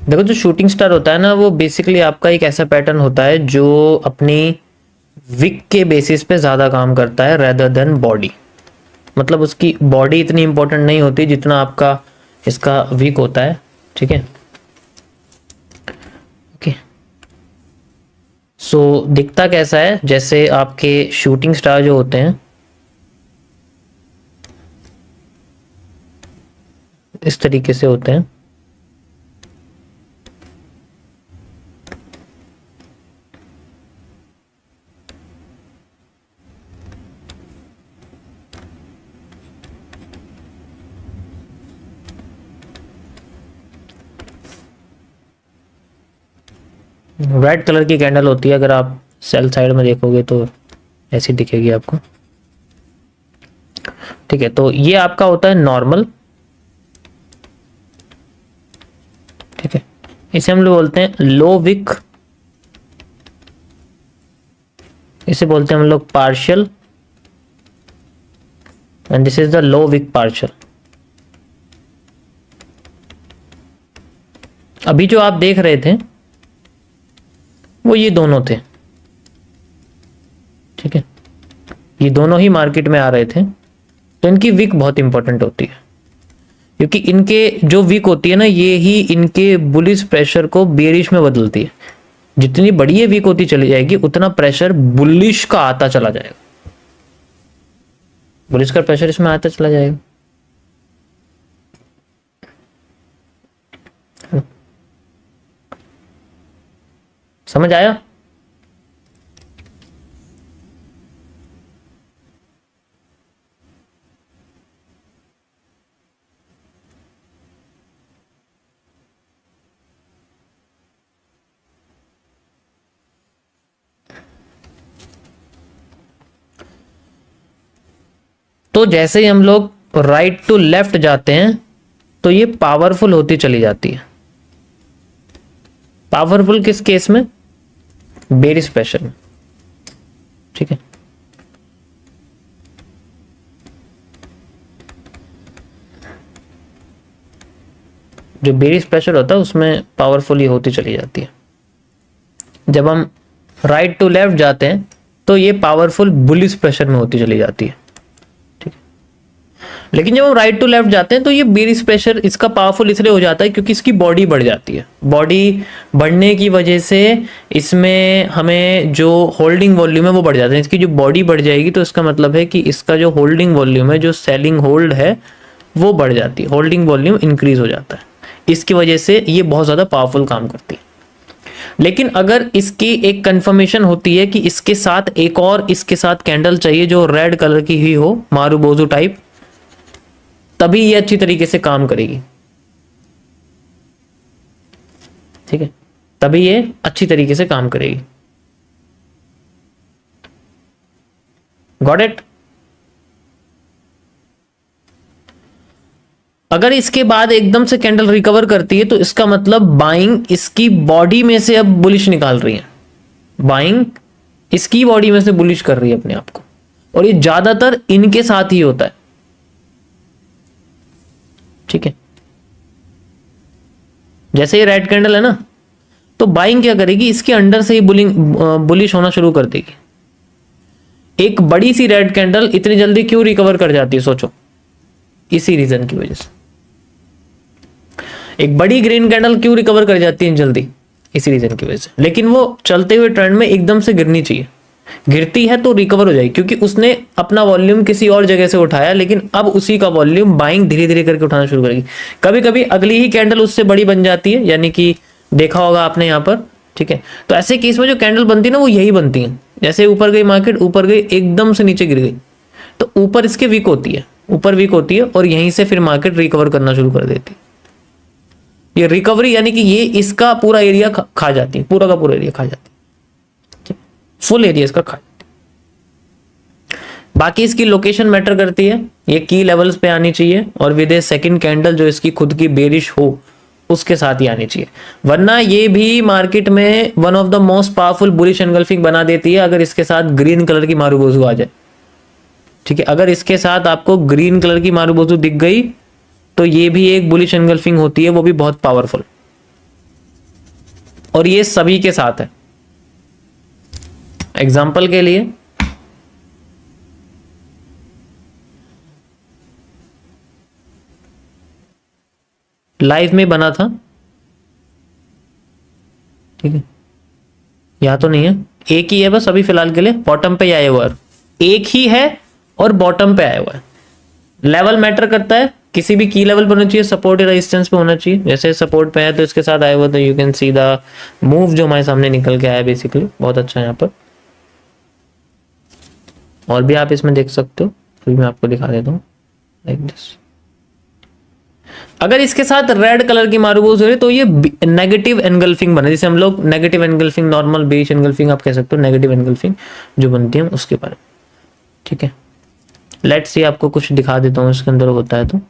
देखो जो shooting star होता है ना, वो बेसिकली आपका एक ऐसा पैटर्न होता है जो अपनी विक के बेसिस पे ज़्यादा काम करता है रेदर देन बॉडी। मतलब उसकी बॉडी इतनी इंपॉर्टेंट नहीं होती जितना आपका इसका विक होता है। ठीक है, ओके। सो दिखता कैसा है, जैसे आपके शूटिंग स्टार जो होते हैं इस तरीके से होते हैं। रेड कलर की कैंडल होती है, अगर आप सेल साइड में देखोगे तो ऐसी दिखेगी आपको। ठीक है, तो ये आपका होता है नॉर्मल। ठीक है, इसे हम लोग बोलते हैं लो विक, इसे बोलते हैं हम लोग partial, and this is the low wick partial. अभी जो आप देख रहे थे वो ये दोनों थे। ठीक है, ये दोनों ही मार्केट में आ रहे थे, तो इनकी विक बहुत इंपॉर्टेंट होती है, क्योंकि इनके जो विक होती है ना, ये ही इनके बुलिश प्रेशर को बेरिश में बदलती है। जितनी बड़ी ये विक होती चली जाएगी उतना प्रेशर बुलिश का आता चला जाएगा, बुलिश का प्रेशर इसमें आता चला जाएगा। समझ आया? तो जैसे ही हम लोग राइट टू लेफ्ट जाते हैं तो ये पावरफुल होती चली जाती है। पावरफुल किस केस में? बेरिश प्रेशर में। ठीक है, जो बेरिश प्रेशर होता है उसमें पावरफुल ही होती चली जाती है। जब हम राइट टू लेफ्ट जाते हैं तो ये पावरफुल बुलिश प्रेशर में होती चली जाती है। ठीक है, लेकिन जब हम राइट टू लेफ्ट जाते हैं तो ये बेरिश प्रेशर इसका पावरफुल इसलिए हो जाता है क्योंकि इसकी बॉडी बढ़ जाती है। बॉडी बढ़ने की वजह से इसमें हमें जो होल्डिंग वॉल्यूम है वो बढ़ जाता है। इसकी जो बॉडी बढ़ जाएगी तो इसका मतलब है कि इसका जो होल्डिंग वॉल्यूम है, जो सेलिंग होल्ड है, वो बढ़ जाती है। होल्डिंग वॉल्यूम इंक्रीज हो जाता है, इसकी वजह से ये बहुत ज़्यादा पावरफुल काम करती है। लेकिन अगर इसकी एक कंफर्मेशन होती है कि इसके साथ एक और इसके साथ कैंडल चाहिए जो रेड कलर की ही हो, मारुबोजू टाइप, तभी ये अच्छी तरीके से काम करेगी। ठीक है, तभी ये अच्छी तरीके से काम करेगी। Got it? अगर इसके बाद एकदम से कैंडल रिकवर करती है तो इसका मतलब बाइंग इसकी बॉडी में से अब बुलिश निकाल रही है। बाइंग इसकी बॉडी में से बुलिश कर रही है अपने आप को, और ये ज्यादातर इनके साथ ही होता है। ठीक है, जैसे ये रेड कैंडल है ना, तो बाइंग क्या करेगी, इसके अंडर से ही बुलिश होना शुरू कर देगी। एक बड़ी सी रेड कैंडल इतनी जल्दी क्यों रिकवर कर जाती है, सोचो, इसी रीजन की वजह से। एक बड़ी ग्रीन कैंडल क्यों रिकवर कर जाती है जल्दी, इसी रीजन की वजह से। लेकिन वो चलते हुए ट्रेंड में एकदम से गिरनी चाहिए, गिरती है तो रिकवर हो जाएगी क्योंकि उसने अपना वॉल्यूम किसी और जगह से उठाया, लेकिन अब उसी का वॉल्यूम बाइंग धीरे धीरे करके उठाना शुरू करेगी। कभी कभी अगली ही कैंडल उससे बड़ी बन जाती है, यानी कि देखा होगा आपने यहाँ पर। ठीक है, तो ऐसे केस में जो कैंडल बनती है ना, वो यही बनती है। जैसे ऊपर गई मार्केट, ऊपर गई, एकदम से नीचे गिर गई, तो ऊपर इसके वीक होती है, ऊपर वीक होती है, और यहीं से फिर मार्केट रिकवर करना शुरू कर देती है। ये रिकवरी यानी कि ये इसका पूरा एरिया खा जाती है, पूरा का पूरा एरिया खा जाती है, फुल एरिया इसका खा जाती है। बाकी इसकी लोकेशन मैटर करती है, ये की लेवल्स पे आनी चाहिए, और विद ए सेकंड कैंडल जो इसकी खुद की बेरिश हो उसके साथ ही आनी चाहिए, वरना ये भी मार्केट में one of the most powerful bullish engulfing बना देती है अगर इसके साथ ग्रीन कलर की मारुबोजू आ जाए। ठीक है, अगर इसके साथ आपको ग्रीन कलर की मारुबोजू दिख गई तो ये भी एक बुलिश एनगल्फिंग होती है, वो भी बहुत पावरफुल। और ये सभी के साथ है। एग्जाम्पल के लिए लाइव में बना था, ठीक है, या तो नहीं है, एक ही है बस अभी फिलहाल के लिए, बॉटम पे ही आया हुआ है, एक ही है और बॉटम पे आया हुआ है। लेवल मैटर करता है, किसी भी की लेवल पर होना चाहिए, सपोर्ट या रेजिस्टेंस पे होना चाहिए। जैसे सपोर्ट पे है तो इसके साथ आया हुआ, तो you can see the move जो हमारे सामने निकल के आया बेसिकली, बहुत अच्छा है यहाँ पर। और भी आप इसमें देख सकते हो, अभी मैं आपको दिखा देता हूँ लाइक दिस। अगर इसके साथ रेड कलर की मारूबूज हो रही तो ये नेगेटिव एनगल्फिंग बने, जैसे हम लोग negative engulfing, normal base engulfing आप कह सकते हो, नेगेटिव एनगल्फिंग जो बनती है उसके बारे में, ठीक है। लेट्स सी, आपको कुछ दिखा देता हूँ इसके अंदर होता है तो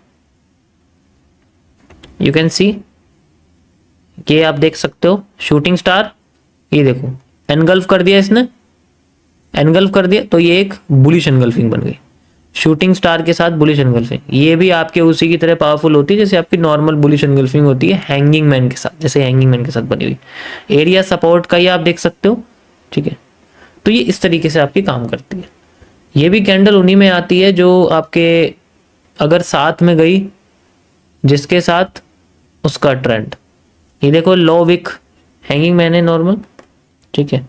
यू कैन सी, ये आप देख सकते हो शूटिंग स्टार, ये देखो एनगल्फ कर दिया इसने, एनगल्फ कर दिया तो ये एक बुलिश एनगल्फिंग बन गई, शूटिंग स्टार के साथ बुलिश एनगल्फिंग। ये भी आपके उसी की तरह पावरफुल होती है जैसे आपकी नॉर्मल बुलिश एनगल्फिंग होती है हैंगिंग मैन के साथ, जैसे हैंगिंग मैन के साथ बनी हुई। एरिया सपोर्ट का ये आप देख सकते हो, ठीक है। तो ये इस तरीके से आपकी काम करती है। ये भी कैंडल उन्हीं में आती है जो आपके अगर साथ में गई जिसके साथ उसका ट्रेंड, ये देखो लो विक हैंगिंग मैन है नॉर्मल, ठीक है।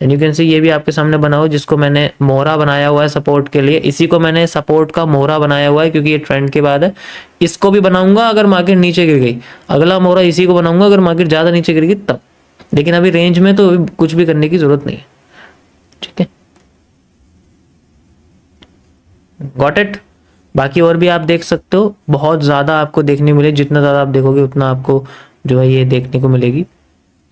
एंड यू कैन सी ये भी आपके सामने बना हुआ जिसको मैंने मोहरा बनाया हुआ है सपोर्ट के लिए, इसी को मैंने सपोर्ट का मोहरा बनाया हुआ है क्योंकि ये ट्रेंड के बाद है। इसको भी बनाऊंगा अगर मार्केट नीचे गिर गई, अगला मोहरा इसी को बनाऊंगा अगर मार्केट ज्यादा नीचे गिर गई तब, लेकिन अभी रेंज में तो अभी कुछ भी करने की जरूरत नहीं है, ठीक है। Got it. बाकी और भी आप देख सकते हो, बहुत ज्यादा आपको देखने मिले, जितना ज्यादा आप देखोगे उतना आपको जो है ये देखने को मिलेगी।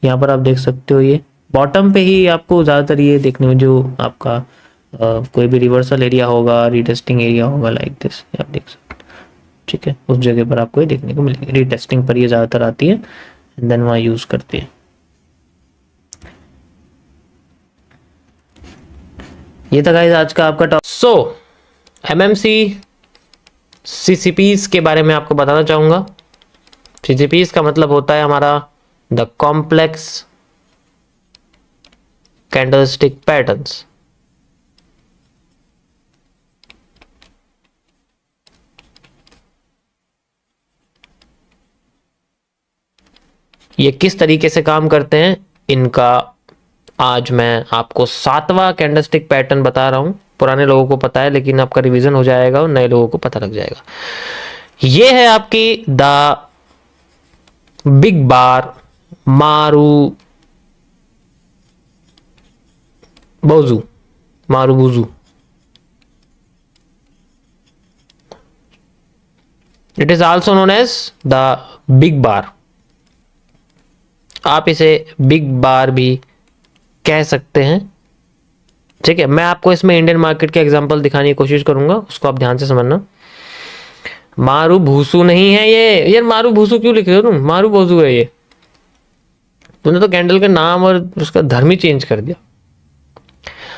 यहाँ पर आप देख सकते हो ये बॉटम पे ही आपको ज्यादातर ये देखने में जो आपका कोई भी रिवर्सल एरिया होगा, रीटेस्टिंग एरिया होगा लाइक दिस, आप देख सकते हो, ठीक है। उस जगह पर आपको ये देखने को मिलेगी, रीटेस्टिंग पर ये ज्यादातर आती है एंड देन वहाँ यूज करती है। ये था गाइस आज का आपका टॉपिक। सो एमएमसी सीसीपीज के बारे में आपको बताना चाहूंगा। सीसीपीज का मतलब होता है हमारा द कॉम्प्लेक्स कैंडलस्टिक पैटर्न्स। ये किस तरीके से काम करते हैं, इनका आज मैं आपको 7वां कैंडलस्टिक पैटर्न बता रहा हूं। पुराने लोगों को पता है लेकिन आपका रिवीजन हो जाएगा और नए लोगों को पता लग जाएगा। ये है आपकी the big bar marubozu. It is also known as the big bar. आप इसे बिग बार भी कह सकते हैं, ठीक है। मैं आपको इसमें इंडियन मार्केट के एग्जांपल दिखाने की कोशिश करूंगा, उसको आप ध्यान से समझना। मारू भूसू नहीं है ये, यार मारू भूसू क्यों लिख रहे हो तुम, मारू भूसू है ये। तुमने तो कैंडल का नाम और उसका धर्म ही चेंज कर दिया।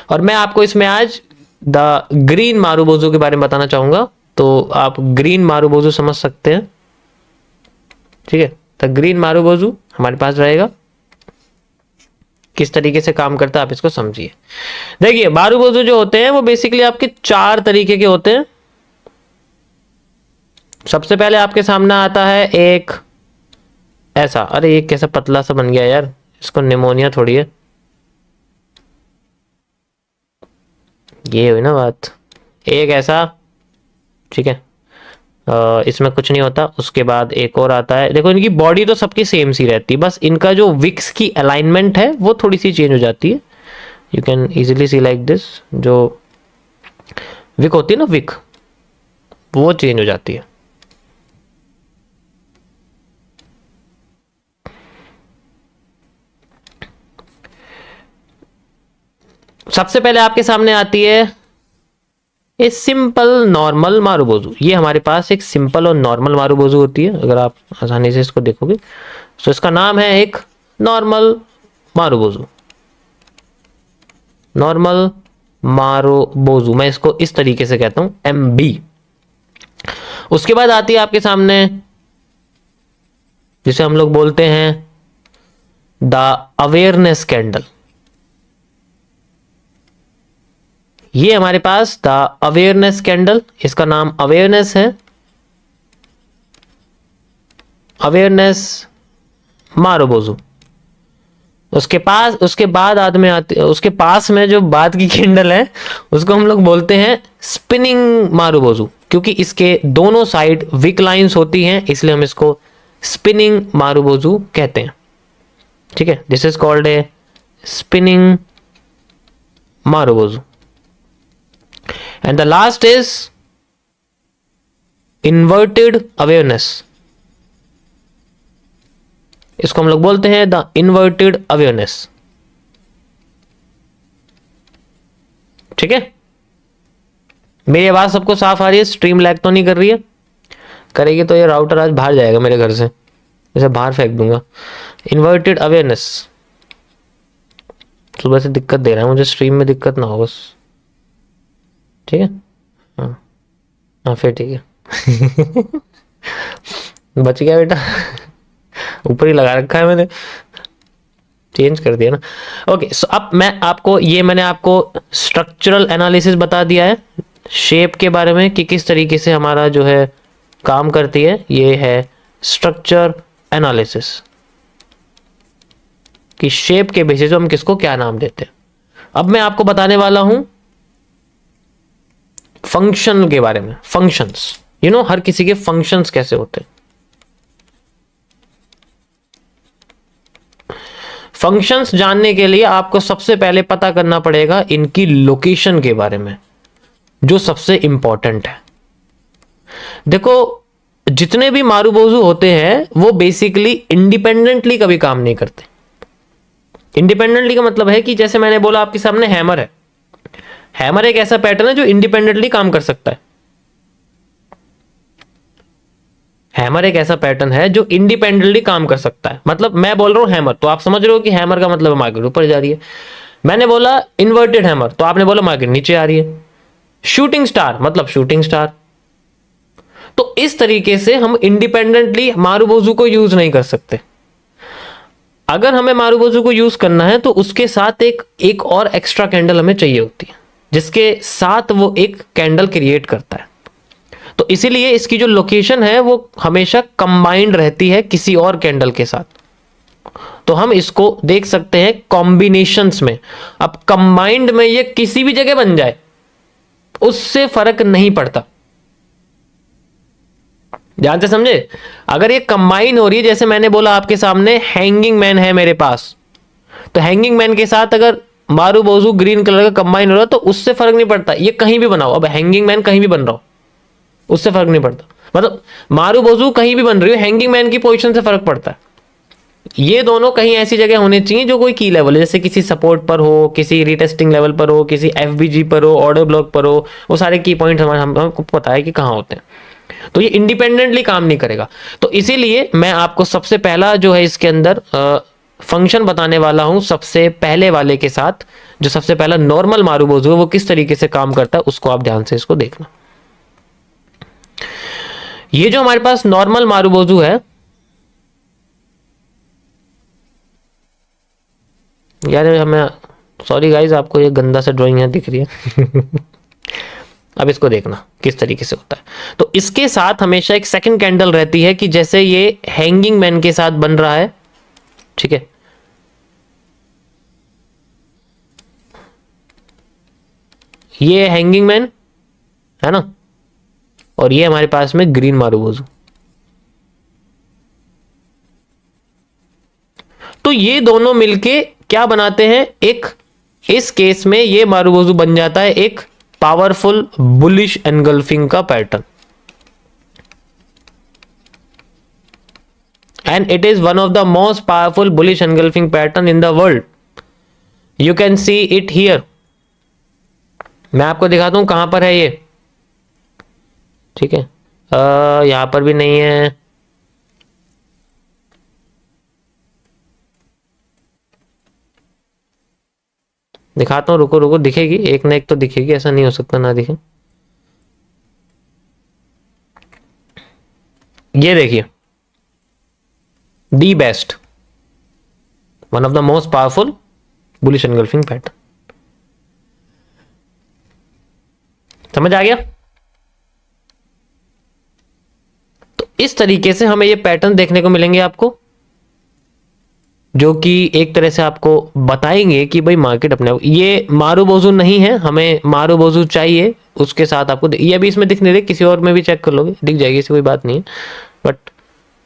और मैं आपको इसमें आज द ग्रीन मारूबोजू के बारे में बताना चाहूंगा, तो आप ग्रीन मारूबोजू समझ सकते हैं, ठीक है। द ग्रीन मारूबोजू हमारे पास रहेगा, किस तरीके से काम करता है आप इसको समझिए। देखिए मारूबोजू जो होते हैं वो बेसिकली आपके 4 तरीके के होते हैं। सबसे पहले आपके सामने आता है एक ऐसा, अरे ये कैसा पतला सा बन गया यार, इसको निमोनिया थोड़ी है, ये हुई ना बात। एक ऐसा, ठीक है, इसमें कुछ नहीं होता। उसके बाद एक और आता है, देखो इनकी बॉडी तो सबकी सेम सी रहती है, बस इनका जो विक्स की अलाइनमेंट है वो थोड़ी सी चेंज हो जाती है। You can easily C like this, जो विक होती है ना, विक, वो चेंज हो जाती है। सबसे पहले आपके सामने आती है ये सिंपल नॉर्मल मारूबोजू। ये हमारे पास एक सिंपल और नॉर्मल मारूबोजू होती है, अगर आप आसानी से इसको देखोगे तो इसका नाम है एक नॉर्मल मारूबोजू। नॉर्मल मारूबोजू, मैं इसको इस तरीके से कहता हूं, MB। उसके बाद आती है आपके सामने जिसे हम लोग बोलते हैं द अवेयरनेस कैंडल। ये हमारे पास द अवेयरनेस कैंडल, इसका नाम अवेयरनेस है, अवेयरनेस मारुबोजू। उसके बाद आदमी आते, उसके पास में जो बाद की कैंडल है उसको हम लोग बोलते हैं स्पिनिंग मारुबोजू, क्योंकि इसके दोनों साइड विक लाइंस होती हैं, इसलिए हम इसको स्पिनिंग मारुबोजू कहते हैं। ठीक है, this is called a spinning marubozu. And the last is inverted awareness, इसको हम लोग बोलते हैं द इन्वर्टेड अवेयरनेस। ठीक है, मेरी आवाज सबको साफ आ रही है? स्ट्रीम लैग तो नहीं कर रही है? करेगी तो ये राउटर आज बाहर जाएगा मेरे घर से, इसे बाहर फेंक दूंगा। इन्वर्टेड अवेयरनेस सुबह से दिक्कत दे रहा है मुझे, स्ट्रीम में दिक्कत ना हो बस। ठीक है, हाँ हाँ फिर ठीक है। बच गया बेटा। ऊपर ही लगा रखा है मैंने, चेंज कर दिया ना। ओके, सो अब मैंने आपको स्ट्रक्चरल एनालिसिस बता दिया है, शेप के बारे में कि किस तरीके से हमारा जो है काम करती है। ये है स्ट्रक्चर एनालिसिस, कि शेप के बेसिस पे हम किसको क्या नाम देते हैं। अब मैं आपको बताने वाला हूं फंक्शन के बारे में। फंक्शंस, हर किसी के फंक्शंस कैसे होते हैं। फंक्शंस जानने के लिए आपको सबसे पहले पता करना पड़ेगा इनकी लोकेशन के बारे में, जो सबसे इंपॉर्टेंट है। देखो, जितने भी मारुबोजू होते हैं वो बेसिकली इंडिपेंडेंटली कभी काम नहीं करते। इंडिपेंडेंटली का मतलब है कि जैसे मैंने बोला आपके सामने हैमर है, हैमर एक ऐसा पैटर्न है जो इंडिपेंडेंटली काम कर सकता है। हैमर एक ऐसा पैटर्न है जो इंडिपेंडेंटली काम कर सकता है। मतलब मैं बोल रहा हूं हैमर, तो आप समझ रहे हो कि हैमर का मतलब मार्केट ऊपर जा रही है। मैंने बोला इन्वर्टेड हैमर, तो आपने बोला मार्केट नीचे आ रही है। शूटिंग स्टार मतलब शूटिंग स्टार। तो इस तरीके से हम इंडिपेंडेंटली मारुबोजू को यूज नहीं कर सकते। अगर हमें मारुबोजू को यूज करना है तो उसके साथ एक और एक्स्ट्रा कैंडल हमें चाहिए होती है, जिसके साथ वो एक कैंडल क्रिएट करता है। तो इसीलिए इसकी जो लोकेशन है वो हमेशा कंबाइंड रहती है किसी और कैंडल के साथ। तो हम इसको देख सकते हैं कॉम्बिनेशंस में। अब कंबाइंड में ये किसी भी जगह बन जाए उससे फर्क नहीं पड़ता, ध्यान से समझे। अगर ये कंबाइन हो रही है, जैसे मैंने बोला आपके सामने हैंगिंग मैन है मेरे पास, तो हैंगिंग मैन के साथ अगर मारुबोजू ग्रीन कलर का कंबाइन हो रहा है तो उससे फर्क नहीं पड़ता, ये कहीं भी बनाओ। अब हैंगिंग मैन कहीं भी बन रहा हो उससे फर्क नहीं पड़ता। मतलब मारुबोजू कहीं भी बन रही हो, हैंगिंग मैन की पोजीशन से फर्क पड़ता है। ये दोनों कहीं ऐसी जगह होने चाहिए जो कोई की लेवल है, जैसे किसी सपोर्ट पर हो, किसी रीटेस्टिंग लेवल पर हो, किसी एफबीजी पर हो, ऑर्डर ब्लॉक पर हो। वो सारे की पॉइंट हमको पता है कि कहाँ होते हैं। तो ये इंडिपेंडेंटली काम नहीं करेगा। तो इसीलिए मैं आपको सबसे पहला जो है इसके अंदर फंक्शन बताने वाला हूं, सबसे पहले वाले के साथ। जो सबसे पहला नॉर्मल मारुबोजू है वो किस तरीके से काम करता है उसको आप ध्यान से इसको देखना। ये जो हमारे पास नॉर्मल मारुबोजू है, यार हमें सॉरी गाइज, आपको ये गंदा सा ड्राइंग है दिख रही है। अब इसको देखना किस तरीके से होता है। तो इसके साथ हमेशा एक सेकंड कैंडल रहती है, कि जैसे ये हैंगिंग मैन के साथ बन रहा है, ठीक है। ये हैंगिंग मैन है ना, और ये हमारे पास में ग्रीन मारुबोजू। तो ये दोनों मिलके क्या बनाते हैं, इस केस में ये मारुबोजू बन जाता है एक पावरफुल बुलिश एनगल्फिंग का pattern, and it is one of the most powerful bullish engulfing pattern in the world. You can see it here. मैं आपको दिखाता हूं कहां पर है ये, ठीक है। यहां पर भी नहीं है, दिखाता हूं, रुको रुको, दिखेगी एक ना एक तो दिखेगी, ऐसा नहीं हो सकता ना दिखे। ये देखिए the best, one of the most powerful bullish engulfing pattern. समझ आ गया? तो इस तरीके से हमें ये पैटर्न देखने को मिलेंगे आपको, जो कि एक तरह से आपको बताएंगे कि भाई मार्केट अपने, ये मारूबोजू नहीं है, हमें मारूबोजू चाहिए उसके साथ आपको, ये अभी इसमें दिख नहीं रही, किसी और में भी चेक कर लोगे दिख जाएगी, ऐसी कोई बात नहीं है, बट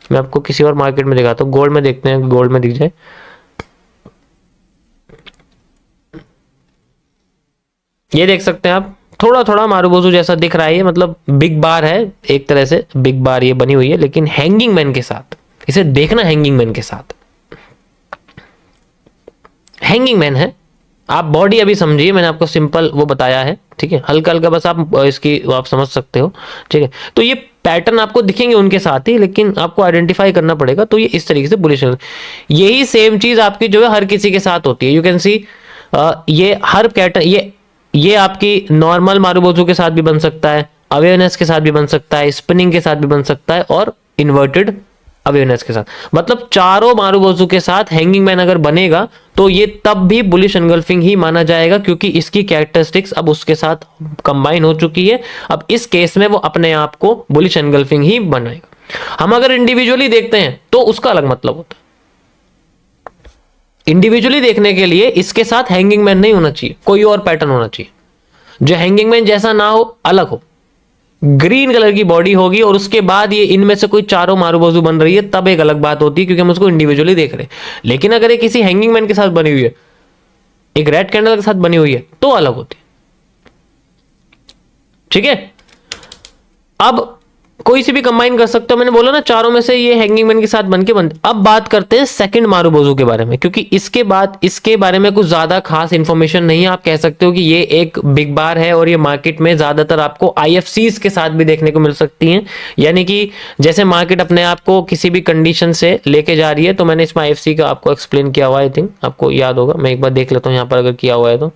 मैं आपको किसी और मार्केट में दिखाता हूँ। गोल्ड में देखते हैं, गोल्ड में दिख जाए। ये देख सकते हैं आप, थोड़ा थोड़ा मारूबोजू जैसा दिख रहा है, ये मतलब बिग बार है, एक तरह से बिग बार ये बनी हुई है, लेकिन हैंगिंग मैन के साथ, इसे देखना हैंगिंग मैन के साथ, हैंगिंग मैन है। आप बॉडी अभी समझिए, मैंने आपको सिंपल वो बताया है, ठीक है, हल्का हल्का बस आप इसकी आप समझ सकते हो, ठीक है। तो ये पैटर्न आपको दिखेंगे उनके साथ ही, लेकिन आपको आइडेंटिफाई करना पड़ेगा। तो ये इस तरीके से बुलिश, यही सेम चीज आपकी जो है हर किसी के साथ होती है। यू कैन सी ये हर पैटर्न, ये आपकी नॉर्मल मारूबोजू के साथ भी बन सकता है, अवेयरनेस के साथ भी बन सकता है, स्पिनिंग के साथ भी बन सकता है, और इन्वर्टेड अवेयरनेस के साथ, मतलब चारों मारूबोजू के साथ हैंगिंग मैन अगर बनेगा तो ये तब भी बुलिश एनगल्फिंग ही माना जाएगा, क्योंकि इसकी कैरेक्टरिस्टिक्स अब उसके साथ कंबाइन हो चुकी है। अब इस केस में वो अपने आप को बुलिश एनगल्फिंग ही बनाएगा। हम अगर इंडिविजुअली देखते हैं तो उसका अलग मतलब होता है। इंडिविजुअली देखने के लिए इसके साथ हैंगिंग मैन नहीं होना चाहिए, कोई और पैटर्न होना चाहिए जो हैंगिंग मैन जैसा ना हो, अलग हो, ग्रीन कलर की बॉडी होगी, और उसके बाद ये इनमें से कोई चारों मारूबोजू बन रही है, तब एक अलग बात होती है, क्योंकि हम उसको इंडिविजुअली देख रहे हैं। लेकिन अगर ये किसी हैंगिंग मैन के साथ बनी हुई है, एक रेड कैंडल के साथ बनी हुई है, तो अलग होती है, ठीक है। अब कोई सी भी कंबाइन कर सकते हो, मैंने बोला ना चारों में से ये हैंगिंग मैन के साथ बनके बनते। अब बात करते हैं सेकंड मारूबोजू के बारे में, क्योंकि इसके बाद इसके बारे में कुछ ज्यादा खास इंफॉर्मेशन नहीं है। आप कह सकते हो कि ये एक बिग बार है, और ये मार्केट में ज्यादातर आपको आईएफसीज के साथ भी देखने को मिल सकती हैं। यानी कि जैसे मार्केट अपने आप को किसी भी कंडीशन से लेके जा रही है, तो मैंने इसमें आईएफसी का आपको एक्सप्लेन किया हुआ है, आई थिंक आपको याद होगा, मैं एक बार देख लेता हूँ यहाँ पर अगर किया हुआ है तो।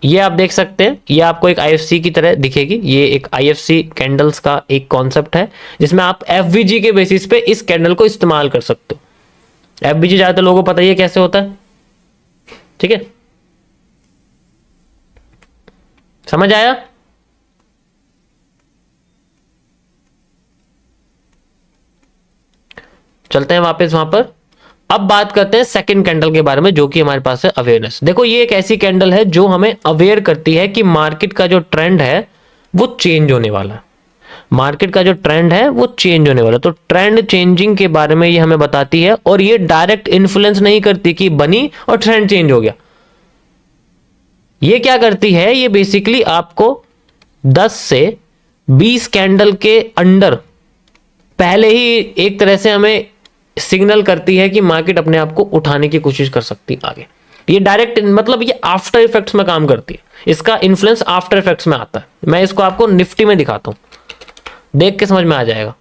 ये आप देख सकते हैं, ये आपको एक आईएफसी की तरह दिखेगी। ये एक आईएफसी कैंडल्स का एक कॉन्सेप्ट है, जिसमें आप एफवीजी के बेसिस पे इस कैंडल को इस्तेमाल कर सकते हो। एफवीजी ज्यादातर लोगों को पता ही है कैसे होता है, ठीक है, समझ आया? चलते हैं वापस वहां पर। अब बात करते हैं सेकंड कैंडल के बारे में, जो कि हमारे पास है अवेयरनेस। देखो ये एक ऐसी कैंडल है जो हमें अवेयर करती है कि मार्केट का जो ट्रेंड है वो चेंज होने वाला है। मार्केट का जो ट्रेंड है वो चेंज होने वाला है, तो ट्रेंड चेंजिंग के बारे में ये हमें बताती है। और ये डायरेक्ट इन्फ्लुएंस नहीं करती कि बनी और ट्रेंड चेंज हो गया। ये क्या करती है, ये बेसिकली आपको 10 से 20 कैंडल के अंडर पहले ही एक तरह से हमें सिग्नल करती है कि मार्केट अपने आप को उठाने की कोशिश कर सकती है आगे। ये डायरेक्ट मतलब ये आफ्टर इफेक्ट्स में काम करती है, इसका इन्फ्लुएंस आफ्टर इफेक्ट्स में आता है। मैं इसको आपको निफ्टी में दिखाता हूं, देख के समझ में आ जाएगा।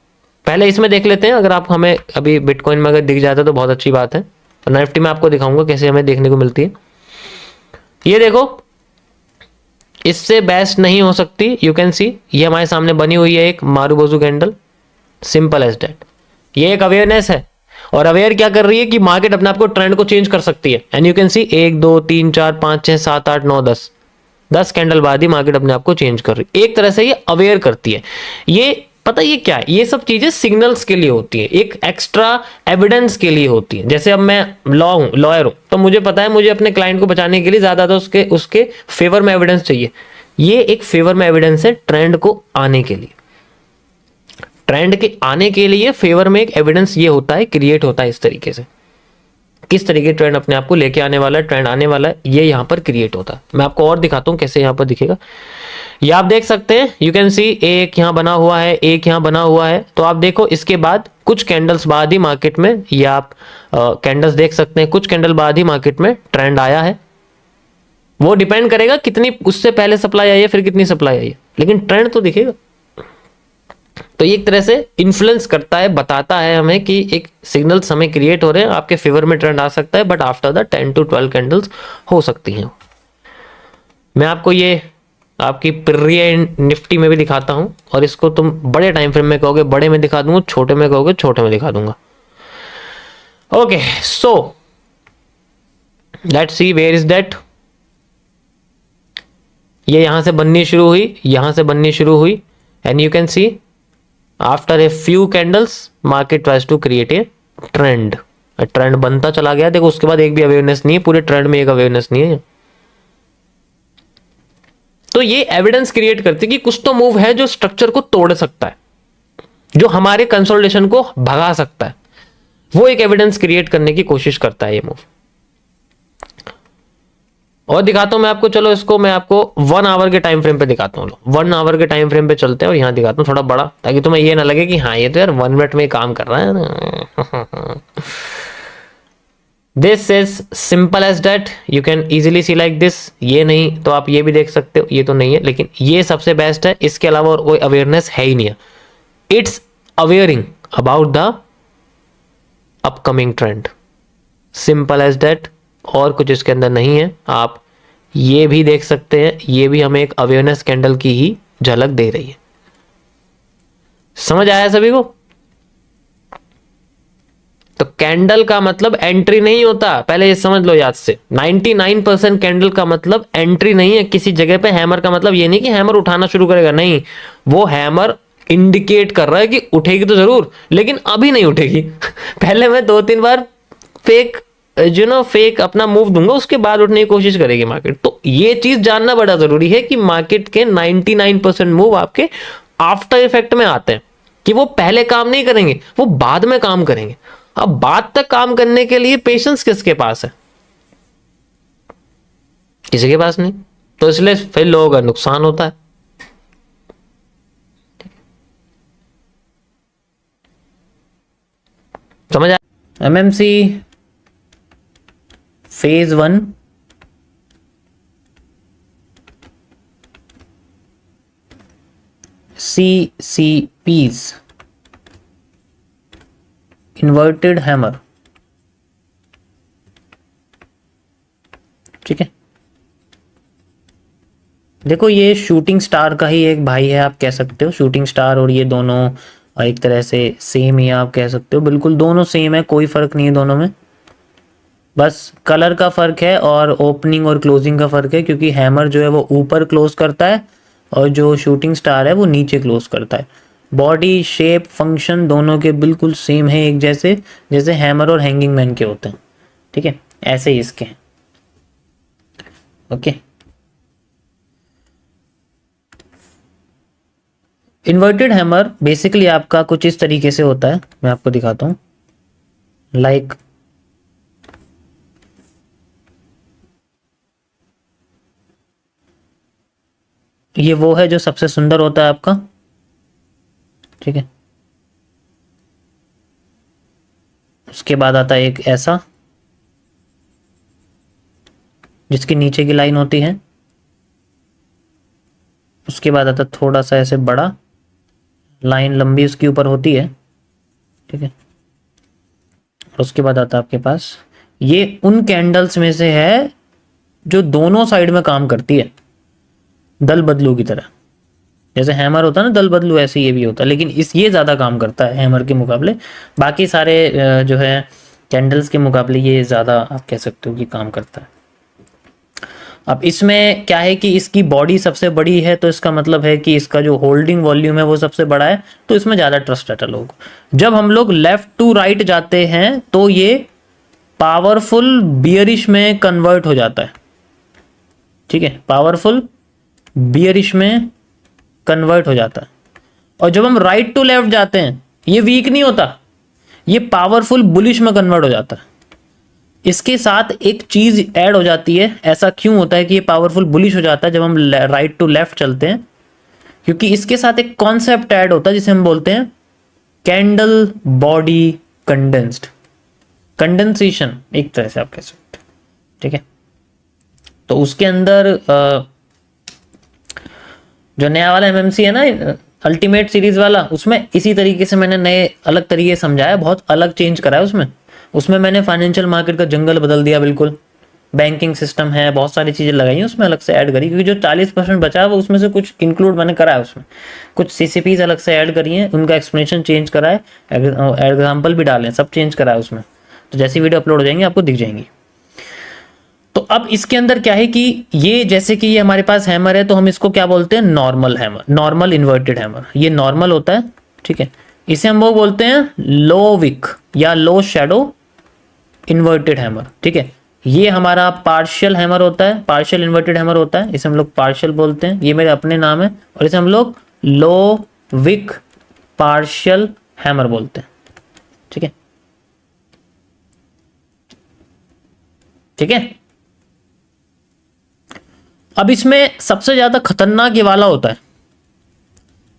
पहले इसमें देख लेते हैं, अगर आप हमें अभी बिटकॉइन में अगर दिख जाता है तो बहुत अच्छी बात है, और निफ्टी में आपको दिखाऊंगा कैसे हमें देखने को मिलती है। ये देखो, इससे बेस्ट नहीं हो सकती। यू कैन सी ये हमारे सामने बनी हुई है एक marubozu candle, simple as that. ये एक अवेयरनेस है, और अवेयर क्या कर रही है कि मार्केट अपने आप को ट्रेंड को चेंज कर सकती है। And you can C 1 2 3 4 5 6 7 8 9 10 candle बाद ही मार्केट अपने आप को चेंज कर रही है। एक तरह से ये अवेयर करती है। ये पता ये क्या है, ये सब चीजें सिग्नल्स के लिए होती है, एक एक्स्ट्रा एविडेंस के लिए होती है। जैसे अब मैं लॉयर हूं, तो मुझे पता है मुझे अपने क्लाइंट को बचाने के लिए ज्यादा तो उसके फेवर में एविडेंस चाहिए। ये एक फेवर में एविडेंस है ट्रेंड को आने के लिए। ट्रेंड के आने के लिए फेवर में एक एविडेंस ये होता है, क्रिएट होता है इस तरीके से। किस तरीके ट्रेंड अपने आप को लेके आने वाला है, ट्रेंड आने वाला है, ये यहां पर क्रिएट होता है। मैं आपको और दिखाता हूं कैसे यहां पर दिखेगा। ये आप देख सकते हैं, यू कैन सी एक यहां बना हुआ है, एक यहां बना हुआ है। तो आप देखो इसके बाद कुछ कैंडल्स बाद ही मार्केट में, ये आप कैंडल्स देख सकते हैं, कुछ कैंडल बाद ही मार्केट में ट्रेंड आया है। वो डिपेंड करेगा कितनी उससे पहले सप्लाई आई है, फिर कितनी सप्लाई आई है, लेकिन ट्रेंड तो दिखेगा। तो एक तरह से इन्फ्लुएंस करता है, बताता है हमें कि एक सिग्नल्स हमें क्रिएट हो रहे हैं, आपके फेवर में ट्रेंड आ सकता है, but after the 10 to 12 candles हो सकती हैं। मैं आपको ये आपकी प्रिय निफ्टी में भी दिखाता हूं, और इसको तुम बड़े टाइम फ्रेम में कहोगे बड़े में दिखा दूंगा, छोटे में कहोगे छोटे में दिखा दूंगा। Okay, so let's see where is that. ये यहां से बननी शुरू हुई, यहां से बननी शुरू हुई, and you can see after a few candles market tries to create a trend. Trend बनता चला गया, देखो उसके बाद एक भी अवेयरनेस नहीं है, पूरे ट्रेंड में एक अवेयरनेस नहीं है। तो ये एविडेंस क्रिएट करती है कि कुछ तो मूव है जो स्ट्रक्चर को तोड़ सकता है, जो हमारे कंसोलिडेशन को भगा सकता है, वो एक एविडेंस क्रिएट करने की कोशिश करता है ये मूव। और दिखाता हूं मैं आपको, चलो इसको मैं आपको 1 आवर के टाइम फ्रेम पे दिखाता हूँ। 1 आवर के टाइम फ्रेम पे चलते हैं और यहां दिखाता हूं थोड़ा बड़ा, ताकि तुम्हें ये ना लगे कि हाँ ये तो यार 1 मिनट में काम कर रहा है ना। This is simple as that, you can easily see like this. ये नहीं तो आप ये भी देख सकते हो, ये तो नहीं है, लेकिन ये सबसे बेस्ट है, इसके अलावा और कोई अवेयरनेस है ही नहीं है। It's awaring about the upcoming trend, simple as that, और कुछ इसके अंदर नहीं है। आप ये भी देख सकते हैं, ये भी हमें एक अवेयरनेस कैंडल की ही झलक दे रही है। समझ आया सभी को? तो कैंडल का मतलब एंट्री नहीं होता, पहले ये समझ लो याद से। 99% कैंडल का मतलब एंट्री नहीं है किसी जगह पे। हैमर का मतलब ये नहीं कि हैमर उठाना शुरू करेगा, नहीं, वो हैमर इंडिकेट कर रहा है कि उठेगी तो जरूर, लेकिन अभी नहीं उठेगी। पहले मैं 2-3 बार फेक अपना मूव दूंगा, उसके बाद उठने की कोशिश करेगी मार्केट। तो ये चीज जानना बड़ा जरूरी है कि मार्केट के 99% मूव आपके आफ्टर इफेक्ट में आते हैं, कि वो पहले काम नहीं करेंगे, वो बाद में काम करेंगे। अब बाद तक काम करने के लिए पेशेंस किसके पास है? किसी के पास नहीं। तो इसलिए फिर लोगों का नुकसान होता है। समझ आया? MMC phase 1 CCPs inverted hammer, ठीक है। देखो ये शूटिंग स्टार का ही एक भाई है, आप कह सकते हो। शूटिंग स्टार और ये दोनों एक तरह से सेम ही आप कह सकते हो, बिल्कुल दोनों सेम है, कोई फर्क नहीं है दोनों में, बस कलर का फर्क है और ओपनिंग और क्लोजिंग का फर्क है, क्योंकि हैमर जो है वो ऊपर क्लोज करता है और जो शूटिंग स्टार है वो नीचे क्लोज करता है। बॉडी शेप फंक्शन दोनों के बिल्कुल सेम है, एक जैसे, जैसे हैमर और हैंगिंग मैन के होते हैं, ठीक है, ऐसे ही इसके हैं। ओके, इन्वर्टेड हैमर बेसिकली आपका कुछ इस तरीके से होता है, मैं आपको दिखाता हूं। लाइक ये वो है जो सबसे सुंदर होता है आपका, ठीक है। उसके बाद आता है एक ऐसा जिसके नीचे की लाइन होती है। उसके बाद आता थोड़ा सा ऐसे बड़ा, लाइन लंबी उसके ऊपर होती है, ठीक है। और उसके बाद आता आपके पास, ये उन कैंडल्स में से है जो दोनों साइड में काम करती है, दल बदलू की तरह। जैसे हैमर होता है ना दल बदलू, ऐसे ये भी होता है, लेकिन ये ज़्यादा काम करता है हैमर के मुकाबले। बाकी सारे जो है कैंडल्स के मुकाबले ये ज़्यादा आप कह सकते हो कि काम करता है। अब इसमें क्या है कि इसकी बॉडी सबसे बड़ी है, तो इसका मतलब है कि इसका जो होल्डिंग वॉल्यूम है वो सबसे बड़ा है, तो इसमें ज़्यादा ट्रस्ट रहता है लोगों को। जब हम लोग लेफ्ट टू राइट जाते हैं तो ये पावरफुल बियरिश में कन्वर्ट हो जाता है, ठीक है, पावरफुल बियरिश में कन्वर्ट हो जाता है। और जब हम राइट टू लेफ्ट जाते हैं ये वीक नहीं होता, ये पावरफुल बुलिश में कन्वर्ट हो जाता है। इसके साथ एक चीज ऐड हो जाती है। ऐसा क्यों होता है कि ये पावरफुल बुलिश हो जाता है जब हम राइट टू लेफ्ट चलते हैं? क्योंकि इसके साथ एक कॉन्सेप्ट ऐड होता है जिसे हम बोलते हैं कैंडल बॉडी कंडेंस्ड, कंडेंसेशन एक तरह से आप कह सकते हैं, ठीक है। तो उसके अंदर जो नया वाला एमएमसी है ना अल्टीमेट सीरीज वाला, उसमें इसी तरीके से मैंने नए अलग तरीके समझाया, बहुत अलग चेंज करा है उसमें। उसमें मैंने फाइनेंशियल मार्केट का जंगल बदल दिया बिल्कुल, बैंकिंग सिस्टम है, बहुत सारी चीज़ें लगाई हैं उसमें, अलग से ऐड करी, क्योंकि जो 40% बचा है वो उसमें से कुछ इंक्लूड मैंने करा है उसमें, कुछ सीसीपीज अलग से ऐड करी हैं, उनका एक्सप्लेनेशन चेंज करा है, एग्जाम्पल भी डाले हैं, सब चेंज करा है उसमें। तो जैसी वीडियो अपलोड हो जाएंगी आपको दिख जाएंगी। तो अब इसके अंदर क्या है कि ये जैसे कि ये हमारे पास हैमर है, तो हम इसको क्या बोलते हैं, normal hammer, normal inverted hammer. ये नॉर्मल होता है, ठीक है। इसे हम वो बोलते हैं लो विक या लो शैडो इन्वर्टेड हैमर, ठीक है। ये हमारा पार्शियल हैमर होता है, पार्शियल इन्वर्टेड हैमर होता है, इसे हम लोग पार्शियल बोलते हैं, ये मेरे अपने नाम है। और इसे हम लोग लो विक पार्शियल हैमर बोलते हैं, ठीक है, ठीक है। अब इसमें सबसे ज्यादा खतरनाक ये वाला होता है,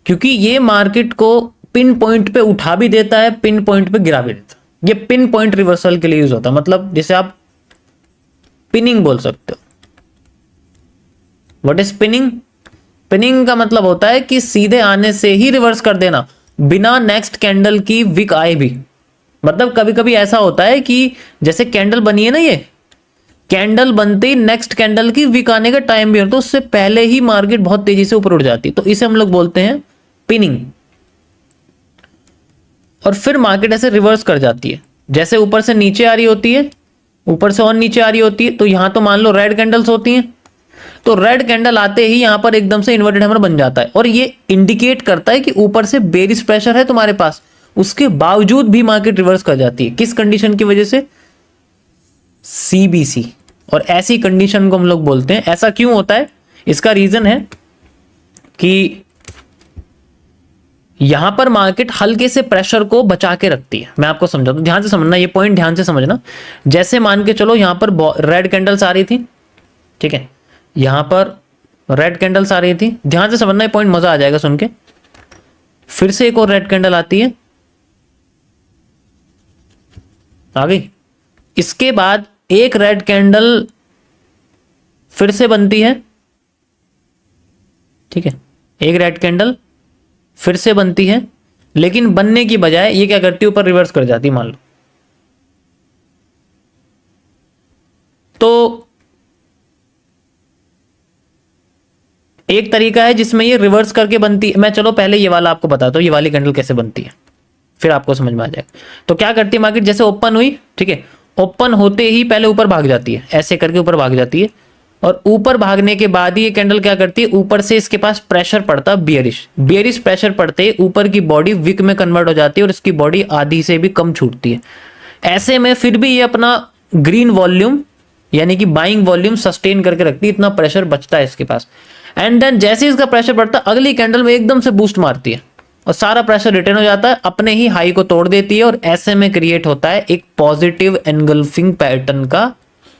क्योंकि ये मार्केट को पिन पॉइंट पे उठा भी देता है, पिन पॉइंट पे गिरा भी देता है। ये पिन पॉइंट रिवर्सल के लिए यूज होता है, मतलब जिसे आप पिनिंग बोल सकते हो। What is pinning? पिनिंग का मतलब होता है कि सीधे आने से ही रिवर्स कर देना, बिना नेक्स्ट कैंडल की विक आए भी। मतलब कभी कभी ऐसा होता है कि जैसे कैंडल बनी है ना, ये कैंडल बनते ही नेक्स्ट कैंडल की विक आने का टाइम भी होता है, तो उससे पहले ही मार्केट बहुत तेजी से ऊपर उठ जाती है, तो इसे हम लोग बोलते हैं पिनिंग। और फिर मार्केट ऐसे रिवर्स कर जाती है, जैसे ऊपर से नीचे आ रही होती है, ऊपर से और नीचे आ रही होती है। तो यहां तो मान लो रेड कैंडल्स होती हैं, तो रेड कैंडल आते ही यहां पर एकदम से इन्वर्टेड हैमर बन जाता है, और ये इंडिकेट करता है कि ऊपर से बेरिश प्रेशर है तुम्हारे पास, उसके बावजूद भी मार्केट रिवर्स कर जाती है। किस कंडीशन की वजह से? सीबीसी। और ऐसी कंडीशन को हम लोग बोलते हैं। ऐसा क्यों होता है? इसका रीजन है कि यहां पर मार्केट हल्के से प्रेशर को बचा के रखती है। मैं आपको समझाता हूं, ध्यान से समझना, ये पॉइंट ध्यान से समझना। जैसे मान के चलो यहां पर रेड कैंडल्स आ रही थी, ठीक है, यहां पर रेड कैंडल्स आ रही थी, ध्यान से समझना, ये पॉइंट मजा आ जाएगा सुन के। फिर से एक और रेड कैंडल आती है, आ गई। इसके बाद एक रेड कैंडल फिर से बनती है, ठीक है, एक रेड कैंडल फिर से बनती है, लेकिन बनने की बजाय ये क्या करती है, ऊपर रिवर्स कर जाती है मान लो। तो एक तरीका है जिसमें ये रिवर्स करके बनती है। मैं चलो पहले ये वाला आपको बताता हूं, ये वाली कैंडल कैसे बनती है, फिर आपको समझ में आ जाएगा। तो क्या करती है मार्केट, जैसे ओपन हुई, ठीक है, ओपन होते ही पहले ऊपर भाग जाती है, ऐसे करके ऊपर भाग जाती है, और ऊपर भागने के बाद ही ये कैंडल क्या करती है, ऊपर से इसके पास प्रेशर पड़ता, बियरिश प्रेशर पड़ते ऊपर की बॉडी विक में कन्वर्ट हो जाती है, और इसकी बॉडी आधी से भी कम छूटती है। ऐसे में फिर भी ये अपना ग्रीन वॉल्यूम यानी कि बाइंग वॉल्यूम सस्टेन करके रखती है, इतना प्रेशर बचता है इसके पास। एंड देन जैसे इसका प्रेशर बढ़ता है, अगली कैंडल में एकदम से बूस्ट मारती है, और सारा प्रेशर रिटर्न हो जाता है, अपने ही हाई को तोड़ देती है, और ऐसे में क्रिएट होता है एक पॉजिटिव एनगल्फिंग पैटर्न का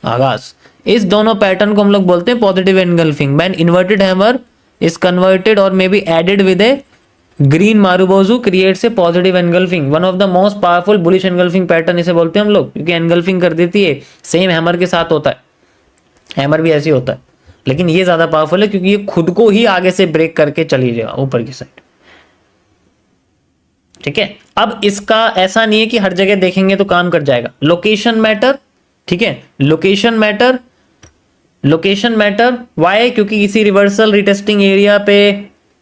आगाज। इस दोनों पैटर्न को हम लोग बोलते हैं positive engulfing. When inverted hammer is converted और may be added with a green marubozu creates a positive engulfing, one of the most powerful bullish engulfing pattern इसे बोलते हैं हम लोग, क्योंकि एनगल्फिंग कर देती है। सेम हैमर के साथ होता है, हैमर भी ऐसे होता है, लेकिन ये ज्यादा पावरफुल है क्योंकि ये खुद को ही आगे से ब्रेक करके चली जाएगा ऊपर की साइड, ठीक है। अब इसका ऐसा नहीं है कि हर जगह देखेंगे तो काम कर जाएगा, लोकेशन मैटर, ठीक है, location matter, location matter why, क्योंकि किसी रिवर्सल रिटेस्टिंग एरिया पे,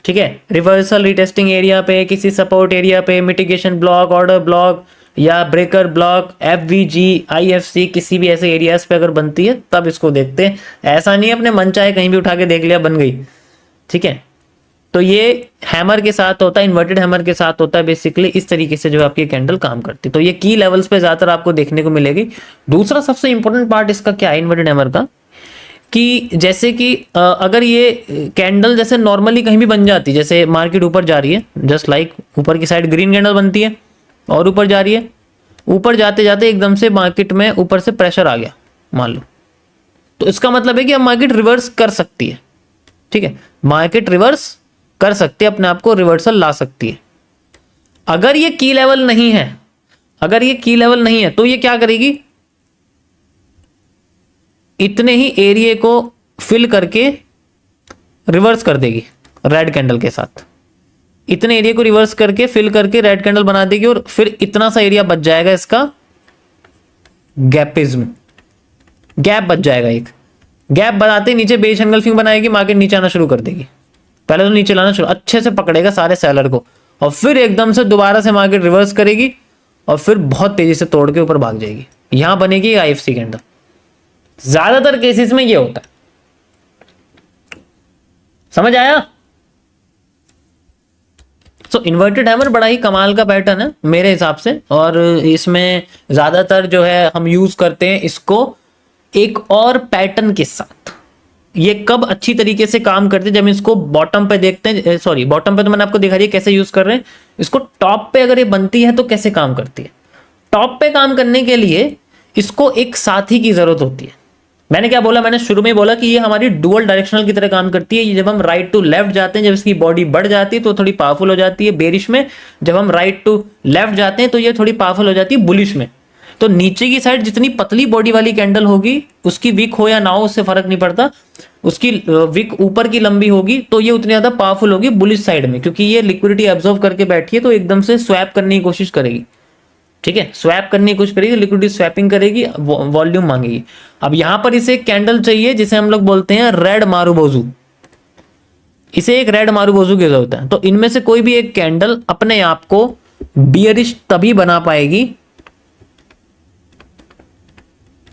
ठीक है, रिवर्सल रिटेस्टिंग एरिया पे, किसी सपोर्ट एरिया पे, मिटिगेशन ब्लॉक, ऑर्डर ब्लॉक या ब्रेकर ब्लॉक, एफवीजी, आईएफसी, किसी भी ऐसे एरियाज पे अगर बनती है तब इसको देखते हैं। ऐसा नहीं है अपने मन चाहे कहीं भी उठा के देख लिया बन गई, ठीक है। तो ये हैमर के साथ होता है, इन्वर्टेड हैमर के साथ होता है, बेसिकली इस तरीके से जो आपकी कैंडल काम करती है। तो ये की लेवल्स पे ज्यादातर आपको देखने को मिलेगी। दूसरा सबसे इंपॉर्टेंट पार्ट इसका क्या है इन्वर्टेड हैमर का, कि जैसे कि अगर ये कैंडल जैसे नॉर्मली कहीं भी बन जाती है, जैसे मार्केट ऊपर जा रही है, जस्ट लाइक ऊपर की साइड ग्रीन कैंडल बनती है और ऊपर जा रही है, ऊपर जाते जाते एकदम से मार्केट में ऊपर से प्रेशर आ गया मान लो, तो इसका मतलब है कि अब मार्केट रिवर्स कर सकती है, ठीक है, मार्केट रिवर्स कर सकती है, अपने आप को रिवर्सल ला सकती है। अगर ये की लेवल नहीं है, अगर ये की लेवल नहीं है तो ये क्या करेगी, इतने ही एरिया को फिल करके रिवर्स कर देगी रेड कैंडल के साथ, इतने एरिया को रिवर्स करके फिल करके रेड कैंडल बना देगी, और फिर इतना सा एरिया बच जाएगा इसका गैपिज्म, गैप बच जाएगा, एक गैप बनाते ही नीचे बेरिश एनगल्फिंग बनाएगी, मार्केट नीचे आना शुरू कर देगी। पहले तो नीचे लाना शुरू, अच्छे से पकड़ेगा सारे सेलर को, और फिर एकदम से दोबारा से मार्केट रिवर्स करेगी और फिर बहुत तेजी से तोड़ के ऊपर भाग जाएगी। यहां बनेगी IFC कैंडल। ज्यादातर केसेस में ये होता है। समझ आया? सो इन्वर्टेड हैमर बड़ा ही कमाल का पैटर्न है मेरे हिसाब से, और इसमें ज्यादातर जो है हम यूज करते हैं इसको एक और पैटर्न के साथ। ये कब अच्छी तरीके से काम करते हैं, जब इसको बॉटम पे देखते हैं, सॉरी बॉटम पे तो मैंने आपको दिखा दिया कैसे यूज कर रहे हैं, इसको टॉप पे अगर ये बनती है तो कैसे काम करती है। टॉप पे काम करने के लिए इसको एक साथी की जरूरत होती है। मैंने क्या बोला, मैंने शुरू में ही बोला कि ये हमारी डुअल डायरेक्शनल की तरह काम करती है। ये जब हम राइट टू लेफ्ट जाते हैं, जब इसकी बॉडी बढ़ जाती है तो थोड़ी पावरफुल हो जाती है बेरिश में, जब हम राइट टू लेफ्ट जाते हैं तो ये थोड़ी पावरफुल हो जाती है बुलिश में। तो नीचे की साइड जितनी पतली बॉडी वाली कैंडल होगी, उसकी विक हो या ना हो उससे फर्क नहीं पड़ता, उसकी विक ऊपर की लंबी होगी तो ये उतनी ज्यादा पावरफुल होगी बुलिश साइड में, क्योंकि ये लिक्विडिटी एब्जॉर्व करके बैठी है तो एकदम से स्वैप करने की कोशिश करेगी। ठीक है, स्वैप करने की कोशिश करेगी, लिक्विडिटी स्वैपिंग करेगी, वॉल्यूम मांगेगी। अब यहां पर इसे एक कैंडल चाहिए जिसे हम लोग बोलते हैं रेड मारुबोजू। इसे एक रेड मारुबोजू की जरूरत है। तो इनमें से कोई भी एक कैंडल अपने आप को बियरिश तभी बना पाएगी,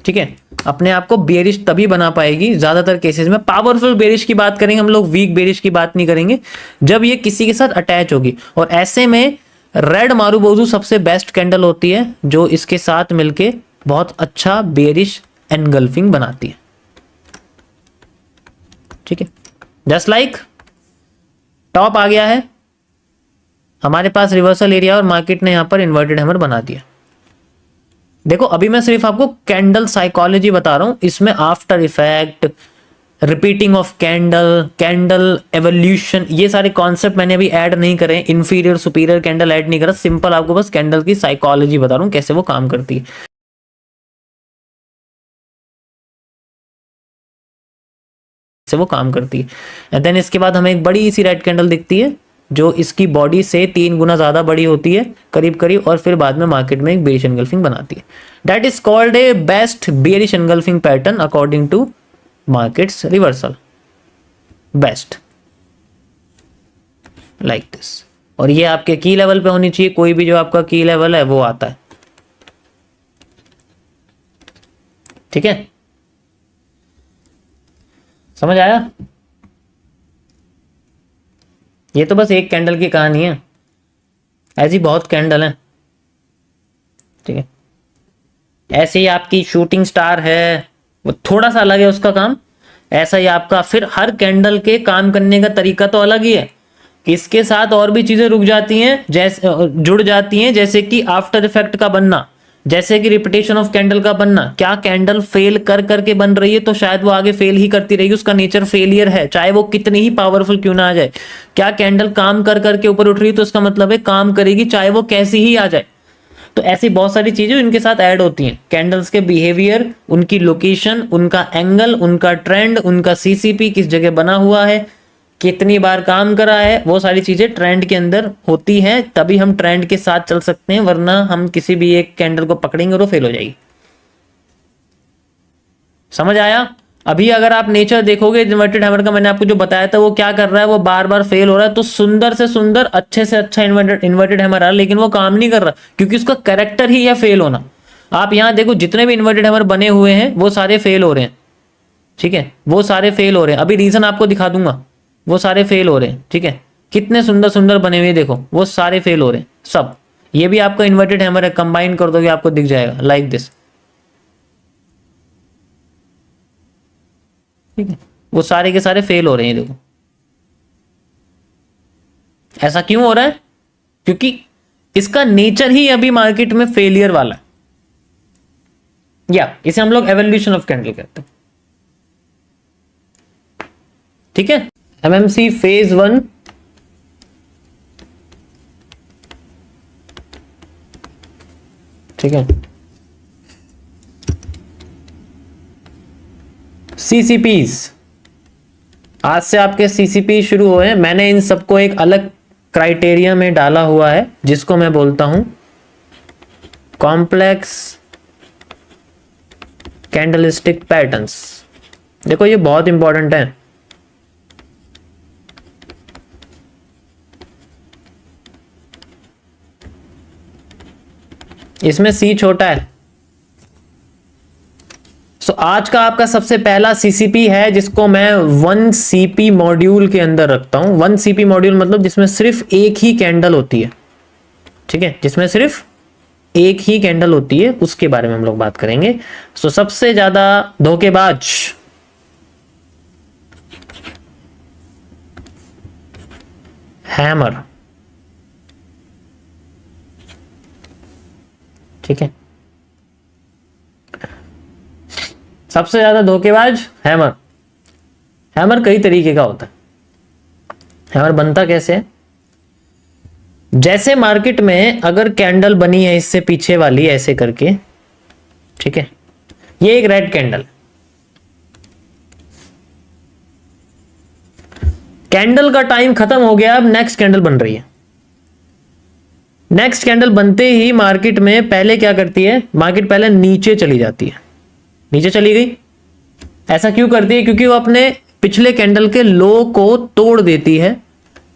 ठीक है, अपने आप को बेरिश तभी बना पाएगी ज्यादातर केसेस में। पावरफुल बेरिश की बात करेंगे हम लोग, वीक बेरिश की बात नहीं करेंगे, जब ये किसी के साथ अटैच होगी। और ऐसे में रेड मारुबोजू सबसे बेस्ट कैंडल होती है जो इसके साथ मिलके बहुत अच्छा बेरिश एनगल्फिंग बनाती है। ठीक है, जस्ट लाइक टॉप आ गया है हमारे पास रिवर्सल एरिया और मार्केट ने यहां पर इन्वर्टेड हैमर बना दिया। देखो अभी मैं सिर्फ आपको कैंडल साइकोलॉजी बता रहा हूं, इसमें after effect, repeating of candle, candle evolution, ये सारे कॉन्सेप्ट मैंने अभी ऐड नहीं करे, इंफीरियर सुपीरियर कैंडल ऐड नहीं करा, सिंपल आपको बस कैंडल की साइकोलॉजी बता रहा हूं कैसे वो काम करती है। से वो काम करती है। एंड देन इसके बाद हमें एक बड़ी सी रेड कैंडल दिखती है जो इसकी बॉडी से 3 गुना ज्यादा बड़ी होती है करीब करीब, और फिर बाद में मार्केट में एक बेरिश एनगल्फिंग बनाती है। That is called a best bearish engulfing pattern according to markets reversal. Best like this. और ये आपके की लेवल पे होनी चाहिए, कोई भी जो आपका की लेवल है वो आता है। ठीक है, समझ आया? ये तो बस एक कैंडल की कहानी है, ऐसी बहुत कैंडल है। ठीक है, ऐसे ही आपकी शूटिंग स्टार है, वो थोड़ा सा अलग है उसका काम, ऐसा ही आपका फिर हर कैंडल के काम करने का तरीका तो अलग ही है। इसके साथ और भी चीजें रुक जाती हैं, जैसे जुड़ जाती हैं, जैसे कि आफ्टर इफेक्ट का बनना, जैसे कि रिपीटेशन ऑफ कैंडल का बनना। क्या कैंडल फेल कर करके बन रही है तो शायद वो आगे फेल ही करती रहेगी, उसका नेचर फेलियर है, चाहे वो कितनी ही पावरफुल क्यों ना आ जाए। क्या कैंडल काम कर करके ऊपर उठ रही है तो उसका मतलब है काम करेगी चाहे वो कैसी ही आ जाए। तो ऐसी बहुत सारी चीजें इनके साथ ऐड होती हैं, कैंडल्स के बिहेवियर, उनकी लोकेशन, उनका एंगल, उनका ट्रेंड, उनका सीसीपी किस जगह बना हुआ है, कितनी बार काम करा है, वो सारी चीजें ट्रेंड के अंदर होती हैं, तभी हम ट्रेंड के साथ चल सकते हैं, वरना हम किसी भी एक कैंडल को पकड़ेंगे और वो फेल हो जाएगी। समझ आया? अभी अगर आप नेचर देखोगे इन्वर्टेड हैमर का, मैंने आपको जो बताया था वो क्या कर रहा है, वो बार बार फेल हो रहा है, तो सुंदर से सुंदर अच्छे से अच्छा इन्वर्टेड हैमर आ, लेकिन वो काम नहीं कर रहा क्योंकि उसका कैरेक्टर ही है फेल होना। आप यहां देखो जितने भी इन्वर्टेड हैमर बने हुए हैं वो सारे फेल हो रहे हैं। ठीक है, वो सारे फेल हो रहे हैं, अभी रीजन आपको दिखा दूंगा, वो सारे फेल हो रहे हैं। ठीक है, कितने सुंदर सुंदर बने हुए देखो, वो सारे फेल हो रहे हैं सब। ये भी आपका इन्वर्टेड हैमर है, कंबाइन कर दोगे आपको दिख जाएगा लाइक दिस। ठीक है, वो सारे के सारे फेल हो रहे हैं देखो। ऐसा क्यों हो रहा है? क्योंकि इसका नेचर ही अभी मार्केट में फेलियर वाला है, या इसे हम लोग एवोल्यूशन ऑफ कैंडल कहते हैं। ठीक है, एमएमसी फेज 1 ठीक है, सीसीपीज, आज से आपके सीसीपी शुरू हुए हैं। मैंने इन सबको एक अलग क्राइटेरिया में डाला हुआ है जिसको मैं बोलता हूं कॉम्प्लेक्स कैंडलस्टिक पैटर्न्स। देखो ये बहुत इंपॉर्टेंट है। इसमें सी छोटा है। सो आज का आपका सबसे पहला सीसीपी है जिसको मैं 1 सीपी मॉड्यूल के अंदर रखता हूं। 1 सीपी मॉड्यूल मतलब जिसमें सिर्फ एक ही कैंडल होती है, ठीक है, जिसमें सिर्फ एक ही कैंडल होती है, उसके बारे में हम लोग बात करेंगे। सो सबसे ज्यादा धोखेबाज हैमर, ठीक है, सबसे ज्यादा धोखेबाज हैमर। हैमर कई तरीके का होता है। हैमर बनता कैसे है? जैसे मार्केट में अगर कैंडल बनी है इससे पीछे वाली ऐसे करके, ठीक है, ये एक रेड कैंडल, कैंडल का टाइम खत्म हो गया, अब नेक्स्ट कैंडल बन रही है। नेक्स्ट कैंडल बनते ही मार्केट में पहले क्या करती है, मार्केट पहले नीचे चली जाती है, नीचे चली गई। ऐसा क्यों करती है? क्योंकि वो अपने पिछले कैंडल के लो को तोड़ देती है।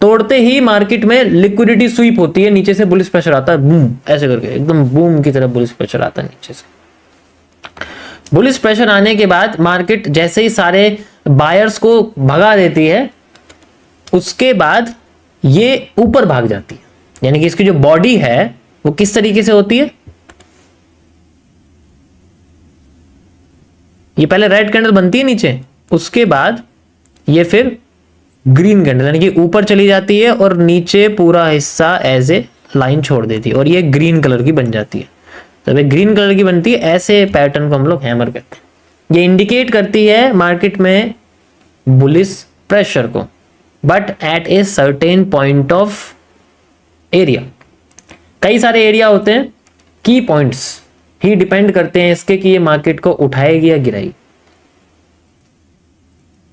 तोड़ते ही मार्केट में लिक्विडिटी स्वीप होती है, नीचे से बुलिश प्रेशर आता है, बूम, ऐसे करके एकदम बूम की तरह बुलिश प्रेशर आता है नीचे से। बुलिश प्रेशर आने के बाद मार्केट जैसे ही सारे बायर्स को भगा देती है, उसके बाद ये ऊपर भाग जाती है। यानी कि इसकी जो बॉडी है वो किस तरीके से होती है? ये पहले रेड कैंडल बनती है नीचे, उसके बाद ये फिर ग्रीन कैंडल यानी कि ऊपर चली जाती है और नीचे पूरा हिस्सा एज ए लाइन छोड़ देती है और ये ग्रीन कलर की बन जाती है। जब ये ग्रीन कलर की बनती है, ऐसे पैटर्न को हम लोग हैमर कहते हैं। ये इंडिकेट करती है मार्केट में बुलिश प्रेशर को, but at a certain point of area. कई सारे एरिया होते हैं, की पॉइंट्स ही डिपेंड करते हैं इसके कि ये मार्केट को उठाएगी या गिराएगी,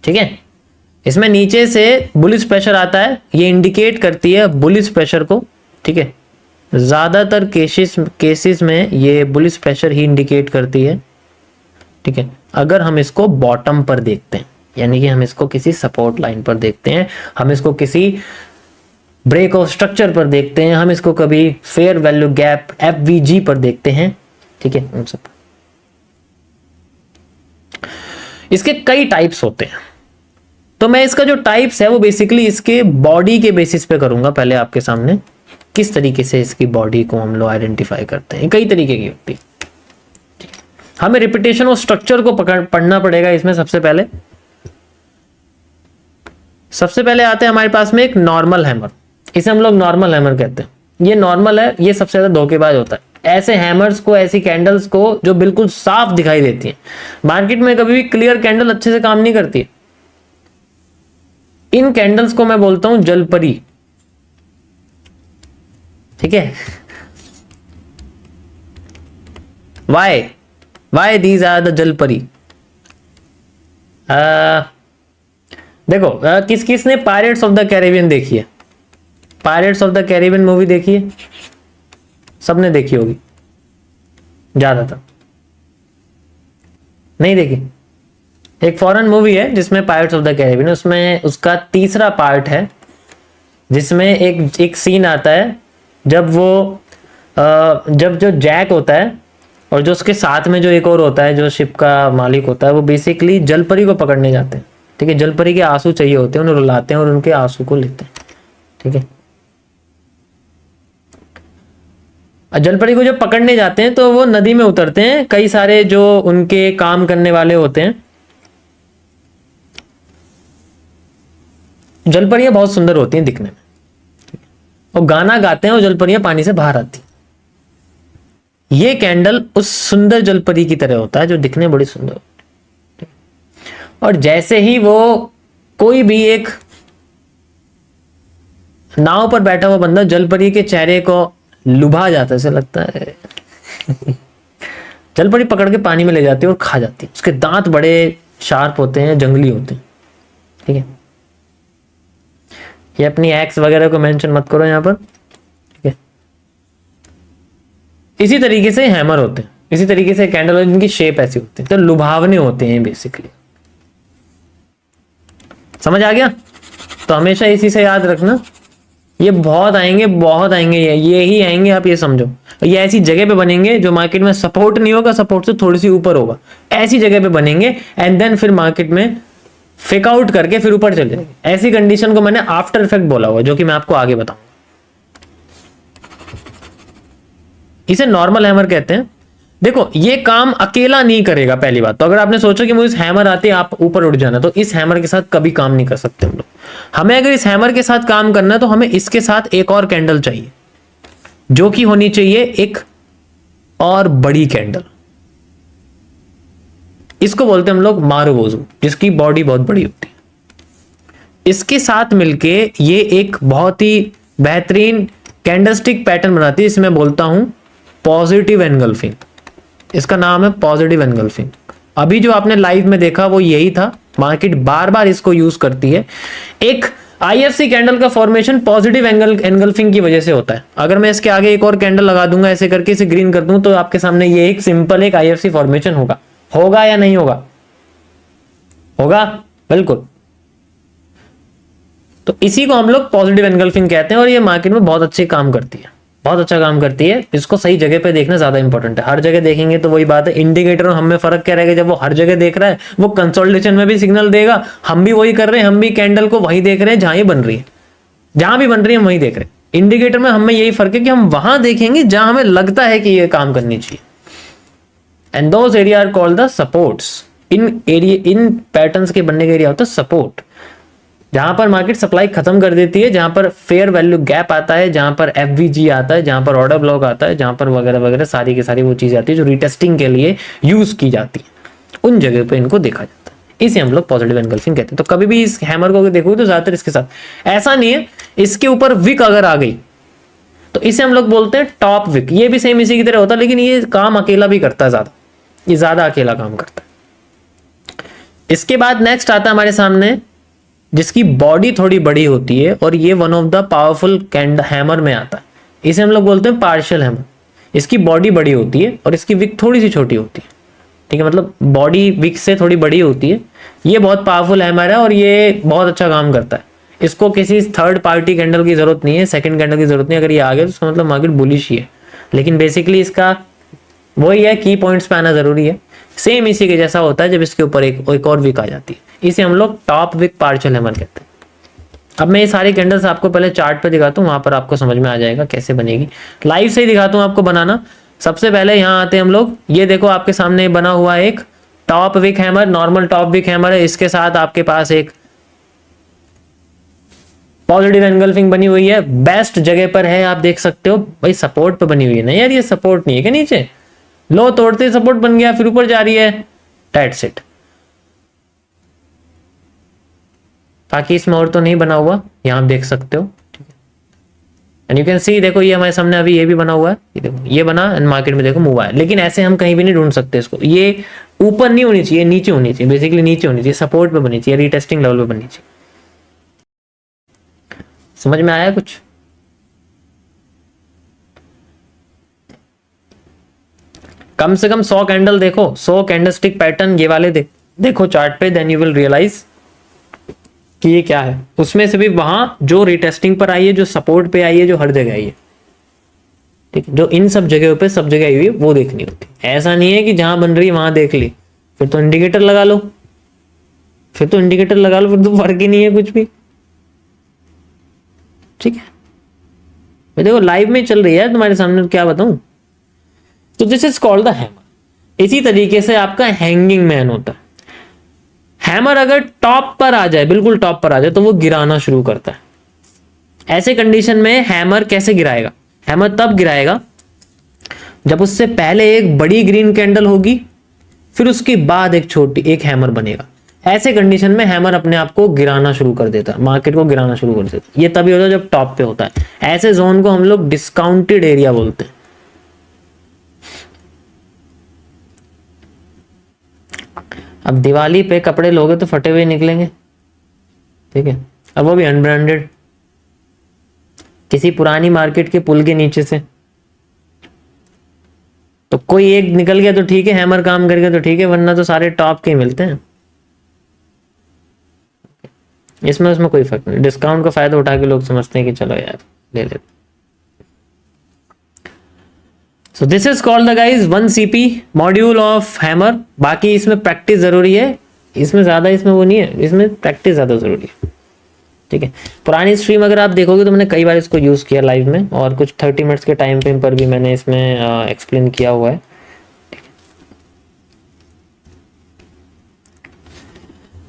ठीक है। इसमें नीचे से बुलिश प्रेशर आता है, ये इंडिकेट करती है बुलिश प्रेशर को, ठीक है। ज्यादातर केसेस में ये बुलिश प्रेशर ही इंडिकेट करती है, ठीक है। अगर हम इसको बॉटम पर देखते हैं, यानी कि हम इसको किसी सपोर्ट लाइन पर देखते हैं, हम इसको किसी ब्रेक ऑफ स्ट्रक्चर पर देखते हैं, हम इसको कभी फेयर वैल्यू गैप FVG पर देखते हैं, ठीक है, उन सब। इसके कई टाइप्स होते हैं, तो मैं इसका जो टाइप्स है वो बेसिकली इसके बॉडी के बेसिस पे करूंगा। पहले आपके सामने किस तरीके से इसकी बॉडी को हम लोग आइडेंटिफाई करते हैं। कई तरीके की होती है, हमें रिपीटेशन और स्ट्रक्चर को पढ़ना पड़ेगा। इसमें सबसे पहले आते हैं हमारे पास में एक नॉर्मल हैमर। इसे हम लोग नॉर्मल हैमर कहते हैं। ये नॉर्मल है, ये सबसे ज्यादा धोखेबाज होता है। ऐसे हैमर्स को, ऐसी कैंडल्स को जो बिल्कुल साफ दिखाई देती है, मार्केट में कभी भी क्लियर कैंडल अच्छे से काम नहीं करती है। इन कैंडल्स को मैं बोलता हूं जलपरी, ठीक है। वाई दीज आर द जलपरी। देखो किस किस ने पायरेट्स ऑफ द कैरेबियन देखी है? Pirates of the Caribbean movie देखी है? सबने देखी होगी, ज्यादातर नहीं देखी। एक फॉरेन मूवी है जिसमें पायरेट्स ऑफ द कैरेबियन, उसमें उसका तीसरा पार्ट है जिसमें एक सीन आता है जब वो जब जो जैक होता है और जो उसके साथ में जो एक और होता है जो शिप का मालिक होता है, वो बेसिकली जलपरी को पकड़ने जाते हैं, ठीक है। जलपरी के आंसू चाहिए होते हैं, उन्हें रुलाते हैं और उनके आंसू को लेते हैं, ठीक है। जलपरी को जब पकड़ने जाते हैं तो वो नदी में उतरते हैं, कई सारे जो उनके काम करने वाले होते हैं। जलपरियां बहुत सुंदर होती हैं दिखने में, और गाना गाते हैं और जलपरियां पानी से बाहर आती हैं। ये कैंडल उस सुंदर जलपरी की तरह होता है जो दिखने में बड़ी सुंदर होती है। और जैसे ही वो कोई भी एक नाव पर बैठा हुआ बंदा जलपरी के चेहरे को लुभा जाता है, ऐसा लगता है जलपरी पकड़ के पानी में ले जाती है और खा जाती है। उसके दांत बड़े शार्प होते हैं, जंगली होते हैं, ठीक है। ये अपनी एक्स वगैरह को मेंशन मत करो यहां पर, ठीक है। इसी तरीके से हैमर होते हैं। इसी तरीके से कैंडल जिनकी शेप ऐसी होती है, तो लुभावने होते हैं बेसिकली। समझ आ गया? तो हमेशा इसी से याद रखना, ये बहुत आएंगे, बहुत आएंगे, ये ही आएंगे, आप ये समझो। ये ऐसी जगह पे बनेंगे जो मार्केट में सपोर्ट नहीं होगा, सपोर्ट से थोड़ी सी ऊपर होगा, ऐसी जगह पे बनेंगे एंड देन फिर मार्केट में फेक आउट करके फिर ऊपर चले जाएंगे। ऐसी कंडीशन को मैंने आफ्टर इफेक्ट बोला हुआ, जो कि मैं आपको आगे बताऊंगा। इसे नॉर्मल हैमर कहते हैं। देखो ये काम अकेला नहीं करेगा पहली बात तो। अगर आपने सोचा कि मुझे हैमर आते आप ऊपर उठ जाना, तो इस हैमर के साथ कभी काम नहीं कर सकते हम लोग। हमें अगर इस हैमर के साथ काम करना है तो हमें इसके साथ एक और कैंडल चाहिए, जो कि होनी चाहिए एक और बड़ी कैंडल। इसको बोलते हैं हम लोग मारुबोजू, जिसकी बॉडी बहुत बड़ी होती है। इसके साथ मिलके ये एक बहुत ही बेहतरीन कैंडलस्टिक पैटर्न बनाती है, इसमें बोलता हूं पॉजिटिव एनगल्फिंग। इसका नाम है पॉजिटिव एनगल्फिंग। अभी जो आपने लाइव में देखा वो यही था। मार्केट बार बार इसको यूज करती है। एक आईएफसी कैंडल का फॉर्मेशन पॉजिटिव एनगल्फिंग की वजह से होता है। अगर मैं इसके आगे एक और कैंडल लगा दूंगा ऐसे करके, इसे ग्रीन कर दूं, तो आपके सामने ये एक सिंपल एक आईएफसी फॉर्मेशन होगा। होगा या नहीं होगा? होगा, बिल्कुल। तो इसी को हम लोग पॉजिटिव एनगल्फिंग कहते हैं और ये मार्केट में बहुत अच्छे काम करती है, बहुत अच्छा काम करती है। इसको सही जगह पे देखना ज्यादा इंपॉर्टेंट है। हर जगह देखेंगे तो वही बात है, इंडिकेटर और हम में फर्क क्या रहेगा? जब वो हर जगह देख रहा है, वो कंसोलिडेशन में भी सिग्नल देगा। हम भी वही कर रहे हैं, हम भी कैंडल को वही देख रहे हैं जहां ये बन रही है, जहां भी बन रही है हम वही देख रहे हैं। इंडिकेटर में हमें यही फर्क है कि हम वहां देखेंगे जहां हमें लगता है कि ये काम करनी चाहिए। And those area are called the supports. इन पैटर्न्स के बनने का एरिया होता है सपोर्ट, जहां पर मार्केट सप्लाई खत्म कर देती है, जहां पर फेयर वैल्यू गैप आता है, जहां पर एफवीजी आता है, जहां पर ऑर्डर ब्लॉक आता है, जहां पर वगैरह वगैरह सारी की सारी वो चीजें आती है जो रीटेस्टिंग के लिए यूज की जाती है। उन जगह पे इनको देखा जाता है। इसे हम लोग पॉजिटिव एनगल्फिंग कहते हैं। तो कभी भी इस हैमर को देखोगे तो ज्यादातर इसके साथ ऐसा नहीं है। इसके ऊपर विक अगर आ गई तो इसे हम लोग बोलते हैं टॉप विक। ये भी सेम इसी की तरह होता है, लेकिन ये काम अकेला भी करता है ज्यादा, ये ज्यादा अकेला काम करता है। इसके बाद नेक्स्ट आता है हमारे सामने जिसकी बॉडी थोड़ी बड़ी होती है और ये one of the powerful hammer में आता है। इसे हम लोग बोलते हैं पार्शियल हैमर। इसकी बॉडी बड़ी होती है और इसकी विक थोड़ी सी छोटी होती है। ठीक है, मतलब बॉडी विक से थोड़ी बड़ी होती है। ये बहुत पावरफुल हैमर है और ये बहुत अच्छा काम करता है। इसको किसी थर्ड पार्टी कैंडल की जरूरत नहीं है, सेकंड कैंडल की जरूरत नहीं है। अगर ये आ गया तो उसका मतलब मार्केट बुलिश ही है। लेकिन बेसिकली इसका वही है, की पॉइंट्स पे आना जरूरी है। सेम इसी के जैसा होता है जब इसके ऊपर एक और विक आ जाती है। इसे हम लोग टॉप विक पार्शियल हैमर कहते हैं। अब मैं ये सारी कैंडल्स आपको पहले चार्ट पे दिखाता हूँ, वहां पर आपको समझ में आ जाएगा कैसे बनेगी। लाइव से ही दिखाता हूँ आपको बनाना। सबसे पहले यहाँ आते हैं हम लोग। ये देखो आपके सामने बना हुआ एक top wick hammer, normal top wick hammer है। इसके साथ आपके पास एक पॉजिटिव एनगल्फिंग बनी हुई है, बेस्ट जगह पर है, आप देख सकते हो। भाई सपोर्ट पे बनी हुई है ना यार, ये सपोर्ट नहीं है क्या? नीचे लो तोड़ते सपोर्ट बन गया, फिर ऊपर जा रही है, दैट्स इट। बाकी इसमें और तो नहीं बना हुआ, यहां आप देख सकते हो। एंड यू कैन सी, देखो ये हमारे सामने अभी ये भी बना हुआ है। ये देखो ये बना एंड मार्केट में देखो मूव आया। लेकिन ऐसे हम कहीं भी नहीं ढूंढ सकते इसको। ये ऊपर नहीं होनी चाहिए, नीचे होनी चाहिए। बेसिकली नीचे होनी चाहिए, सपोर्ट पे बननी चाहिए, रीटेस्टिंग लेवल पे बननी चाहिए। समझ में आया कुछ? कम से कम 100 कैंडल देखो, 100 कैंडलस्टिक पैटर्न ये वाले देखो चार्ट पे, देन यू विल रियलाइज कि ये क्या है। उसमें से भी वहां जो रिटेस्टिंग पर आई है, जो सपोर्ट पे आई है, जो हर जगह आई है, ठीक है, जो इन सब जगहों पे सब जगह आई हुई है वो देखनी होती है। ऐसा नहीं है कि जहां बन रही है वहां देख ली, फिर तो इंडिकेटर लगा लो, फिर तो फर्क ही नहीं है कुछ भी। ठीक है, मैं देखो लाइव में चल रही है तुम्हारे सामने, क्या बताऊं। तो this is called the hammer. इसी तरीके से आपका हैंगिंग मैन होता है। हैमर अगर टॉप पर आ जाए, बिल्कुल टॉप पर आ जाए, तो वो गिराना शुरू करता है। ऐसे कंडीशन में हैमर कैसे गिराएगा? हैमर तब गिराएगा जब उससे पहले एक बड़ी ग्रीन कैंडल होगी, फिर उसके बाद एक हैमर बनेगा। ऐसे कंडीशन में हैमर अपने आप को गिराना शुरू कर देता है, मार्केट को गिराना शुरू कर देता है। ये तभी होता है जब टॉप पे होता है। ऐसे जोन को हम लोग डिस्काउंटेड एरिया बोलते हैं। अब दिवाली पे कपड़े लोगे तो फटे हुए निकलेंगे, ठीक है, अब वो भी अनब्रांडेड, किसी पुरानी मार्केट के पुल के नीचे से। तो कोई एक निकल गया तो ठीक है, हैमर काम कर गया तो ठीक है, वरना तो सारे टॉप के ही मिलते हैं। इसमें उसमें कोई फर्क नहीं, डिस्काउंट का फायदा उठा के लोग समझते हैं कि चलो यार ले लेते। सो this is called the guys 1 CP module of hammer. बाकी इसमें प्रैक्टिस जरूरी है, इसमें ज्यादा इसमें वो नहीं है, इसमें प्रैक्टिस ज्यादा जरूरी है। ठीक है, पुरानी स्ट्रीम अगर आप देखोगे तो मैंने कई बार इसको यूज किया लाइव में, और कुछ 30 मिनट्स के टाइम फ्रेम पर भी मैंने इसमें एक्सप्लेन किया हुआ है।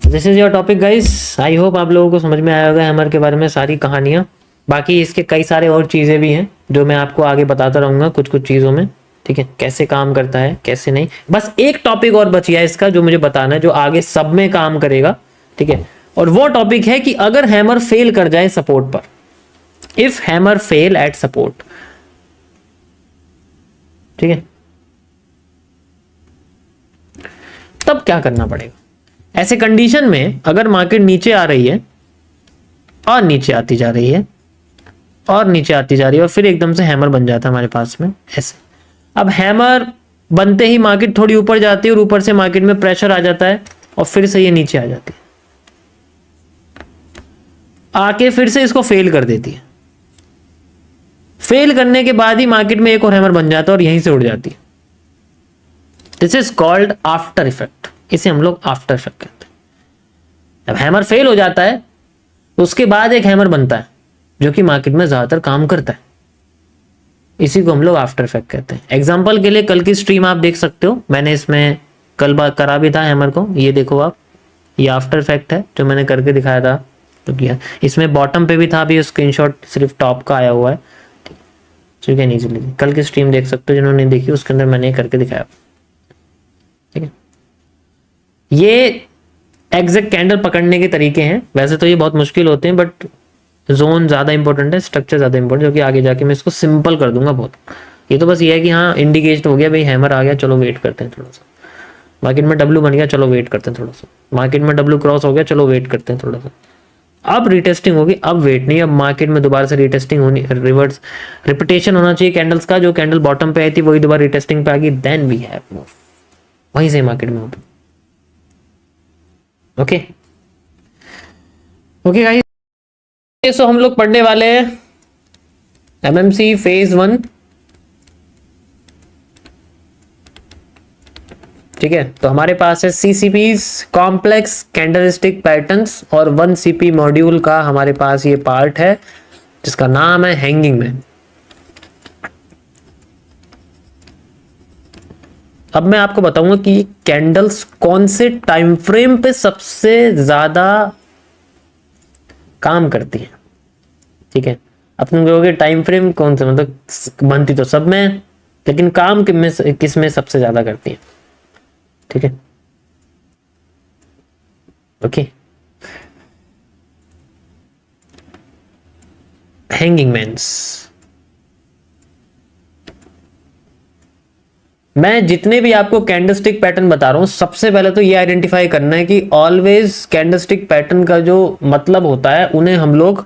This is your topic guys, I hope आप लोगों को समझ में आया होगा हैमर के बारे में सारी कहानियां। बाकी इसके कई सारे और चीज़ें भी हैं जो मैं आपको आगे बताता रहूँगा कुछ कुछ चीज़ों में। ठीक है, कैसे काम करता है कैसे नहीं। बस एक टॉपिक और बच गया इसका जो मुझे बताना है, जो आगे सब में काम करेगा। ठीक है, और वो टॉपिक है कि अगर हैमर फेल कर जाए सपोर्ट पर, if hammer fail eight support, ठीक है, तब क्या करना पड़ेगा। ऐसे कंडीशन में अगर मार्केट नीचे आ रही है और नीचे आती जा रही है और नीचे आती जा रही है और फिर एकदम से हैमर बन जाता है हमारे पास में ऐसे। अब हैमर बनते ही मार्केट थोड़ी ऊपर जाती है और ऊपर से मार्केट में प्रेशर आ जाता है और फिर से ये नीचे आ जाती है, आके फिर से इसको फेल कर देती है। फेल करने के बाद ही मार्केट में एक और हैमर बन जाता है और यहीं से उड़ जाती है। This is called after effect, इसे हम लोग आफ्टर इफेक्ट कहते हैं। अब हैमर फेल हो जाता है उसके बाद एक हैमर बनता है जो कि मार्केट में ज्यादातर काम करता है, इसी को हम लोग आफ्टर इफेक्ट कहते हैं। एग्जांपल के लिए कल की स्ट्रीम आप देख सकते हो, मैंने इसमें कल बात करा भी था हैमर को, ये देखो आप, ये आफ्टर इफेक्ट है जो मैंने करके दिखाया था। तो किया इसमें बॉटम पे भी था, अभी स्क्रीनशॉट सिर्फ टॉप का आया हुआ है। ठीक है, नीचे कल की स्ट्रीम देख सकते हो जिन्होंने देखी, उसके अंदर मैंने करके दिखाया। ठीक है, ये एग्जैक्ट कैंडल पकड़ने के तरीके हैं। वैसे तो ये बहुत मुश्किल होते हैं, बट जोन ज्यादा इंपॉर्टेंट है, स्ट्रक्चर ज्यादा इंपॉर्टेंट, जो कि आगे जाके मैं इसको सिंपल कर दूंगा बहुत। ये तो बस ये है कि हाँ इंडिकेट हो गया भाई हैमर आ गया, चलो वेट करते हैं थोड़ा सा। मार्केट में डब्ल्यू बन गया, चलो वेट करते हैं थोड़ा सा। मार्केट में डब्ल्यू क्रॉस हो गया, चलो वेट करते हैं थोड़ा सा। अब रिटेस्टिंग होगी, अब वेट नहीं, अब मार्केट में दोबारा से रिटेस्टिंग होनी, रिवर्स रिपीटेशन होना चाहिए कैंडल्स का। जो कैंडल बॉटम पे आई थी वही दोबारा रिटेस्टिंग पे आ गई, देन वी हैव मूव, वहीं से मार्केट में होगा। ओके ओके गाइस, सो हम लोग पढ़ने वाले हैं एमएमसी फेज 1। ठीक है, तो हमारे पास है सीसीपीज, कॉम्प्लेक्स कैंडलस्टिक पैटर्न्स, और 1 CP मॉड्यूल का हमारे पास ये पार्ट है जिसका नाम है हैंगिंग मैन। अब मैं आपको बताऊंगा कि कैंडल्स कौन से टाइम फ्रेम पे सबसे ज्यादा काम करती है। ठीक है, अपने लोगों के टाइम फ्रेम कौन से, मतलब बनती तो सब में, लेकिन काम किस में सबसे ज्यादा करती है। ठीक है, ओके, हैंगिंग मैन्स। मैं जितने भी आपको कैंडलस्टिक पैटर्न बता रहा हूं, सबसे पहले तो ये आइडेंटिफाई करना है कि ऑलवेज कैंडलस्टिक पैटर्न का जो मतलब होता है उन्हें हम लोग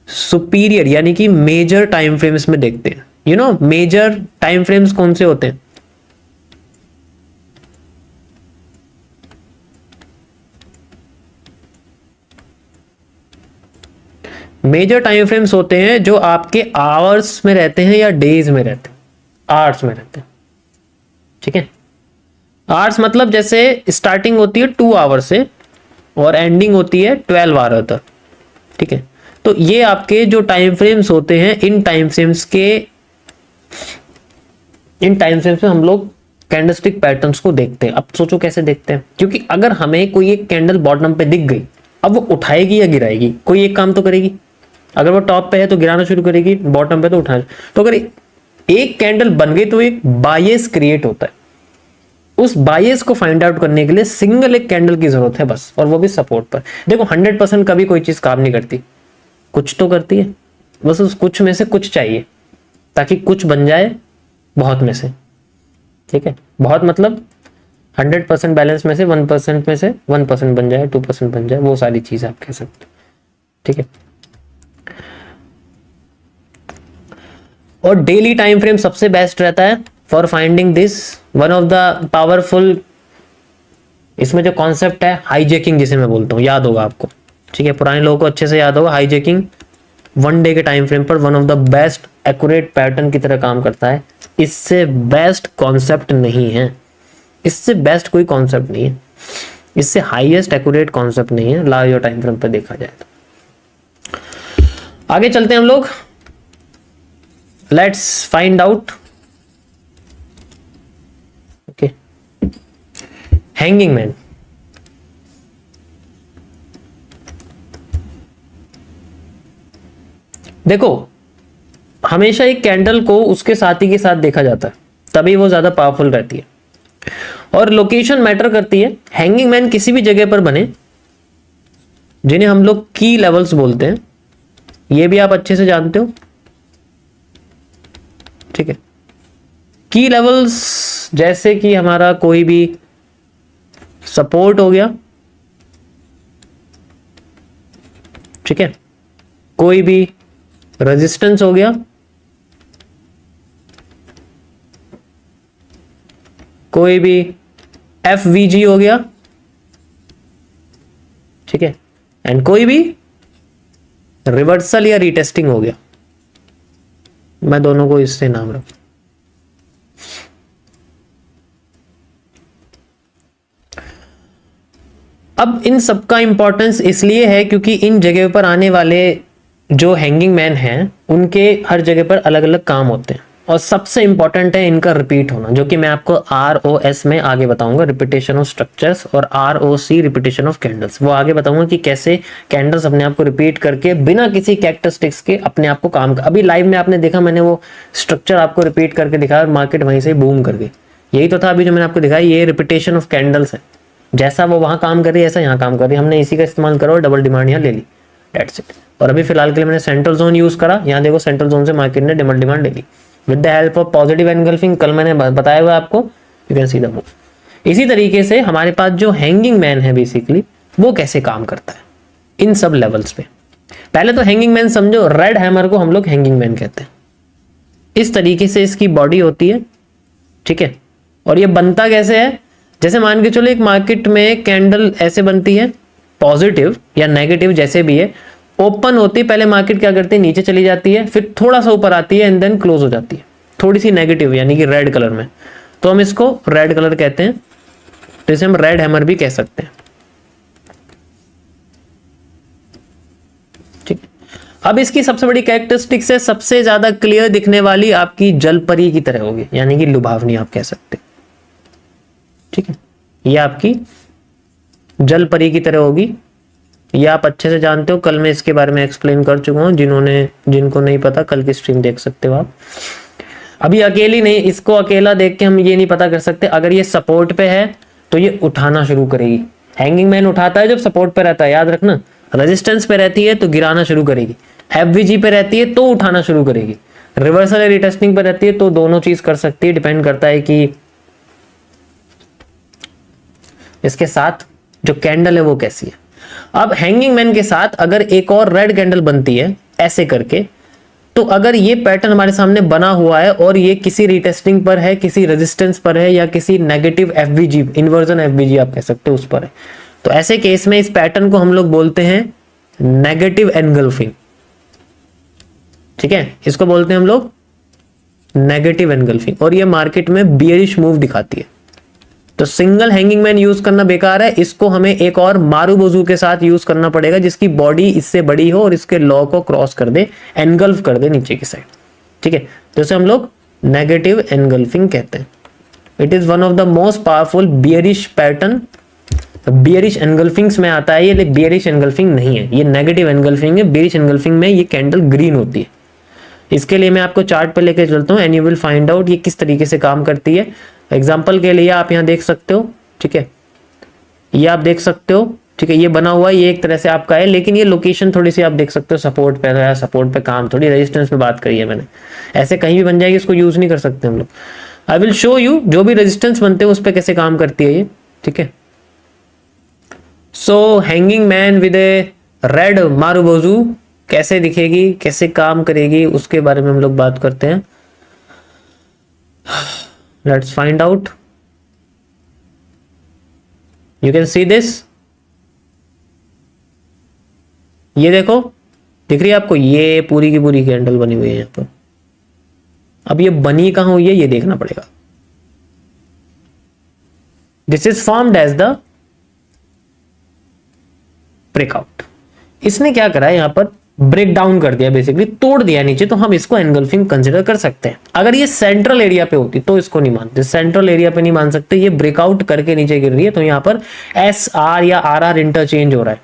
सुपीरियर यानी कि मेजर टाइम फ्रेम्स में देखते हैं। You know major time frames कौन से होते हैं? मेजर टाइम फ्रेम्स होते हैं जो आपके आवर्स में रहते हैं या डेज में रहते हैं, आवर्स में रहते हैं। ठीक है, आवर्स मतलब जैसे स्टार्टिंग होती है 2 आवर से और एंडिंग होती है 12 आवर तक। ठीक है, तो ये आपके जो टाइम फ्रेम्स होते हैं, इन टाइम फ्रेम्स में हम लोग कैंडलस्टिक पैटर्न्स को देखते हैं। अब सोचो कैसे देखते हैं, क्योंकि अगर हमें कोई एक कैंडल बॉटम पे दिख गई, अब वो उठाएगी या गिराएगी, कोई एक काम तो करेगी। अगर वो टॉप पे है तो गिराना शुरू करेगी, बॉटम पे तो उठाना। तो अगर एक कैंडल बन गई तो एक बायस क्रिएट होता है। उस बायस को फाइंड आउट करने के लिए सिंगल एक कैंडल की जरूरत है बस, और वो भी सपोर्ट पर। देखो 100% कभी कोई चीज काम नहीं करती, कुछ तो करती है, बस उस कुछ में से कुछ चाहिए ताकि कुछ बन जाए बहुत में से। ठीक है, बहुत मतलब 100% बैलेंस में से 1% में से 1% बन जाए, 2% बन जाए, वो सारी चीज आप कह सकते हो। ठीक है, और डेली टाइम फ्रेम सबसे बेस्ट रहता है for finding this. One of the powerful, इसमें जो कॉन्सेप्ट है हाईजैकिंग जिसे मैं बोलता हूँ, याद होगा आपको, ठीक है, पुराने लोगों को अच्छे से याद होगा। हाईजैकिंग 1 डे के टाइम फ्रेम पर one of the best accurate pattern की तरह काम करता है। इससे बेस्ट कॉन्सेप्ट नहीं है, इससे बेस्ट कोई कॉन्सेप्ट नहीं है, इससे हाईएस्ट एक्यूरेट कॉन्सेप्ट नहीं है लार्जर टाइम फ्रेम पर देखा जाए तो। आगे चलते हैं हम लोग, let's find out. Okay, hanging man. देखो, हमेशा एक कैंडल को उसके साथी के साथ देखा जाता है, तभी वो ज्यादा पावरफुल रहती है, और लोकेशन मैटर करती है। हैंगिंग मैन किसी भी जगह पर बने, जिन्हें हम लोग की लेवल्स बोलते हैं, ये भी आप अच्छे से जानते हो, ठीक है। की लेवल्स जैसे कि हमारा कोई भी सपोर्ट हो गया, ठीक है, कोई भी रेजिस्टेंस हो गया, कोई भी FVG हो गया, ठीक है, एंड कोई भी रिवर्सल या रीटेस्टिंग हो गया। मैं दोनों को इससे नाम रखूं। अब इन सबका इंपॉर्टेंस इसलिए है क्योंकि इन जगह पर आने वाले जो हैंगिंग मैन हैं, उनके हर जगह पर अलग अलग काम होते हैं, और सबसे इंपॉर्टेंट है इनका रिपीट होना, जो कि मैं आपको ROS में आगे बताऊंगा, रिपीटेशन ऑफ स्ट्रक्चर्स, और ROC रिपीटेशन ऑफ कैंडल्स। वो आगे बताऊंगा कि कैसे कैंडल्स अपने आप को रिपीट करके बिना किसी कैरेक्टरिस्टिक्स के अपने आप को काम कर। अभी लाइव में आपने देखा, मैंने वो स्ट्रक्चर आपको रिपीट करके दिखाया और मार्केट वहीं से बूम कर गई। यही तो था अभी जो मैंने आपको दिखाया, ये रिपीटेशन ऑफ कैंडल्स है। जैसा वो वहां काम कर रही है ऐसा यहाँ काम कर रही है, हमने इसी का इस्तेमाल करा और डबल डिमांड यहाँ ले ली, डेट्स इट। और अभी फिलहाल के लिए मैंने सेंट्रल जोन यूज करा, यहाँ देखो सेंट्रल जोन से मार्केट ने डबल डिमांड ले ली with the help of positive engulfing. कल मैंने बताया हुआ आपको, you can see the move. इसी तरीके से हमारे पास जो हैंगिंग मैन है बेसिकली, वो कैसे काम करता है इन सब लेवल्स पे। पहले तो हैंगिंग मैन समझो, रेड हैमर को हम लोग हैंगिंग मैन कहते हैं। इस तरीके से इसकी बॉडी होती है, ठीक है, और ये बनता कैसे है, जैसे मान के चलो एक मार्केट में कैंडल ऐसे बनती है, पॉजिटिव या नेगेटिव जैसे भी है, ओपन होती है, पहले मार्केट क्या करती है, नीचे चली जाती है, फिर थोड़ा सा ऊपर आती है एंड देन क्लोज हो जाती है, थोड़ी सी नेगेटिव यानी कि रेड कलर में, तो हम इसको रेड कलर कहते हैं, तो इसे हम रेड हैमर भी कह सकते हैं, ठीक है। अब इसकी सबसे बड़ी कैरेक्टरिस्टिक्स है, सबसे ज्यादा क्लियर दिखने वाली आपकी जलपरी की तरह होगी, यानी कि लुभावनी आप कह सकते हैं, ठीक है, ये आपकी जलपरी की तरह होगी। ये आप अच्छे से जानते हो, कल मैं इसके बारे में एक्सप्लेन कर चुका हूं, जिनको नहीं पता कल की स्ट्रीम देख सकते हो आप। अभी अकेली नहीं, इसको अकेला देख के हम ये नहीं पता कर सकते, अगर ये सपोर्ट पे है तो ये उठाना शुरू करेगी। हैंगिंग मैन उठाता है जब सपोर्ट पे रहता है, याद रखना। रेजिस्टेंस पे रहती है तो गिराना शुरू करेगी, FVG पे रहती है तो उठाना शुरू करेगी, रिवर्सल या रिटेस्टिंग पे रहती है तो दोनों चीज कर सकती है, डिपेंड करता है कि इसके साथ जो कैंडल है वो कैसी है। अब हैंगिंग मैन के साथ अगर एक और रेड कैंडल बनती है ऐसे करके, तो अगर ये पैटर्न हमारे सामने बना हुआ है और ये किसी रिटेस्टिंग पर है, किसी रेजिस्टेंस पर है, या किसी नेगेटिव FVG, इन्वर्जन FVG आप कह सकते हो, उस पर है, तो ऐसे केस में इस पैटर्न को हम लोग बोलते हैं नेगेटिव एनगल्फिंग, ठीक है, इसको बोलते हैं हम लोग नेगेटिव एनगल्फिंग, और ये मार्केट में बियरिश मूव दिखाती है। तो सिंगल हैंगिंग मैन यूज करना बेकार है, इसको हमें एक और मारूबोजू के साथ यूज करना पड़ेगा, जिसकी बॉडी इससे बड़ी हो और इसके लॉ को क्रॉस कर दे, एनगल्फ कर दे नीचे की साइड, ठीक है, तो इसे हम लोग नेगेटिव एनगल्फिंग कहते हैं। It is one of the most powerful bearish pattern. Bearish engulfings में आता है ये, लेकिन बियरिश एनगल्फिंग नहीं है, ये नेगेटिव एनगल्फिंग है। बियरिश एनगल्फिंग में ये कैंडल ग्रीन होती है। इसके लिए मैं आपको चार्ट पे लेके चलता हूँ and you will find out ये किस तरीके से काम करती है। एग्जाम्पल के लिए आप यहाँ देख सकते हो, ठीक है, ये आप देख सकते हो, ठीक है, ये बना हुआ है, ये एक तरह से आपका है, लेकिन ये लोकेशन थोड़ी सी आप देख सकते हो सपोर्ट पे है, सपोर्ट पे काम, थोड़ी रेजिस्टेंस पे बात करी है मैंने, ऐसे कहीं भी बन जाएगी, इसको यूज नहीं कर सकते हम लोग। आई विल शो यू जो भी रेजिस्टेंस बनते हैं उस पर कैसे काम करती है ये, ठीक है। So hanging man with a red marubozu कैसे दिखेगी, कैसे काम करेगी, उसके बारे में हम लोग बात करते हैं। Let's find out. You can see this, ये देखो, दिख रही है आपको, ये पूरी की पूरी कैंडल बनी हुई है यहाँ पर। अब ये बनी कहां हुई है ये देखना पड़ेगा। This is formed as the breakout. इसने क्या करा है, यहां पर ब्रेक डाउन कर दिया, बेसिकली तोड़ दिया नीचे, तो हम इसको एनगल्फिंग कंसिडर कर सकते हैं। अगर ये सेंट्रल एरिया पे होती तो इसको नहीं मानते, सेंट्रल एरिया पे नहीं मान सकते। ये ब्रेकआउट करके नीचे गिर रही है, तो यहां पर एस आर या आर आर इंटरचेंज हो रहा है,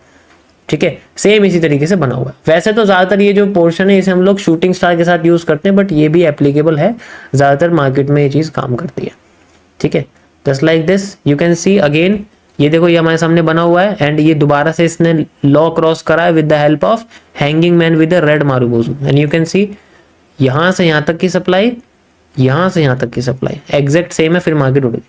ठीक है। सेम इसी तरीके से बना हुआ है। वैसे तो ज्यादातर ये जो पोर्शन है इसे हम लोग शूटिंग स्टार के साथ यूज करते हैं, बट ये भी एप्लीकेबल है, ज्यादातर मार्केट में ये चीज काम करती है, ठीक है। Just like this you can see again, ये देखो ये हमारे सामने बना हुआ है, एंड ये दोबारा से इसने लॉ क्रॉस करा है with the help of hanging man with the red marubozu, and you can सी यहां से यहां तक की सप्लाई, यहां से यहां तक की सप्लाई एग्जैक्ट सेम है। फिर मार्केट उठ गई,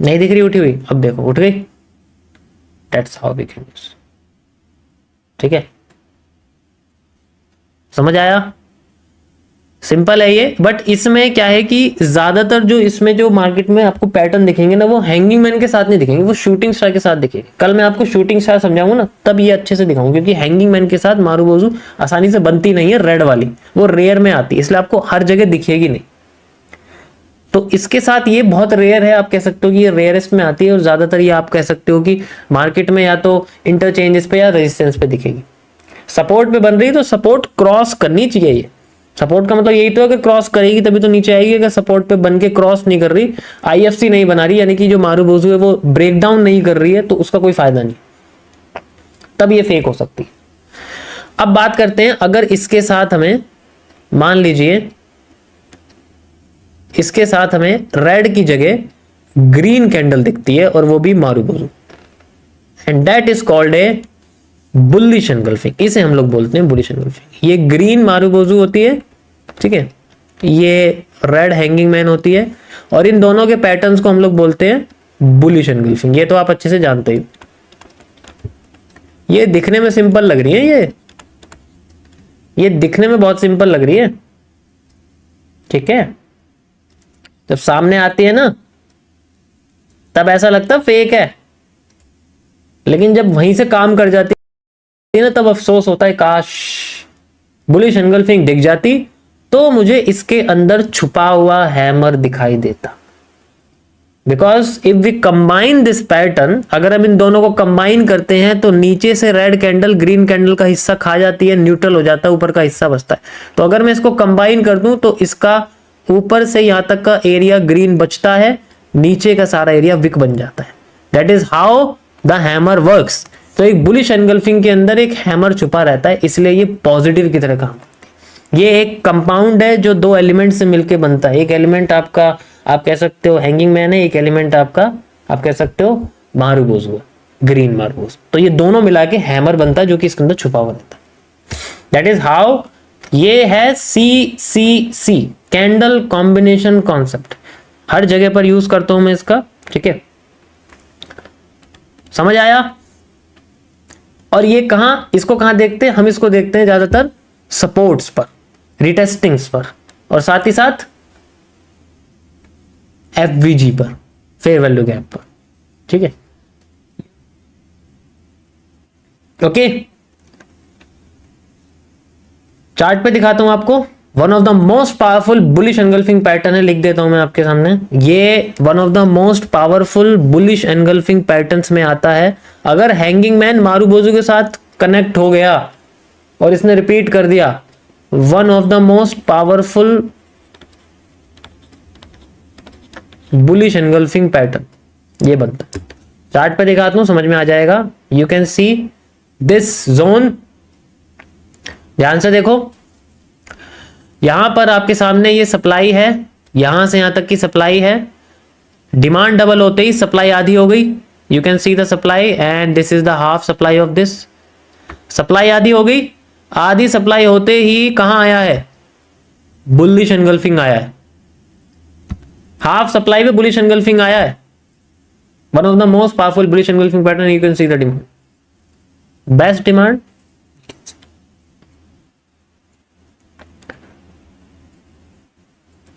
नहीं दिख रही उठी हुई, अब देखो उठ गई। That's how we can use, ठीक है, समझ आया? सिंपल है ये। बट इसमें क्या है कि ज्यादातर जो इसमें जो मार्केट में आपको पैटर्न दिखेंगे ना, वो हैंगिंग मैन के साथ नहीं दिखेंगे, वो शूटिंग स्टार के साथ दिखेंगे। कल मैं आपको शूटिंग स्टार समझाऊंगा ना, तब ये अच्छे से दिखाऊंगा, क्योंकि हैंगिंग मैन के साथ मारूबोजू आसानी से बनती नहीं है, रेड वाली वो रेयर में आती है, इसलिए आपको हर जगह दिखेगी नहीं। तो इसके साथ ये बहुत रेयर है, आप कह सकते हो कि ये रेयरेस्ट में आती है, और ज्यादातर ये आप कह सकते हो कि मार्केट में या तो इंटरचेंजेस पे या रेजिस्टेंस पे दिखेगी। सपोर्ट पे बन रही है तो सपोर्ट क्रॉस करनी चाहिए। ये सपोर्ट का मतलब यही तो है कि क्रॉस करेगी तभी तो नीचे आएगी। अगर सपोर्ट पे बन के क्रॉस नहीं कर रही, आईएफसी नहीं बना रही, यानी कि जो मारूबोजू है वो ब्रेक डाउन नहीं कर रही है, तो उसका कोई फायदा नहीं, तब ये फेक हो सकती है। अब बात करते हैं, अगर इसके साथ हमें मान लीजिए इसके साथ हमें रेड की जगह ग्रीन कैंडल दिखती है, और वो भी marubozu, and that is called A bullish engulfing. इसे हम लोग बोलते हैं बुलिश एनगल्फिंग। ये ग्रीन मारूबोजू होती है, ठीक है, ये रेड हैंगिंग मैन होती है, और इन दोनों के पैटर्न्स को हम लोग बोलते हैं बुलिश एनगल्फिंग। ये तो आप अच्छे से जानते ही। ये दिखने में सिंपल लग रही है, ये दिखने में बहुत सिंपल लग रही है, ठीक है। जब सामने आती है ना तब ऐसा लगता है फेक है, लेकिन जब वहीं से काम कर जाती है ना, तब अफसोस होता है, काश बुलिश एनगल्फिंग दिख जाती तो मुझे इसके अंदर छुपा हुआ हैमर दिखाई देता। Because if we combine this pattern, अगर हम इन दोनों को कंबाइन करते हैं तो नीचे से रेड कैंडल ग्रीन कैंडल का हिस्सा खा जाती है, न्यूट्रल हो जाता है, ऊपर का हिस्सा बचता है। तो अगर मैं इसको कंबाइन कर दूं तो इसका ऊपर से यहां तक का एरिया ग्रीन बचता है, नीचे का सारा एरिया विक बन जाता है। That is how the hammer works. तो एक बुलिश एनगल्फिंग के अंदर एक हैमर छुपा रहता है, इसलिए ये पॉजिटिव की तरह काम करती है। ये एक कंपाउंड है जो दो एलिमेंट से मिलकर बनता है। एक एलिमेंट आपका आप कह सकते हो हैंगिंग मैन है, एक एलिमेंट आपका आप कह सकते हो मारूबोजू है, ग्रीन मारूबोजू। तो ये दोनों मिला के हैमर बनता है जो कि इसके अंदर छुपा हुआ रहता है। दैट इज हाउ ये है CCC, कैंडल कॉम्बिनेशन कॉन्सेप्ट। हर जगह पर यूज करता हूं मैं इसका, ठीक है, समझ आया? और ये कहां, इसको कहां देखते हैं हम? इसको देखते हैं ज्यादातर सपोर्ट्स पर, रिटेस्टिंग्स पर, और साथ ही साथ FVG पर, फेयर वैल्यू गैप पर, ठीक है, ओके। चार्ट पे दिखाता हूं आपको। One of the most powerful bullish engulfing pattern है, लिख देता हूं मैं आपके सामने। ये one of the most powerful bullish engulfing patterns में आता है। अगर हैंगिंग मैन मारूबोजू के साथ कनेक्ट हो गया और इसने रिपीट कर दिया, one of the most powerful bullish engulfing pattern ये बनता है। चार्ट पे दिखाता हूं, समझ में आ जाएगा। You can see this zone, ध्यान से देखो, यहां पर आपके सामने ये सप्लाई है, यहां से यहां तक की सप्लाई है। डिमांड डबल होते ही सप्लाई आधी हो गई। You can see the supply and this is the half supply of this. Supply आधी हो गई, आधी सप्लाई होते ही कहां आया है? बुलिश एनगल्फिंग आया है। हाफ सप्लाई में बुलिश एनगल्फिंग आया है। One of the most powerful bullish engulfing pattern, you can see the demand, best demand,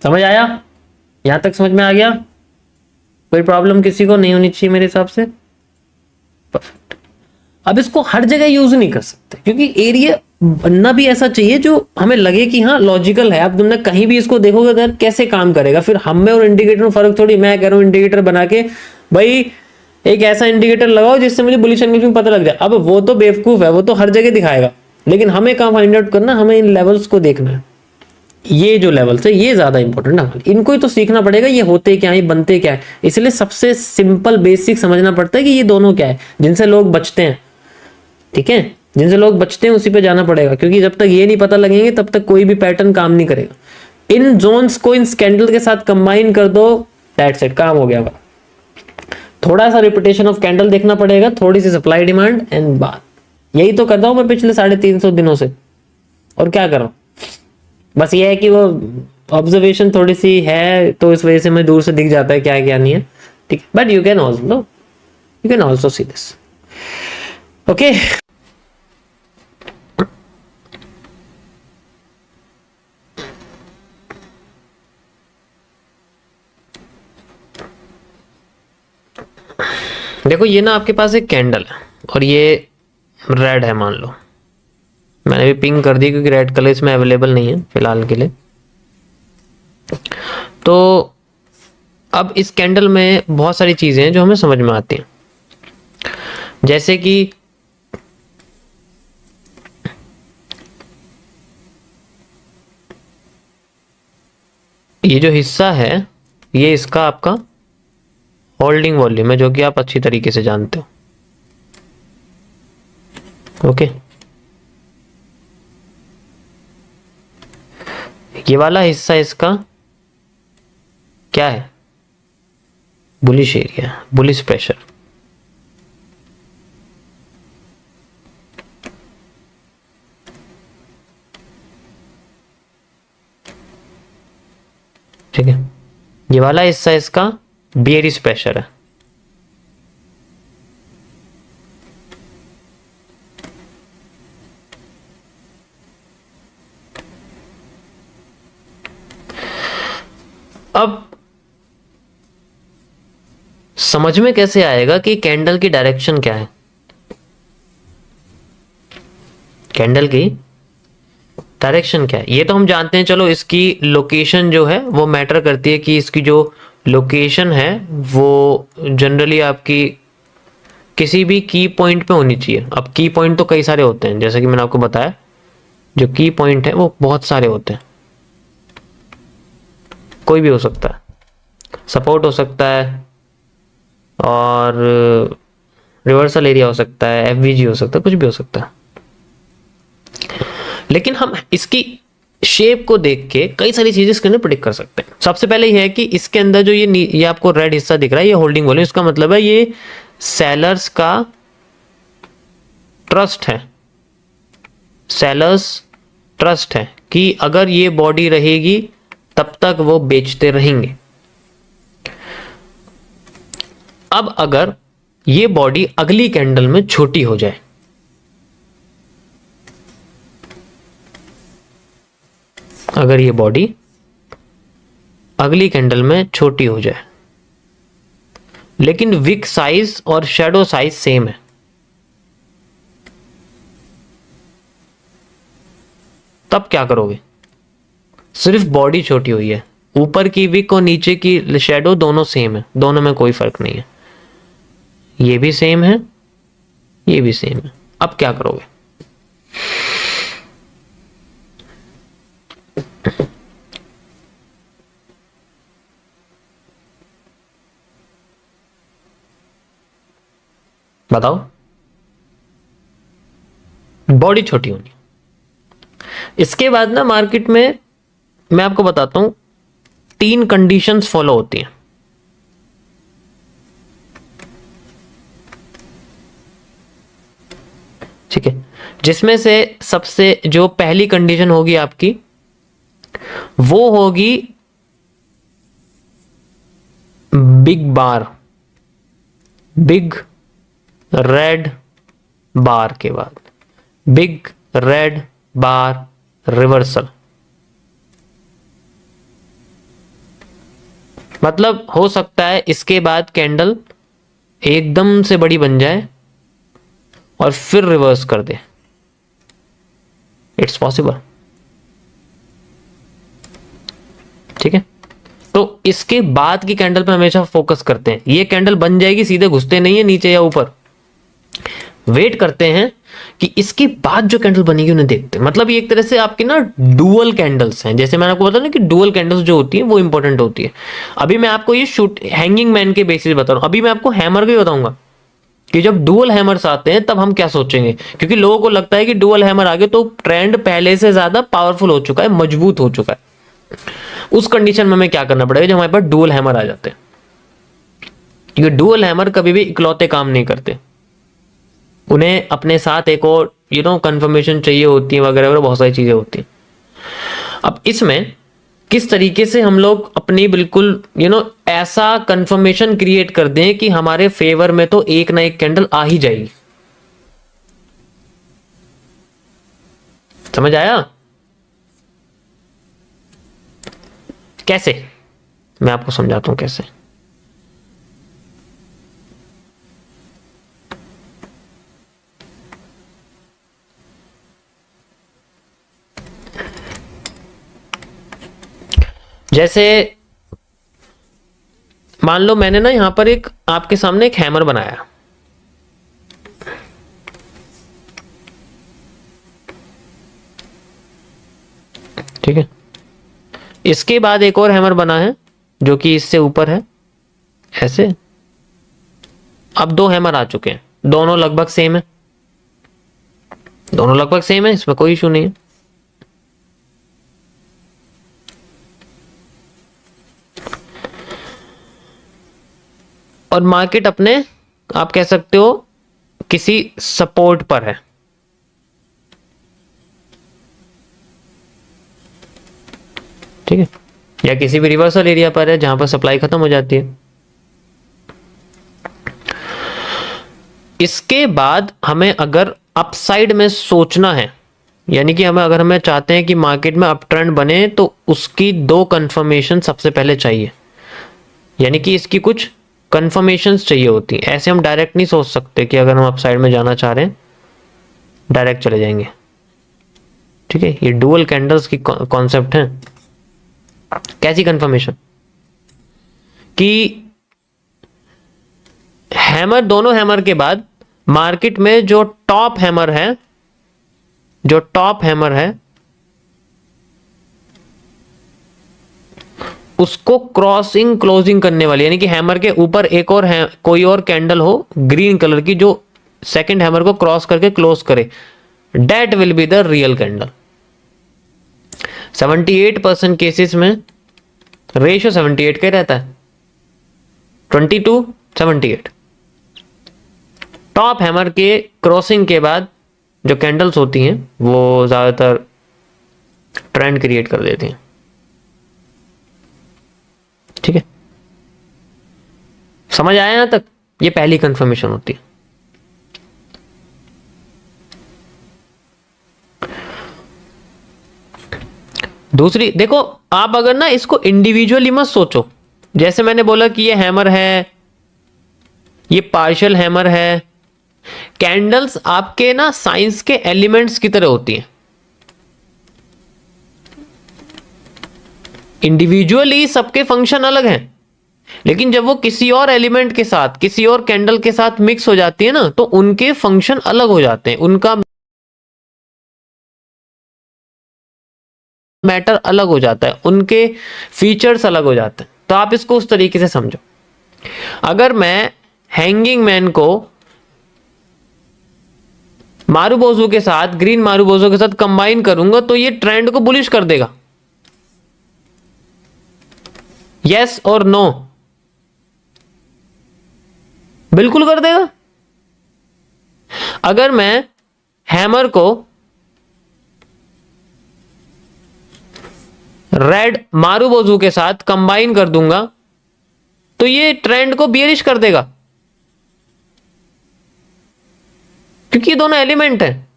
समझ आया? यहां तक समझ में आ गया? कोई प्रॉब्लम किसी को नहीं होनी चाहिए मेरे हिसाब से। परफेक्ट। अब इसको हर जगह यूज नहीं कर सकते क्योंकि एरिया बनना भी ऐसा चाहिए जो हमें लगे कि हाँ लॉजिकल है। अब तुमने कहीं भी इसको देखोगे अगर कैसे काम करेगा, फिर हम में और इंडिकेटर में फर्क थोड़ी। मैं कह रहा हूँ इंडिकेटर बना के भाई एक ऐसा इंडिकेटर लगाओ जिससे मुझे बुलिश एंगेजमेंट पता लग जाए। अब वो तो बेवकूफ है, वो तो हर जगह दिखाएगा, लेकिन हमें कहाँ फाइंड आउट करना, हमें इन लेवल्स को देखना है। ये जो लेवल्स है ये ज्यादा इंपॉर्टेंट है, इनको ही तो सीखना पड़ेगा, ये होते क्या है, ये बनते क्या है। इसलिए सबसे सिंपल बेसिक समझना पड़ता है कि ये दोनों क्या है, जिनसे लोग बचते हैं। ठीक है, जिनसे लोग बचते हैं उसी पे जाना पड़ेगा, क्योंकि जब तक ये नहीं पता लगेंगे तब तक कोई भी पैटर्न काम नहीं करेगा। इन जोन्स को इन कैंडल के साथ कंबाइन कर दो, दैट्स इट, काम हो गया। थोड़ा सा रिपीटेशन ऑफ कैंडल देखना पड़ेगा, थोड़ी सी सप्लाई डिमांड एंड बात। यही तो कर रहा हूं मैं पिछले 350 दिनों से, और क्या कर रहा हूं। बस ये है कि वो ऑब्जर्वेशन थोड़ी सी है तो इस वजह से मैं दूर से दिख जाता है क्या है क्या नहीं है। ठीक, but you can also see this. Okay, देखो ये ना आपके पास एक कैंडल है और ये रेड है मान लो। मैंने भी पिंक कर दी क्योंकि रेड कलर इसमें अवेलेबल नहीं है फिलहाल के लिए। तो अब इस कैंडल में बहुत सारी चीजें हैं जो हमें समझ में आती हैं, जैसे कि ये जो हिस्सा है ये इसका आपका होल्डिंग वॉल्यूम है, जो कि आप अच्छी तरीके से जानते हो। ओके, ये वाला हिस्सा इसका क्या है, बुलिश एरिया, बुलिश प्रेशर। ठीक है, ये वाला हिस्सा इसका बेयरिश प्रेशर है। अब समझ में कैसे आएगा कि कैंडल की डायरेक्शन क्या है। कैंडल की डायरेक्शन क्या है ये तो हम जानते हैं। चलो इसकी लोकेशन जो है वो मैटर करती है, कि इसकी जो लोकेशन है वो जनरली आपकी किसी भी की पॉइंट पे होनी चाहिए। अब की पॉइंट तो कई सारे होते हैं, जैसा कि मैंने आपको बताया, जो की पॉइंट है वो बहुत सारे होते हैं, कोई भी हो सकता है, सपोर्ट हो सकता है और रिवर्सल एरिया हो सकता है, एफवीजी हो सकता है, कुछ भी हो सकता है। लेकिन हम इसकी शेप को देख के कई सारी चीजें इसके अंदर प्रिडिक्ट कर सकते हैं। सबसे पहले यह है कि इसके अंदर जो ये आपको रेड हिस्सा दिख रहा है, ये होल्डिंग वॉल्यूम, इसका मतलब है ये सेलर्स का ट्रस्ट है। सेलर्स ट्रस्ट है कि अगर ये बॉडी रहेगी तब तक वो बेचते रहेंगे। अब अगर ये बॉडी अगली कैंडल में छोटी हो जाए, अगर ये बॉडी अगली कैंडल में छोटी हो जाए लेकिन विक साइज और शेडो साइज सेम है, तब क्या करोगे। सिर्फ बॉडी छोटी हुई है, ऊपर की विक और नीचे की शेडो दोनों सेम है, दोनों में कोई फर्क नहीं है, ये भी सेम है, ये भी सेम है। अब क्या करोगे। बताओ, बॉडी छोटी होनी। इसके बाद ना मार्केट में मैं आपको बताता हूं 3 कंडीशंस फॉलो होती हैं। ठीक है, जिसमें से सबसे जो पहली कंडीशन होगी आपकी वो होगी बिग बार, बिग रेड बार के बाद बिग रेड बार रिवर्सल। मतलब हो सकता है इसके बाद कैंडल एकदम से बड़ी बन जाए और फिर रिवर्स कर दे, इट्स पॉसिबल। ठीक है, तो इसके बाद की कैंडल पे हमेशा फोकस करते हैं। ये कैंडल बन जाएगी, सीधे घुसते नहीं है नीचे या ऊपर, वेट करते हैं कि इसके बाद जो कैंडल बनेगी उन्हें देखते हैं। मतलब ये एक तरह से आपकी ना डुअल कैंडल्स हैं। जैसे मैंने आपको बताया ना कि डुअल कैंडल्स जो होती हैं वो इंपॉर्टेंट होती है। अभी मैं आपको ये शूट हैंगिंग मैन के बेसिस बता रहा हूं, अभी मैं आपको हैमर का ही बताऊंगा कि जब डुअल हैमर्स आते हैं तब हम क्या सोचेंगे, क्योंकि लोगों को लगता है कि डुअल हैमर आ गए तो ट्रेंड पहले से ज्यादा पावरफुल हो चुका है, मजबूत हो चुका है। उस कंडीशन में हमें क्या करना पड़ेगा जब हमारे पास डुअल हैमर आ जाते हैं, क्योंकि डुअल हैमर कभी भी इकलौते काम नहीं करते, उन्हें अपने साथ एक और कंफर्मेशन चाहिए होती है, वगैरह वगैरह बहुत सारी चीजें होती हैं। अब इसमें किस तरीके से हम लोग अपनी बिल्कुल ऐसा कंफर्मेशन क्रिएट कर दें कि हमारे फेवर में तो एक ना एक कैंडल आ ही जाएगी। समझ आया कैसे? मैं आपको समझाता हूं कैसे। जैसे मान लो मैंने ना यहां पर एक आपके सामने एक हैमर बनाया, ठीक है, इसके बाद एक और हैमर बना है जो कि इससे ऊपर है, ऐसे। अब दो हैमर आ चुके हैं, दोनों लगभग सेम है, दोनों लगभग सेम है, इसमें कोई इशू नहीं है। और मार्केट अपने, आप कह सकते हो, किसी सपोर्ट पर है। ठीक है, या किसी भी रिवर्सल एरिया पर है जहां पर सप्लाई खत्म हो जाती है। इसके बाद हमें अगर अपसाइड में सोचना है, यानी कि अगर हमें चाहते हैं कि मार्केट में अप ट्रेंड बने, तो उसकी दो कंफर्मेशन सबसे पहले चाहिए, यानी कि इसकी कुछ कंफर्मेशंस चाहिए होती हैं। ऐसे हम डायरेक्ट नहीं सोच सकते कि अगर हम अपसाइड में जाना चाह रहे हैं डायरेक्ट चले जाएंगे। ठीक है, ये डुअल कैंडल्स की कॉन्सेप्ट है। कैसी कंफर्मेशन? कि हैमर, दोनों हैमर के बाद मार्केट में जो टॉप हैमर है, जो टॉप हैमर है उसको क्रॉसिंग क्लोजिंग करने वाली, यानी कि हैमर के ऊपर एक और है, कोई और कैंडल हो ग्रीन कलर की जो सेकंड हैमर को क्रॉस करके क्लोज करे, that will be the real candle. 78% cases में रेशियो 78 का रहता है, 22-78। टॉप हैमर के क्रॉसिंग के बाद जो कैंडल्स होती हैं वो ज्यादातर ट्रेंड क्रिएट कर देती हैं। ठीक है, समझ आया यहां तक? ये पहली कंफर्मेशन होती है। दूसरी देखो, आप अगर ना इसको इंडिविजुअली मत सोचो, जैसे मैंने बोला कि ये हैमर है, ये पार्शियल हैमर है। कैंडल्स आपके ना साइंस के एलिमेंट्स की तरह होती हैं, इंडिविजुअली सबके फंक्शन अलग हैं, लेकिन जब वो किसी और एलिमेंट के साथ, किसी और कैंडल के साथ मिक्स हो जाती है ना, तो उनके फंक्शन अलग हो जाते हैं, उनका मैटर अलग हो जाता है, उनके फीचर्स अलग हो जाते हैं। तो आप इसको उस तरीके से समझो। अगर मैं हैंगिंग मैन को मारूबोजू के साथ, ग्रीन मारूबोजू के साथ कंबाइन करूंगा तो ये ट्रेंड को बुलिश कर देगा, यस और नो? बिल्कुल कर देगा। अगर मैं हैमर को रेड मारूबोजू के साथ कंबाइन कर दूंगा तो ये ट्रेंड को बियरिश कर देगा, क्योंकि ये दोनों एलिमेंट हैं।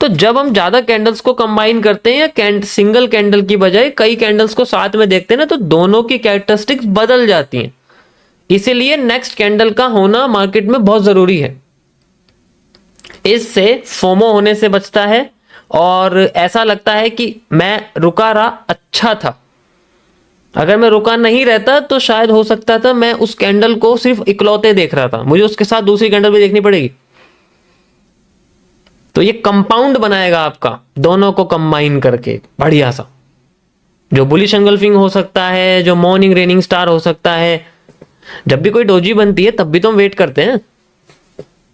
तो जब हम ज्यादा कैंडल्स को कंबाइन करते हैं या सिंगल कैंडल की बजाय कई कैंडल्स को साथ में देखते हैं ना, तो दोनों की कैरेक्टरिस्टिक्स बदल जाती हैं। इसीलिए नेक्स्ट कैंडल का होना मार्केट में बहुत जरूरी है। इससे फोमो होने से बचता है और ऐसा लगता है कि मैं रुका रहा अच्छा था। अगर मैं रुका नहीं रहता तो शायद हो सकता था मैं उस कैंडल को सिर्फ इकलौते देख रहा था, मुझे उसके साथ दूसरी कैंडल भी देखनी पड़ेगी। तो ये कंपाउंड बनाएगा आपका, दोनों को कंबाइन करके बढ़िया सा, जो बुलिश एंगल्फिंग हो सकता है, जो मॉर्निंग रेनिंग स्टार हो सकता है। जब भी कोई डोजी बनती है तब भी तो हम वेट करते हैं,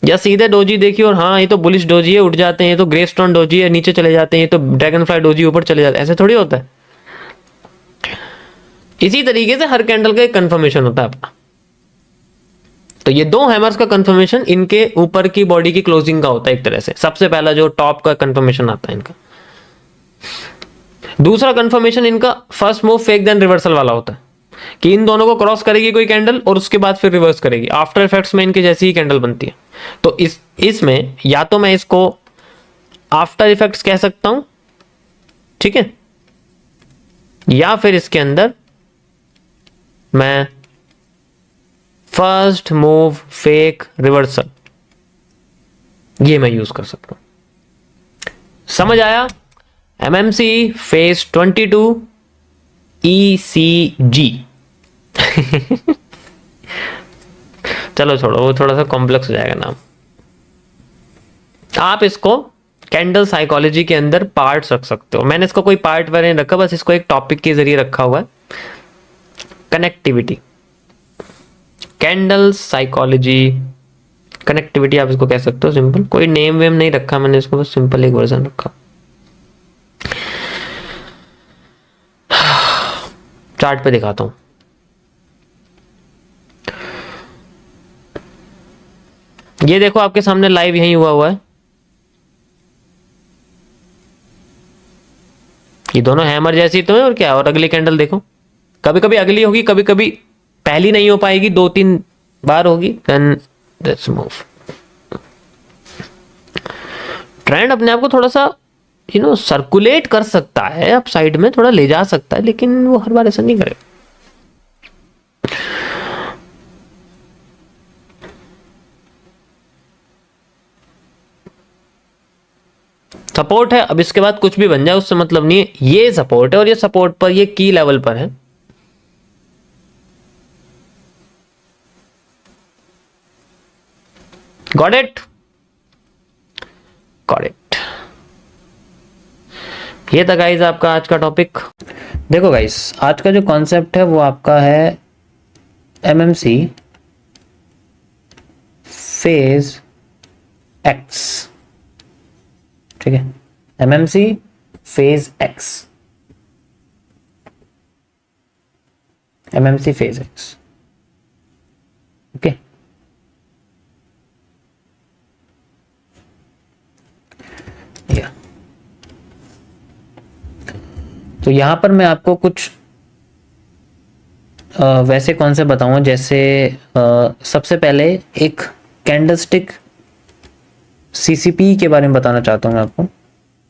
या सीधे डोजी देखिए और हाँ ये तो बुलिश डोजी है, उठ जाते हैं, ये तो ग्रे स्टोन डोजी है, नीचे चले जाते हैं, ये तो ड्रैगन फ्लाई डोजी ऊपर चले जाते हैं, ऐसे थोड़ी होता है। इसी तरीके से हर कैंडल का एक कंफर्मेशन होता है अपना। तो ये दो हैमर्स का कंफर्मेशन इनके ऊपर की बॉडी की क्लोजिंग का होता है एक तरह से। सबसे पहला जो टॉप का कंफर्मेशन आता है इनका। दूसरा कंफर्मेशन इनका first move fake then reversal वाला होता है, कि इन दोनों को क्रॉस करेगी कोई कैंडल और उसके बाद फिर रिवर्स करेगी। आफ्टर इफेक्ट्स में इनके जैसी ही कैंडल बनती है। तो इसमें या तो मैं इसको आफ्टर इफेक्ट्स कह सकता हूं, ठीक है, या फिर इसके अंदर मैं फर्स्ट मूव फेक रिवर्सल ये मैं यूज कर सकता हूं। समझ आया? MMC phase 22 ECG। चलो छोड़ो, वो थोड़ा सा कॉम्प्लेक्स हो जाएगा नाम। आप इसको कैंडल साइकोलॉजी के अंदर पार्ट्स रख सकते हो। मैंने इसको कोई पार्ट वगैरह नहीं रखा, बस इसको एक टॉपिक के जरिए रखा हुआ है। कनेक्टिविटी, कैंडल साइकोलॉजी, कनेक्टिविटी आप इसको कह सकते हो। सिंपल, कोई नेम वेम नहीं रखा मैंने इसको, बस सिंपल एक वर्जन रखा। चार्ट पे दिखाता हूं। ये देखो आपके सामने लाइव यही हुआ है। ये दोनों हैमर जैसी तो है और क्या, और अगली कैंडल देखो, कभी कभी अगली होगी, कभी कभी पहली नहीं हो पाएगी, 2-3 बार होगी। Then let's move. ट्रेंड अपने आप को थोड़ा सा सर्कुलेट कर सकता है, अप साइड में थोड़ा ले जा सकता है, लेकिन वो हर बार ऐसा नहीं करेगा। सपोर्ट है, अब इसके बाद कुछ भी बन जाए उससे मतलब नहीं है। ये सपोर्ट है और ये सपोर्ट पर, ये की लेवल पर है। Got it? Got it. ये था गाइस आपका आज का टॉपिक। देखो गाइस, आज का जो कॉन्सेप्ट है वो आपका है एमएमसी फेज एक्स, ठीक है, MMC phase x, MMC phase x, okay. या तो यहां पर मैं आपको कुछ वैसे कौन से बताऊं, जैसे सबसे पहले एक कैंडलस्टिक सीसीपी के बारे में बताना चाहता हूं मैं आपको,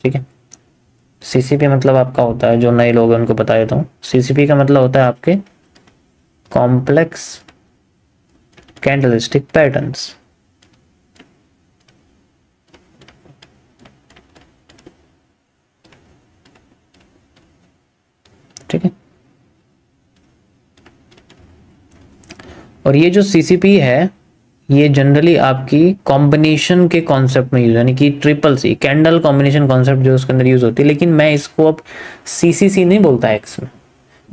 ठीक है। सीसीपी मतलब आपका होता है, जो नए लोग हैं उनको बता देता हूं, सीसीपी का मतलब होता है आपके कॉम्प्लेक्स कैंडलस्टिक पैटर्न्स, ठीक है। और ये जो सीसीपी है ये जनरली आपकी कॉम्बिनेशन के कॉन्सेप्ट में यूज, यानी कि triple C candle combination concept जो उसके अंदर यूज होती है, लेकिन मैं इसको अब सीसीसी नहीं बोलता एक्स में।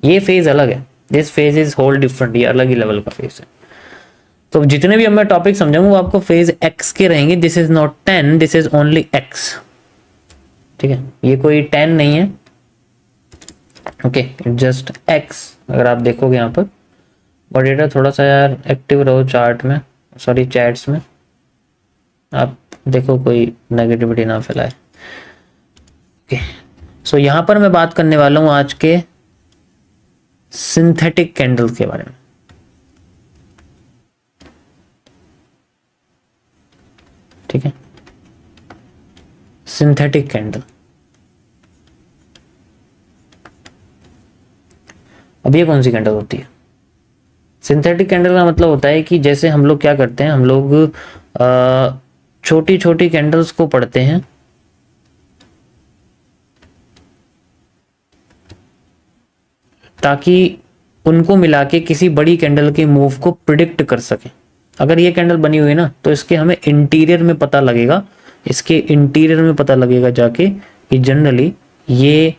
ये फेज अलग है, this phase is whole different, ये अलग ही लेवल का फेज है। तो जितने भी अब मैं टॉपिक समझाऊंगा वो आपको फेज एक्स के रहेंगे। This is not 10, this is only x, ठीक है। ये कोई 10 नहीं है, ओके, जस्ट एक्स। अगर आप देखोगे यहाँ पर मॉडरेटर, थोड़ा सा यार एक्टिव रहो चार्ट में, सॉरी चैट्स में, आप देखो कोई नेगेटिविटी ना फैलाए, ओके। सो यहां पर मैं बात करने वाला हूं आज के सिंथेटिक कैंडल के बारे में, ठीक है। Synthetic candle. अब ये कौन सी कैंडल होती है? सिंथेटिक कैंडल का मतलब होता है कि जैसे हम लोग क्या करते हैं, हम लोग छोटी छोटी कैंडल्स को पढ़ते हैं, ताकि उनको मिला के किसी बड़ी कैंडल के मूव को प्रिडिक्ट कर सके। अगर ये कैंडल बनी हुई है ना, तो इसके हमें इंटीरियर में पता लगेगा, इसके इंटीरियर में पता लगेगा जाके कि जनरली ये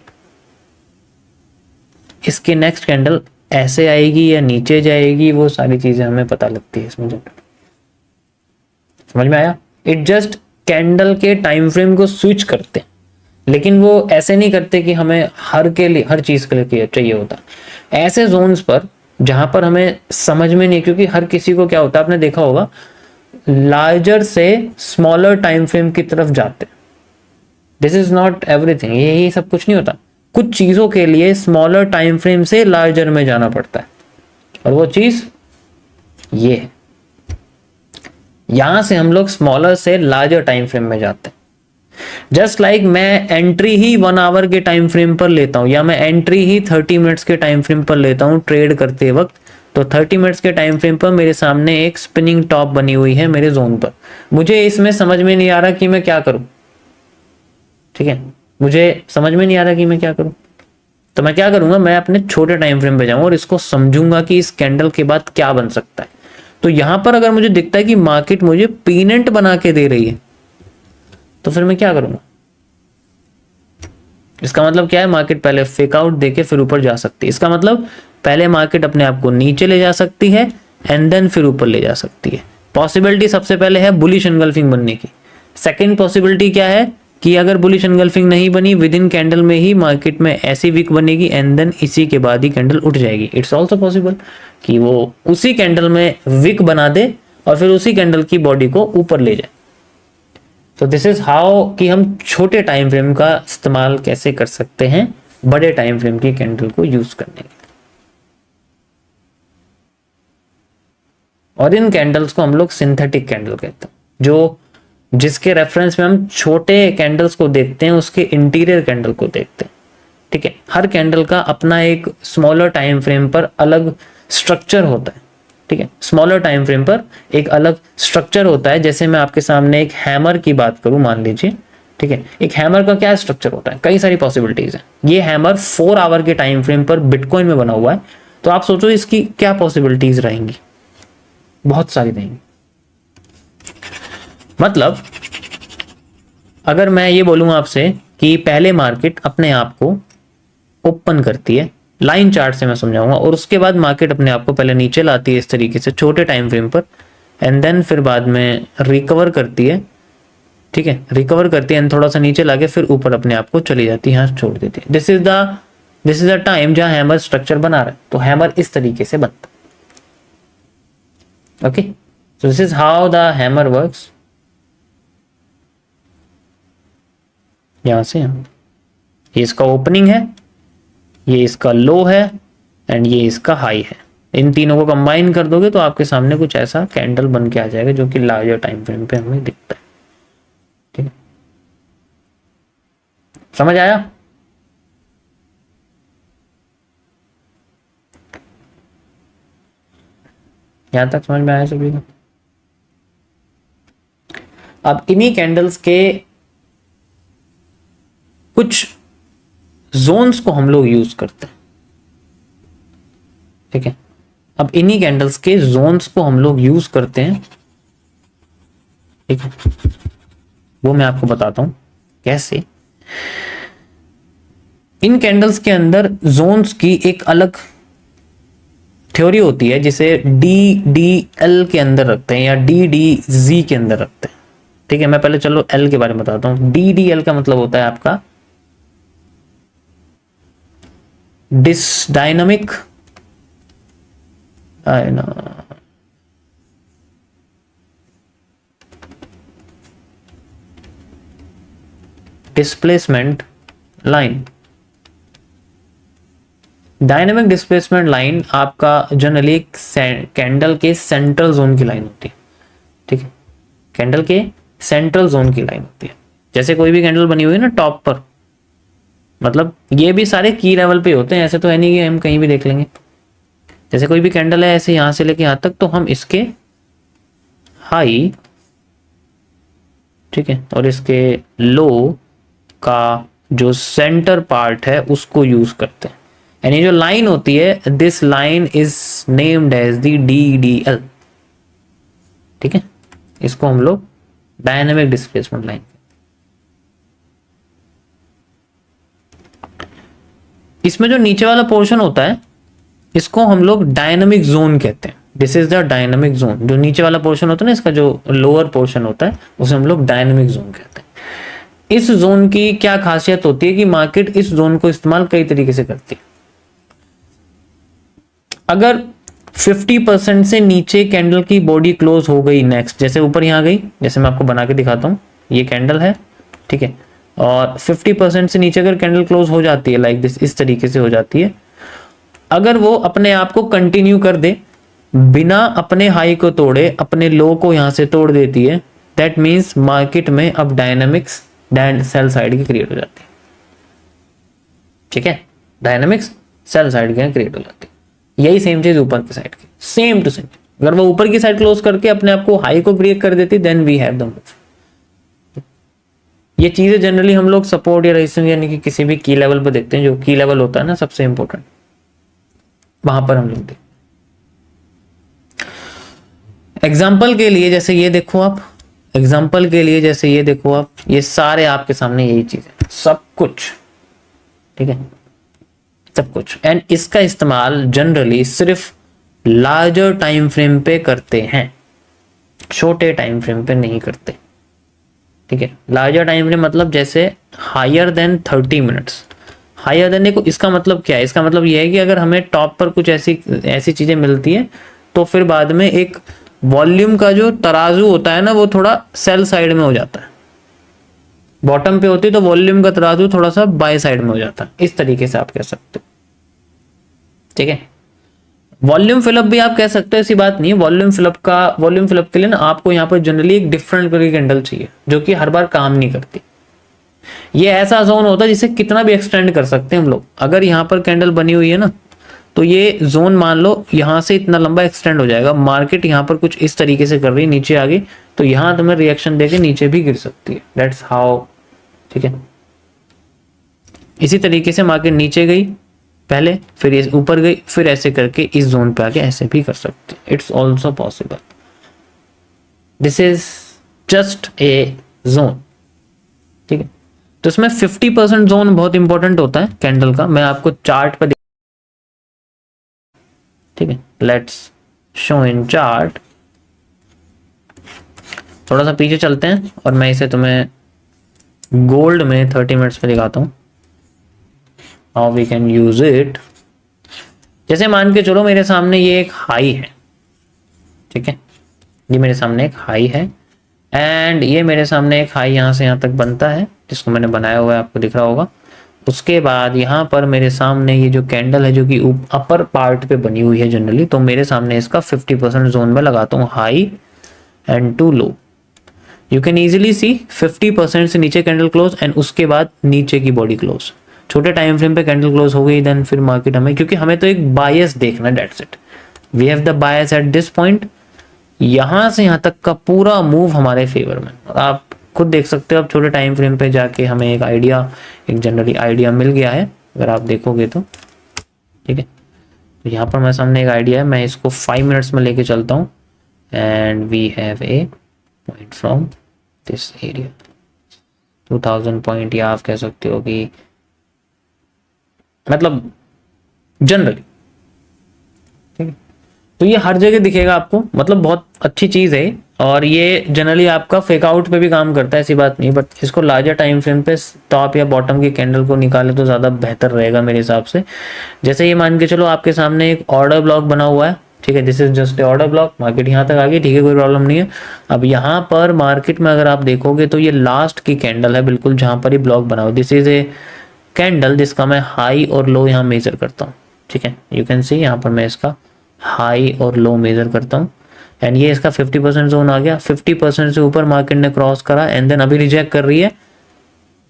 इसके नेक्स्ट कैंडल ऐसे आएगी या नीचे जाएगी, वो सारी चीजें हमें पता लगती है इसमें जनरली। समझ में आया? इट जस्ट कैंडल के टाइम फ्रेम को स्विच करते हैं, लेकिन वो ऐसे नहीं करते कि हमें हर के लिए हर चीज के लिए चाहिए होता। ऐसे जोन्स पर जहां पर हमें समझ में नहीं, क्योंकि हर किसी को क्या होता है, आपने देखा होगा, लार्जर से स्मॉलर टाइम फ्रेम की तरफ जाते। दिस इज नॉट एवरीथिंग, यही सब कुछ नहीं होता। कुछ चीजों के लिए स्मॉलर टाइम फ्रेम से लार्जर में जाना पड़ता है, और वो चीज ये है। यहां से हम लोग स्मॉलर से लार्जर टाइम फ्रेम में जाते हैं। जस्ट लाइक मैं एंट्री ही 1 आवर के टाइम फ्रेम पर लेता हूं, या मैं एंट्री ही 30 मिनट्स के टाइम फ्रेम पर लेता हूं ट्रेड करते वक्त, तो 30 मिनट्स के टाइम फ्रेम पर मेरे सामने एक स्पिनिंग टॉप बनी हुई है मेरे जोन पर। मुझे इसमें समझ में नहीं आ रहा कि मैं क्या करूं, ठीक है, मुझे समझ में नहीं आ रहा कि मैं क्या करूं, तो मैं क्या करूंगा, मैं अपने छोटे टाइम फ्रेम पे जाऊंगा और इसको समझूंगा कि इस कैंडल के बाद क्या बन सकता है। तो यहां पर अगर मुझे दिखता है कि मार्केट मुझे पीनेंट बना के दे रही है, तो फिर मैं क्या करूंगा? इसका मतलब क्या है, मार्केट पहले फेक आउट देके फिर ऊपर जा सकती है। इसका मतलब पहले मार्केट अपने आप को नीचे ले जा सकती है एंड देन फिर ऊपर ले जा सकती है। पॉसिबिलिटी सबसे पहले है बुलिश एनगल्फिंग बनने की। सेकंड पॉसिबिलिटी क्या है कि अगर बुलिश एनगल्फिंग नहीं बनी, विद इन कैंडल में ही मार्केट में ऐसी वीक बनेगी एंड देन इसी के बाद ही कैंडल उठ जाएगी। इट्स ऑल्सो पॉसिबल कि वो उसी कैंडल में वीक बना दे और फिर उसी कैंडल की बॉडी को ऊपर ले जाए। तो दिस इज हाउ कि हम छोटे टाइम फ्रेम का इस्तेमाल कैसे कर सकते हैं बड़े टाइम फ्रेम की कैंडल को यूज करने के। और इन कैंडल्स को हम लोग सिंथेटिक कैंडल कहते हैं, जो जिसके रेफरेंस में हम छोटे कैंडल्स को देखते हैं, उसके इंटीरियर कैंडल को देखते हैं। ठीक है, हर कैंडल का अपना एक स्मॉलर टाइम फ्रेम पर अलग स्ट्रक्चर होता है। ठीक है, स्मॉलर टाइम फ्रेम पर एक अलग स्ट्रक्चर होता है। जैसे मैं आपके सामने एक हैमर की बात करूं, मान लीजिए, ठीक है, एक हैमर का क्या स्ट्रक्चर होता है, कई सारी पॉसिबिलिटीज है। ये हैमर 4 आवर के टाइम फ्रेम पर बिटकॉइन में बना हुआ है, तो आप सोचो इसकी क्या पॉसिबिलिटीज रहेंगी, बहुत सारी रहेंगी। मतलब अगर मैं ये बोलूंगा आपसे कि पहले मार्केट अपने आप को ओपन करती है, लाइन चार्ट से मैं समझाऊंगा, और उसके बाद मार्केट अपने आप को पहले नीचे लाती है इस तरीके से छोटे टाइम फ्रेम पर, एंड देन फिर बाद में रिकवर करती है। ठीक है, रिकवर करती है एंड थोड़ा सा नीचे लाके फिर ऊपर अपने आप को चली जाती है, यहाँ छोड़ देती है। दिस इज द टाइम जहां हैमर स्ट्रक्चर बना रहा है। तो हैमर इस तरीके से बनता है। Okay, so this is how the hammer works. यहां से ये इसका ओपनिंग है, ये इसका लो है एंड ये इसका हाई है। इन तीनों को कंबाइन कर दोगे तो आपके सामने कुछ ऐसा कैंडल बन के आ जाएगा जो कि लार्जर टाइम फ्रेम पे हमें दिखता है। ठीक है, समझ आया? यहां तक समझ में आया सभी को? अब इन्हीं कैंडल्स के कुछ जोन्स को हम लोग यूज करते हैं। ठीक है, अब इन्हीं कैंडल्स के जोन्स को हम लोग यूज करते हैं। ठीक है, वो मैं आपको बताता हूं कैसे। इन कैंडल्स के अंदर जोन्स की एक अलग थ्योरी होती है, जिसे DDL के अंदर रखते हैं या DDZ के अंदर रखते हैं। ठीक है, मैं पहले चलो L के बारे में बताता हूं। DDL का मतलब होता है आपका dynamic displacement line. Dynamic displacement line आपका जनरली कैंडल के सेंट्रल जोन की लाइन होती है। ठीक है, कैंडल के सेंट्रल जोन की लाइन होती है। जैसे कोई भी कैंडल बनी हुई है ना टॉप पर, मतलब ये भी सारे की लेवल पे होते हैं, ऐसे तो है नहीं कि हम कहीं भी देख लेंगे। जैसे कोई भी कैंडल है ऐसे यहां से लेके यहां तक, तो हम इसके हाई, ठीक है, और इसके लो का जो सेंटर पार्ट है उसको यूज करते हैं। यानी जो लाइन होती है, this line is named as the DDL, ठीक है, इसको हम लोग डायनेमिक डिस्प्लेसमेंट लाइन। इसमें जो नीचे वाला पोर्शन होता है इसको हम लोग डायनामिक जोन कहते हैं। This is the dynamic zone. जो नीचे वाला पोर्शन होता है ना, इसका जो लोअर पोर्शन होता है उसे हम लोग डायनामिक जोन कहते हैं। इस जोन की क्या खासियत होती है कि मार्केट इस जोन को इस्तेमाल कई तरीके से करती है। अगर 50% से नीचे कैंडल की बॉडी क्लोज हो गई, नेक्स्ट जैसे ऊपर यहां गई, जैसे मैं आपको बना के दिखाता हूं, ये कैंडल है, ठीक है, और 50% से नीचे अगर कैंडल क्लोज हो जाती है लाइक दिस, इस तरीके से हो जाती है, अगर वो अपने आप को कंटिन्यू कर दे बिना अपने हाई को तोड़े, अपने लो को यहां से तोड़ देती है, दैट मींस मार्केट में अब डायनामिक्स सेल साइड की क्रिएट हो जाती है, ठीक है, डायनामिक्स सेल साइड की क्रिएट हो जाती है। यही सेम चीज ऊपर की साइड की, सेम टू सेम। अगर वो ऊपर की साइड क्लोज करके अपने आप को हाई को ब्रेक कर देती, then we have the move. ये चीजें जनरली हम लोग सपोर्ट या रेजिस्टेंस यानी कि किसी भी की लेवल पर देखते हैं। जो की लेवल होता है ना सबसे इंपॉर्टेंट, वहां पर हम लोग देखते। एग्जाम्पल के लिए जैसे ये देखो आप, एग्जाम्पल के लिए जैसे ये देखो आप, ये सारे आपके सामने यही चीज है, सब कुछ, ठीक है, सब कुछ। एंड इसका इस्तेमाल जनरली सिर्फ लार्जर टाइम फ्रेम पे करते हैं, छोटे टाइम फ्रेम पे नहीं करते, ठीक है। लार्जर टाइम फ्रेम मतलब जैसे higher than 30 minutes. Higher than, देखो इसका मतलब क्या है, इसका मतलब यह है कि अगर हमें टॉप पर कुछ ऐसी चीजें मिलती है तो फिर बाद में एक वॉल्यूम का जो तराजू होता है ना वो थोड़ा सेल साइड में हो जाता है। बॉटम पे होती है तो वॉल्यूम का तराजू थोड़ा सा बाय साइड में हो जाता है, इस तरीके से आप कह सकते हो, ठीक है। वॉल्यूम फिलअप भी आप कह सकते हो, ऐसी बात नहीं है। वॉल्यूम फिलअप के लिए ना आपको यहाँ पर जनरली एक डिफरेंट कलर की कैंडल चाहिए जो कि हर बार काम नहीं करती। ये ऐसा जोन होता है जिसे कितना भी एक्सटेंड कर सकते हैं हम लोग। अगर यहाँ पर कैंडल बनी हुई है ना तो ये जोन मान लो यहाँ से इतना लंबा एक्सटेंड हो जाएगा। मार्केट यहाँ पर कुछ इस तरीके से कर रही है, नीचे आ गई तो यहाँ तुम्हें रिएक्शन देके नीचे भी गिर सकती है, दैट्स हाउ, ठीक है। इसी तरीके से मार्केट नीचे गई पहले, फिर ये ऊपर गई, फिर ऐसे करके इस जोन पे आके ऐसे भी कर सकते हैं। It's also possible. This is just a zone, ठीक है। तो इसमें 50% जोन बहुत इंपॉर्टेंट होता है कैंडल का। मैं आपको चार्ट पे, ठीक है, लेट्स शो इन चार्ट। थोड़ा सा पीछे चलते हैं और मैं इसे तुम्हें गोल्ड में 30 मिनट्स पे दिखाता हूं, how we can use it. जैसे मान के चलो मेरे सामने ये एक हाई है, ठीक है, ये मेरे सामने एक हाई है एंड ये मेरे सामने एक हाई यहां से यहां तक बनता है जिसको मैंने बनाया हुआ है, आपको दिख रहा होगा। उसके बाद यहाँ पर मेरे सामने ये जो कैंडल है जो कि अपर पार्ट पे बनी हुई है जनरली, तो मेरे सामने इसका 50% जोन में लगाता हूँ high and to low. You can easily see 50% से नीचे कैंडल क्लोज एंड उसके बाद नीचे की बॉडी क्लोज। छोटे टाइम फ्रेम पे कैंडल क्लोज हो गई, देन फिर मार्केट हमें, क्योंकि हमें तो एक बायस देखना, that's it, we have the bias at this point. यहां से यहां तक का पूरा मूव हमारे फेवर में। आप खुद देख सकते हो, आप छोटे टाइम फ्रेम पे जाके हमें एक आइडिया, एक जनरली आइडिया मिल गया है अगर आप देखोगे तो, ठीक है। तो यहाँ पर मेरे सामने एक आइडिया है, मैं इसको 5 मिनट्स में लेके चलता हूँ and we have a point from this area 2000 point, या आप कह सकते हो कि मतलब जनरली, ठीक है। तो ये हर जगह दिखेगा आपको, मतलब बहुत अच्छी चीज है और ये जनरली आपका फेक आउट पे भी काम करता है, ऐसी बात नहीं। बट इसको लार्जर टाइम फ्रेम पे टॉप या बॉटम की कैंडल को निकाले तो ज्यादा बेहतर रहेगा मेरे हिसाब से। जैसे ये मान के चलो आपके सामने एक ऑर्डर ब्लॉक बना हुआ है, ठीक है, this is just a order block, market यहाँ तक आ गई, ठीक है, कोई प्रॉब्लम नहीं है। अब यहाँ पर मार्केट में अगर आप देखोगे तो ये लास्ट की कैंडल है बिल्कुल जहां पर ये ब्लॉक बना हुआ। दिस इज ए कैंडल जिसका मैं हाई और लो यहाँ मेजर करता हूँ, ठीक है। यू कैन सी यहाँ पर मैं इसका हाई और लो मेजर करता हूँ एंड ये इसका 50% जोन आ गया। 50% से ऊपर मार्केट ने क्रॉस करा एंड देन अभी रिजेक्ट कर रही है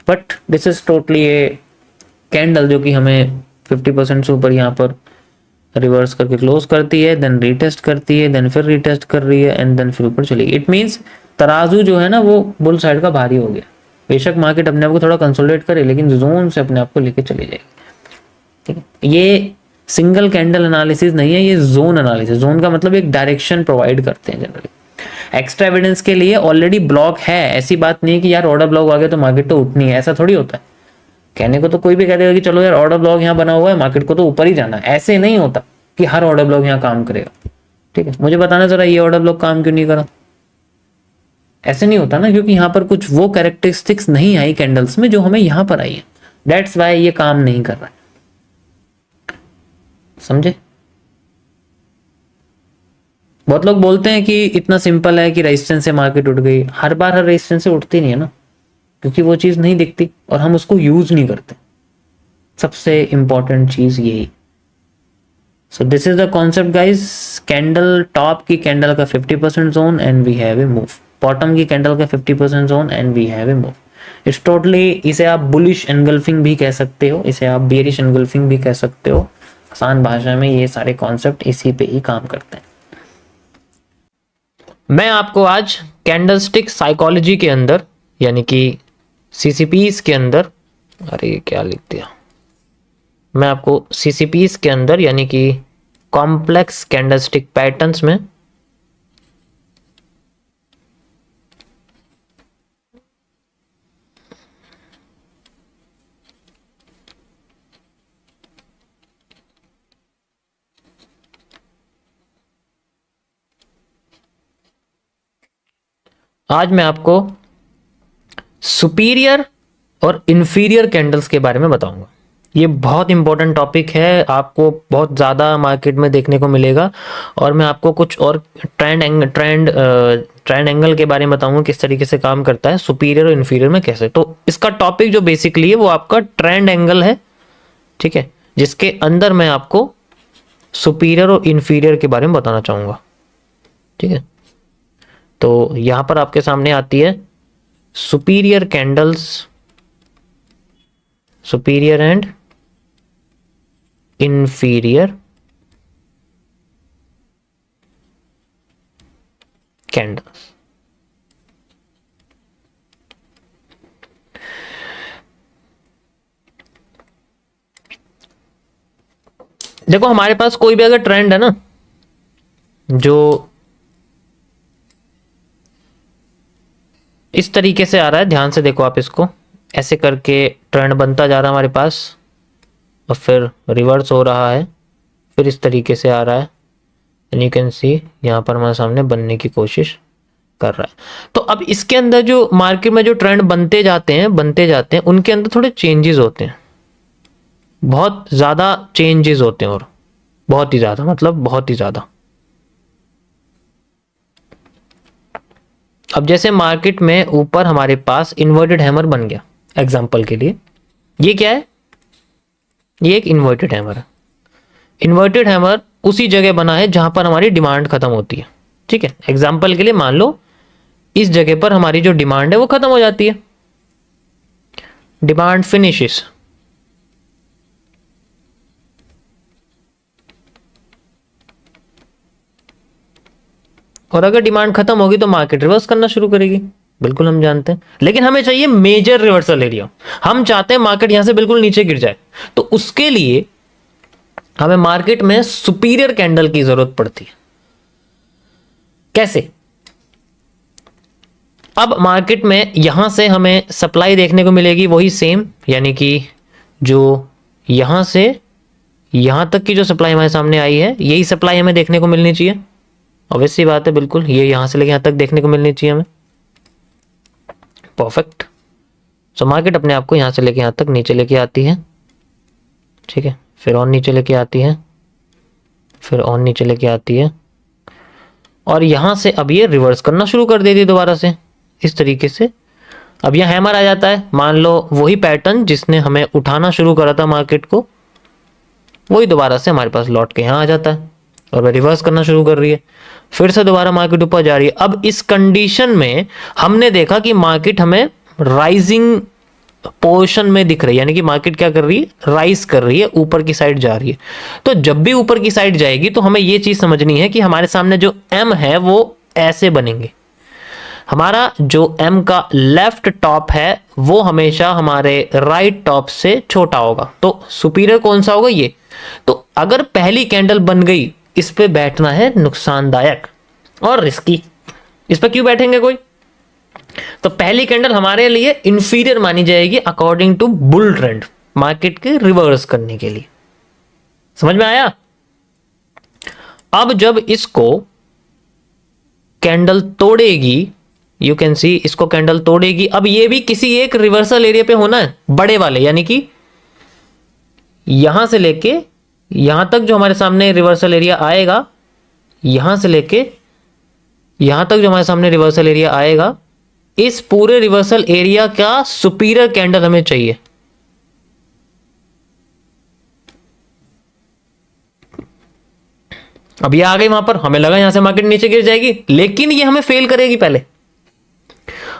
but this is totally a candle जो कि हमें 50% से ऊपर यहाँ पर रिवर्स करके क्लोज करती है, देन रीटेस्ट करती है, देन फिर रीटेस्ट कर रही है एंड देन फिर ऊपर चलेगी। इट मीन्स तराजू जो है ना वो बुल साइड का भारी हो गया। बेशक मार्केट अपने आप को थोड़ा कंसोलिडेट करे लेकिन जोन से अपने आप को लेके चली जाएगी। ठीक है, ये सिंगल कैंडल एनालिसिस नहीं है, ये जोन एनालिसिस। जोन का मतलब एक डायरेक्शन प्रोवाइड करते हैं जनरली। एक्स्ट्रा एविडेंस के लिए ऑलरेडी ब्लॉक है, ऐसी बात नहीं है कि यार ऑर्डर ब्लॉक आ गया तो मार्केट तो उठनी है, ऐसा थोड़ी होता है। कहने को तो कोई भी कह देगा कि चलो यार ऑर्डर ब्लॉक यहाँ बना हुआ है, मार्केट को तो ऊपर ही जाना है, ऐसे नहीं होता कि हर ऑर्डर ब्लॉक यहाँ काम करेगा। ठीक है, मुझे बताना जरा ये ऑर्डर ब्लॉक काम क्यों नहीं करा, ऐसे नहीं होता ना, क्योंकि यहाँ पर कुछ वो कैरेक्टरिस्टिक्स नहीं आई कैंडल्स में जो हमें यहाँ पर आई है, दैट्स वाई ये काम नहीं कर रहा है। समझे? बहुत लोग बोलते हैं कि इतना सिंपल है कि रेजिस्टेंस से मार्केट उठ गई। हर बार हर रेजिस्टेंस से उठती नहीं है ना, क्योंकि वो चीज नहीं दिखती और हम उसको यूज नहीं करते। सबसे इंपॉर्टेंट चीज यही। So this is the concept guys. Candle top की कैंडल का 50% zone and we have a move, bottom की कैंडल का 50% zone and we have a move. It's totally, इसे आप बुलिश एनगल्फिंग भी कह सकते हो, इसे आप बेरिश एनगल्फिंग भी कह सकते हो। आसान भाषा में ये सारे कॉन्सेप्ट इसी पे ही काम करते हैं। मैं आपको आज कैंडलस्टिक साइकोलॉजी के अंदर यानी कि सीसीपीज के अंदर, अरे क्या लिख दिया, मैं आपको सीसीपीज के अंदर यानी कि कॉम्प्लेक्स कैंडलस्टिक पैटर्न्स में आज मैं आपको सुपीरियर और इन्फीरियर कैंडल्स के बारे में बताऊंगा। ये बहुत इंपॉर्टेंट टॉपिक है, आपको बहुत ज़्यादा मार्केट में देखने को मिलेगा और मैं आपको कुछ और ट्रेंड एंगल के बारे में बताऊंगा, किस तरीके से काम करता है सुपीरियर और इन्फीरियर में कैसे। तो इसका टॉपिक जो बेसिकली है वो आपका ट्रेंड एंगल है, ठीक है, जिसके अंदर मैं आपको सुपीरियर और इन्फीरियर के बारे में बताना चाहूँगा। ठीक है, तो यहां पर आपके सामने आती है superior candles, superior and inferior candles. देखो हमारे पास कोई भी अगर ट्रेंड है ना जो इस तरीके से आ रहा है, ध्यान से देखो आप, इसको ऐसे करके ट्रेंड बनता जा रहा है हमारे पास और फिर रिवर्स हो रहा है, फिर इस तरीके से आ रहा है एंड यू कैन सी यहाँ पर हमारे सामने बनने की कोशिश कर रहा है। तो अब इसके अंदर जो मार्केट में जो ट्रेंड बनते जाते हैं उनके अंदर थोड़े चेंजेस होते हैं, बहुत ज़्यादा चेंजेस होते हैं और बहुत ही ज़्यादा, मतलब बहुत ही ज़्यादा। अब जैसे मार्केट में ऊपर हमारे पास इन्वर्टेड हैमर बन गया एग्जांपल के लिए, ये क्या है, ये एक इन्वर्टेड हैमर है। इन्वर्टेड हैमर उसी जगह बना है जहां पर हमारी डिमांड खत्म होती है। ठीक है, एग्जांपल के लिए मान लो इस जगह पर हमारी जो डिमांड है वो खत्म हो जाती है, डिमांड फिनिशेस, और अगर डिमांड खत्म होगी तो मार्केट रिवर्स करना शुरू करेगी, बिल्कुल हम जानते हैं। लेकिन हमें चाहिए मेजर रिवर्सल एरिया, हम चाहते हैं मार्केट यहां से बिल्कुल नीचे गिर जाए, तो उसके लिए हमें मार्केट में सुपीरियर कैंडल की जरूरत पड़ती है। कैसे? अब मार्केट में यहां से हमें सप्लाई देखने को मिलेगी वही सेम, यानी कि जो यहां से यहां तक की जो सप्लाई हमारे सामने आई है यही सप्लाई हमें देखने को मिलनी चाहिए, ऑब्वियस सी बात है, बिल्कुल ये यहां से लेके यहां तक देखने को मिलनी चाहिए हमें। परफेक्ट। सो मार्केट अपने आप को यहां से लेके यहां तक नीचे लेके आती है, ठीक है, फिर और नीचे लेके आती है, फिर और नीचे लेके आती है और यहां से अब ये रिवर्स करना शुरू कर देती है दोबारा से इस तरीके से। अब यहां हैमर आ जाता है, मान लो वही पैटर्न जिसने हमें उठाना शुरू करा था मार्केट को, वही दोबारा से हमारे पास लौट के यहां आ जाता है और वह रिवर्स करना शुरू कर रही है, फिर से दोबारा मार्केट ऊपर जा रही है। अब इस कंडीशन में हमने देखा कि मार्केट हमें राइजिंग पोर्शन में दिख रही है, यानी कि मार्केट क्या कर रही है, राइज कर रही है, ऊपर की साइड जा रही है। तो जब भी ऊपर की साइड जाएगी तो हमें ये चीज समझनी है कि हमारे सामने जो एम है वो ऐसे बनेंगे। हमारा जो एम का लेफ्ट टॉप है वो हमेशा हमारे राइट टॉप से छोटा होगा। तो सुपीरियर कौन सा होगा, ये। तो अगर पहली कैंडल बन गई, इस पे बैठना है नुकसानदायक और रिस्की। इस पर क्यों बैठेंगे कोई? तो पहली कैंडल हमारे लिए इंफीरियर मानी जाएगी according to bull trend, market के रिवर्स करने के लिए। समझ में आया? अब जब इसको कैंडल तोड़ेगी, यू कैन सी इसको कैंडल तोड़ेगी। अब ये भी किसी एक रिवर्सल एरिया पे होना है, बड़े वाले, यानी कि यहां से लेके यहां तक जो हमारे सामने रिवर्सल एरिया आएगा, यहां से लेके यहां तक जो हमारे सामने रिवर्सल एरिया आएगा, इस पूरे रिवर्सल एरिया का सुपीरियर कैंडल हमें चाहिए। अब ये आ गई वहां पर, हमें लगा यहां से मार्केट नीचे गिर जाएगी, लेकिन ये हमें फेल करेगी पहले।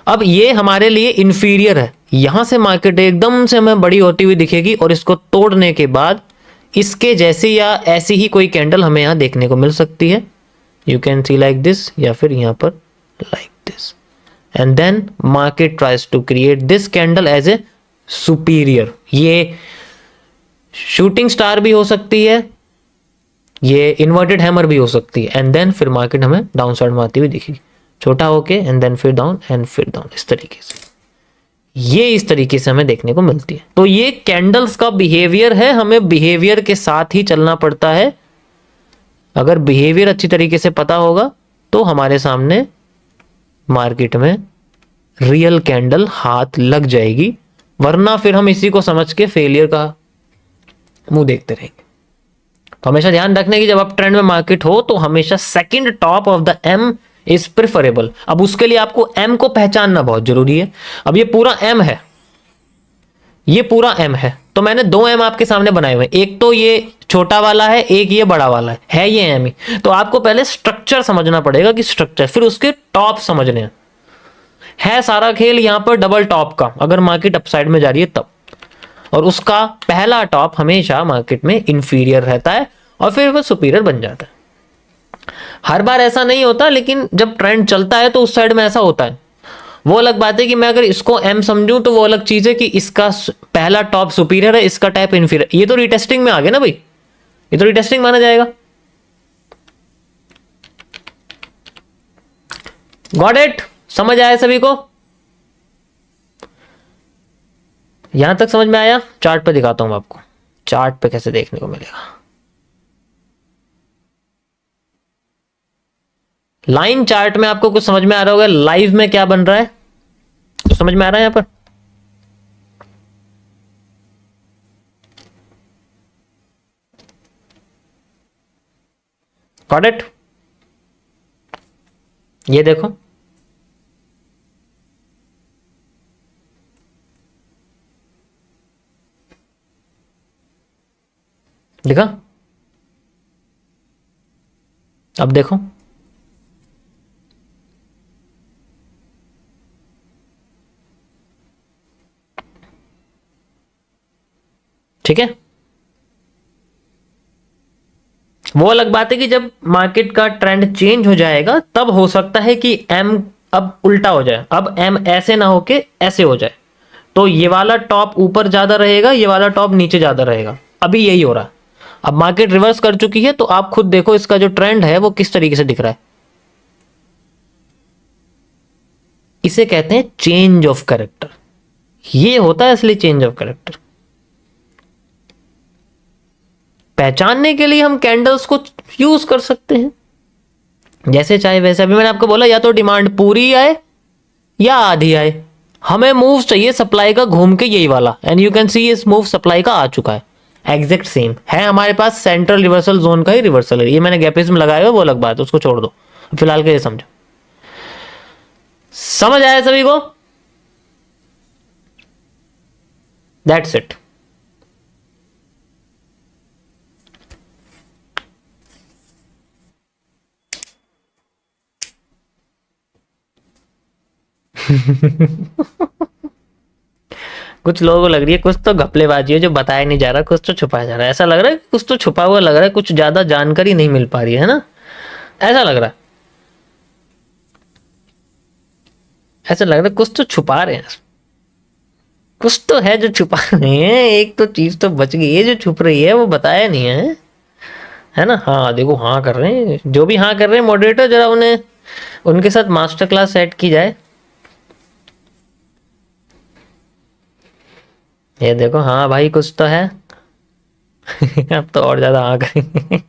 अब ये हमारे लिए इंफीरियर है, यहां से मार्केट एकदम से हमें बड़ी होती हुई दिखेगी और इसको तोड़ने के बाद इसके जैसी या ऐसी ही कोई कैंडल हमें यहां देखने को मिल सकती है। You can see like this, या फिर यहां पर like this, and then market tries to create this candle as a superior. ये शूटिंग स्टार भी हो सकती है, ये इन्वर्टेड हैमर भी हो सकती है, एंड देन फिर मार्केट हमें डाउन साइड में आती हुई दिखेगी, छोटा होके, एंड देन फिर डाउन एंड फिर डाउन, इस तरीके से। ये इस तरीके से हमें देखने को मिलती है। तो ये कैंडल्स का बिहेवियर है, हमें बिहेवियर के साथ ही चलना पड़ता है। अगर बिहेवियर अच्छी तरीके से पता होगा तो हमारे सामने मार्केट में रियल कैंडल हाथ लग जाएगी, वरना फिर हम इसी को समझ के फेलियर का मुंह देखते रहेंगे। तो हमेशा ध्यान रखने की, जब आप ट्रेंड में मार्केट हो तो हमेशा second top of the M is preferable. अब उसके लिए आपको एम को पहचानना बहुत जरूरी है। अब ये पूरा एम है, ये पूरा एम है, तो मैंने दो एम आपके सामने बनाए हुए हैं, एक तो ये छोटा वाला है, एक ये बड़ा वाला है ये एम ही। तो आपको पहले स्ट्रक्चर समझना पड़ेगा कि स्ट्रक्चर, फिर उसके टॉप समझने हैं। है सारा खेल यहां पर डबल टॉप का, अगर मार्केट अपसाइड में जा रही है तब, और उसका पहला टॉप हमेशा मार्केट में इंफीरियर रहता है और फिर वह सुपीरियर बन जाता है। हर बार ऐसा नहीं होता, लेकिन जब ट्रेंड चलता है तो उस साइड में ऐसा होता है। वो अलग बात है कि मैं अगर इसको एम समझूं तो वो अलग चीज है कि इसका पहला टॉप सुपीरियर है, इसका टाइप इंफीरियर। ये तो रिटेस्टिंग में आ गया ना भाई, ये तो रिटेस्टिंग माना जाएगा। Got it? समझ आया सभी को? यहां तक समझ में आया? चार्ट पे दिखाता हूं आपको, चार्ट पे कैसे देखने को मिलेगा। लाइन चार्ट में आपको कुछ समझ में आ रहा होगा, लाइव में क्या बन रहा है तो समझ में आ रहा है यहां पर। Got it? ये देखो, देखा? अब देखो, ठीक है। वो अलग बात है कि जब मार्केट का ट्रेंड चेंज हो जाएगा तब हो सकता है कि एम अब उल्टा हो जाए, अब एम ऐसे ना होके ऐसे हो जाए, तो ये वाला टॉप ऊपर ज्यादा रहेगा, ये वाला टॉप नीचे ज्यादा रहेगा। अभी यही हो रहा है। अब मार्केट रिवर्स कर चुकी है, तो आप खुद देखो इसका जो ट्रेंड है वो किस तरीके से दिख रहा है। इसे कहते हैं चेंज ऑफ कैरेक्टर। ये होता है असली चेंज ऑफ कैरेक्टर। पहचानने के लिए हम कैंडल्स को यूज कर सकते हैं जैसे चाहे वैसे। अभी मैंने आपको बोला, या तो डिमांड पूरी आए या आधी आए, हमें मूव चाहिए सप्लाई का घूम के यही वाला, एंड यू कैन सी इस मूव सप्लाई का आ चुका है, एग्जैक्ट सेम है हमारे पास। सेंट्रल रिवर्सल जोन का ही रिवर्सल है, ये मैंने गैपिस में लगाया हुआ, वो अलग बात है, उसको छोड़ दो फिलहाल के लिए। समझो, समझ आया सभी को? That's it. कुछ लोगों को लग रही है कुछ तो घपलेबाजी है जो बताया नहीं जा रहा, कुछ तो छुपाया जा रहा है। ऐसा लग रहा है कुछ तो छुपा हुआ लग रहा है, कुछ ज्यादा जानकारी नहीं मिल पा रही है ना, ऐसा लग रहा है। ऐसा लग रहा है कुछ तो छुपा रहे हैं, कुछ तो है जो छुपा रहे हैं। एक तो चीज तो बच गई है जो छुप रही है, वो बताया नहीं है ना। हाँ देखो, हाँ कर रहे हैं जो भी हाँ कर रहे हैं मॉडरेटर, जरा उन्हें उनके साथ मास्टर क्लास सेट की जाए। ये देखो, हाँ भाई कुछ तो है। अब तो और ज्यादा हाँ करेंगे।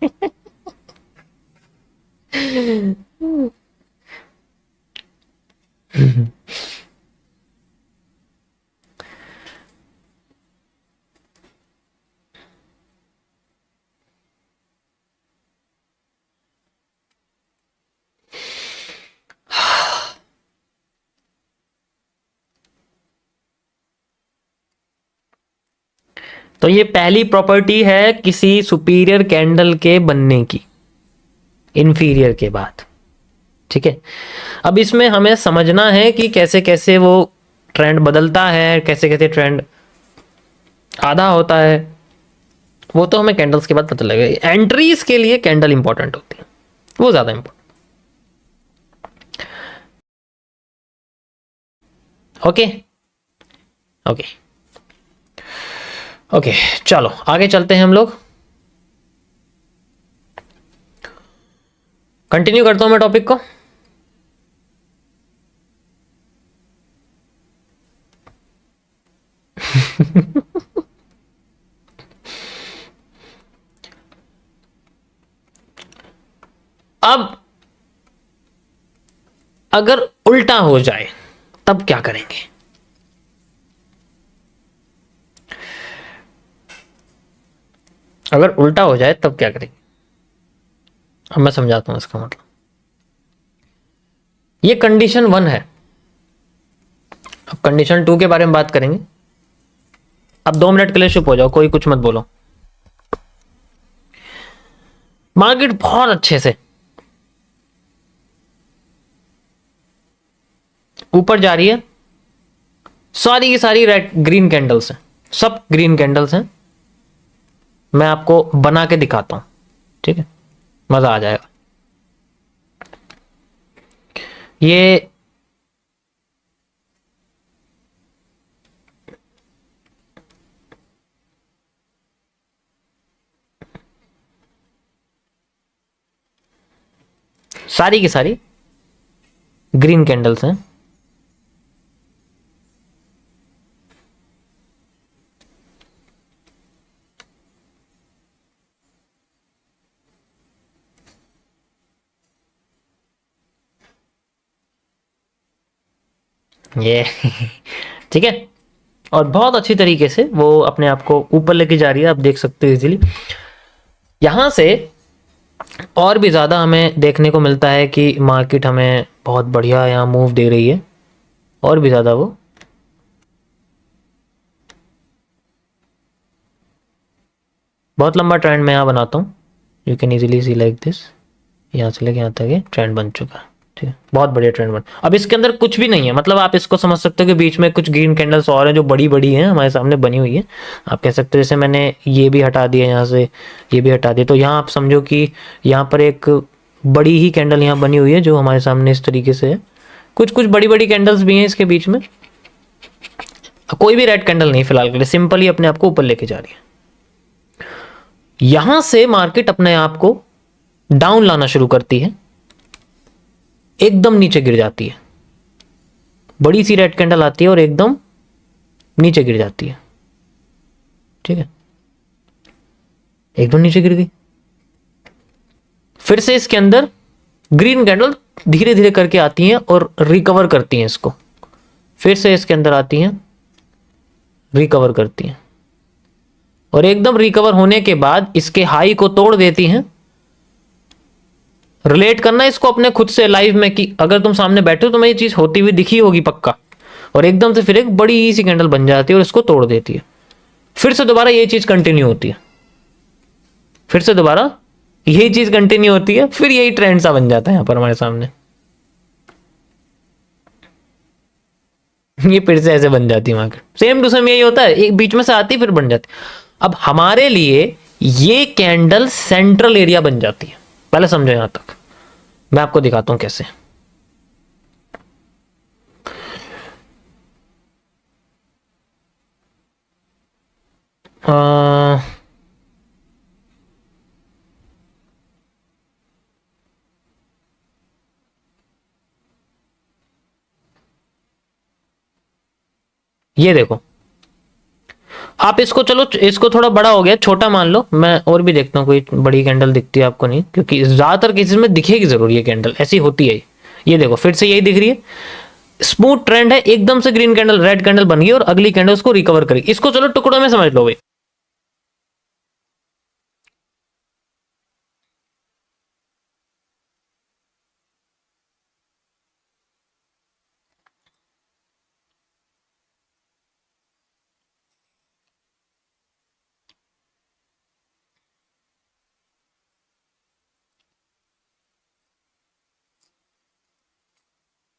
तो ये पहली प्रॉपर्टी है किसी सुपीरियर कैंडल के बनने की, इंफीरियर के बाद। ठीक है, अब इसमें हमें समझना है कि कैसे कैसे वो ट्रेंड बदलता है, कैसे कैसे ट्रेंड आधा होता है, वो तो हमें कैंडल्स के बाद पता लगेगा। एंट्रीज के लिए कैंडल इंपॉर्टेंट होती है, वो ज्यादा इंपॉर्टेंट। ओके ओके ओके, चलो आगे चलते हैं हम लोग। कंटिन्यू करता हूं मैं टॉपिक को। अब अगर उल्टा हो जाए तब क्या करेंगे? अगर उल्टा हो जाए तब क्या करेंगे? अब मैं समझाता हूं इसका मतलब। ये कंडीशन 1 है, अब कंडीशन 2 के बारे में बात करेंगे। अब 2 मिनट के लिए चुप हो जाओ, कोई कुछ मत बोलो। मार्केट बहुत अच्छे से ऊपर जा रही है, सारी की सारी रेड ग्रीन कैंडल्स हैं, सब ग्रीन कैंडल्स हैं। मैं आपको बना के दिखाता हूं, ठीक है, मजा आ जाएगा। ये सारी की सारी ग्रीन कैंडल्स हैं। ये ठीक है, और बहुत अच्छी तरीके से वो अपने आप को ऊपर लेके जा रही है, आप देख सकते हो इजीली। यहां से और भी ज़्यादा हमें देखने को मिलता है कि मार्केट हमें बहुत बढ़िया यहाँ मूव दे रही है, और भी ज़्यादा वो बहुत लंबा ट्रेंड मैं यहाँ बनाता हूँ। You can easily C like this, यहाँ से लेके यहाँ तक ये ट्रेंड बन चुका है। ठीक है, बहुत बढ़िया ट्रेंड बन। अब इसके अंदर कुछ भी नहीं है, मतलब आप इसको समझ सकते हो कि बीच में कुछ ग्रीन कैंडल्स और हैं जो बड़ी बड़ी हैं हमारे सामने बनी हुई है। आप कह सकते हो जैसे मैंने ये भी हटा दिया यहाँ से, ये भी हटा दिया, तो यहाँ आप समझो कि यहाँ पर एक बड़ी ही कैंडल यहाँ बनी हुई है जो हमारे सामने इस तरीके से है। कुछ कुछ बड़ी बड़ी कैंडल्स भी हैं इसके बीच में। कोई भी रेड कैंडल नहीं फिलहाल के लिए, सिंपली अपने आप को ऊपर लेके जा रही है। यहां से मार्केट अपने आप को डाउन लाना शुरू करती है, एकदम नीचे गिर जाती है। बड़ी सी रेड कैंडल आती है और एकदम नीचे गिर जाती है। ठीक है, एकदम नीचे गिर गई। फिर से इसके अंदर ग्रीन कैंडल धीरे धीरे करके आती हैं और रिकवर करती हैं इसको। फिर से इसके अंदर आती हैं, रिकवर करती हैं, और एकदम रिकवर होने के बाद इसके हाई को तोड़ देती हैं। रिलेट करना इसको अपने खुद से लाइव में कि अगर तुम सामने बैठे हो तो मैं ये चीज होती हुई दिखी होगी पक्का, और एकदम से फिर एक बड़ी सी कैंडल बन जाती है और इसको तोड़ देती है। फिर से दोबारा ये चीज कंटिन्यू होती है, फिर से दोबारा यही चीज कंटिन्यू होती है, फिर यही ट्रेंड सा बन जाता है यहां पर हमारे सामने। ये फिर से ऐसे बन जाती है मार्केट, सेम टू सेम यही होता है, एक बीच में से आती फिर बन जाती। अब हमारे लिए ये कैंडल सेंट्रल एरिया बन जाती है, पहले समझो यहां तक, मैं आपको दिखाता हूं कैसे। ये देखो आप इसको, चलो इसको थोड़ा बड़ा हो गया, छोटा मान लो, मैं और भी देखता हूँ कोई बड़ी कैंडल दिखती है आपको नहीं, क्योंकि ज्यादातर केसेस में दिखेगी जरूर ये कैंडल, ऐसी होती है। ये देखो फिर से यही दिख रही है, स्मूथ ट्रेंड है, एकदम से ग्रीन कैंडल रेड कैंडल बन गई और अगली कैंडल उसको रिकवर करेगी। इसको चलो टुकड़ों में समझ लो भाई।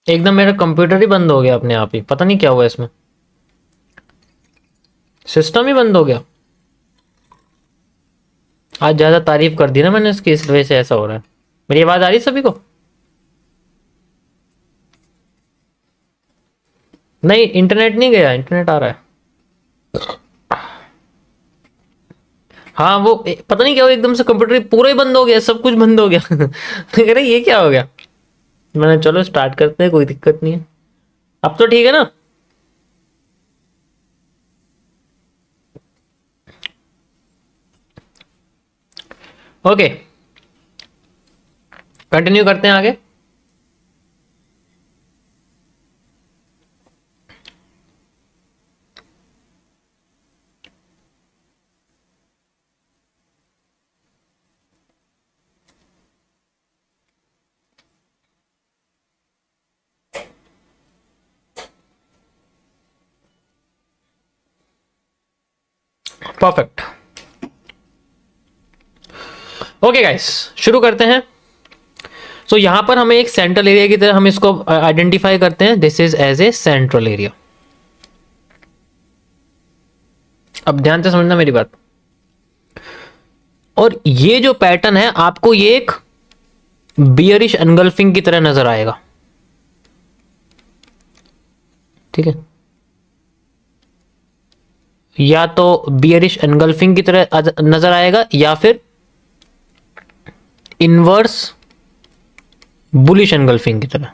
एकदम मेरा कंप्यूटर ही बंद हो गया अपने आप ही, पता नहीं क्या हुआ इसमें, सिस्टम ही बंद हो गया। आज ज्यादा तारीफ कर दी ना मैंने इसकी, इस वजह से ऐसा हो रहा है। मेरी आवाज आ रही है सभी को? नहीं इंटरनेट नहीं गया, इंटरनेट आ रहा है। हाँ वो पता नहीं क्या हुआ, एकदम से कंप्यूटर पूरा ही बंद हो गया, सब कुछ बंद हो गया। मैं कह रहा ये क्या हो गया। मैंने चलो स्टार्ट करते हैं, कोई दिक्कत नहीं है। अब तो ठीक है ना? ओके कंटिन्यू करते हैं आगे। परफेक्ट। ओके गाइस शुरू करते हैं। सो यहां पर हमें एक सेंट्रल एरिया की तरह हम इसको आइडेंटिफाई करते हैं, this is as a central area. अब ध्यान से समझना मेरी बात, और ये जो पैटर्न है आपको ये एक बियरिश एनगल्फिंग की तरह नजर आएगा, ठीक है? या तो बियरिश एनगल्फिंग की तरह नजर आएगा या फिर इनवर्स बुलिश एनगल्फिंग की तरह।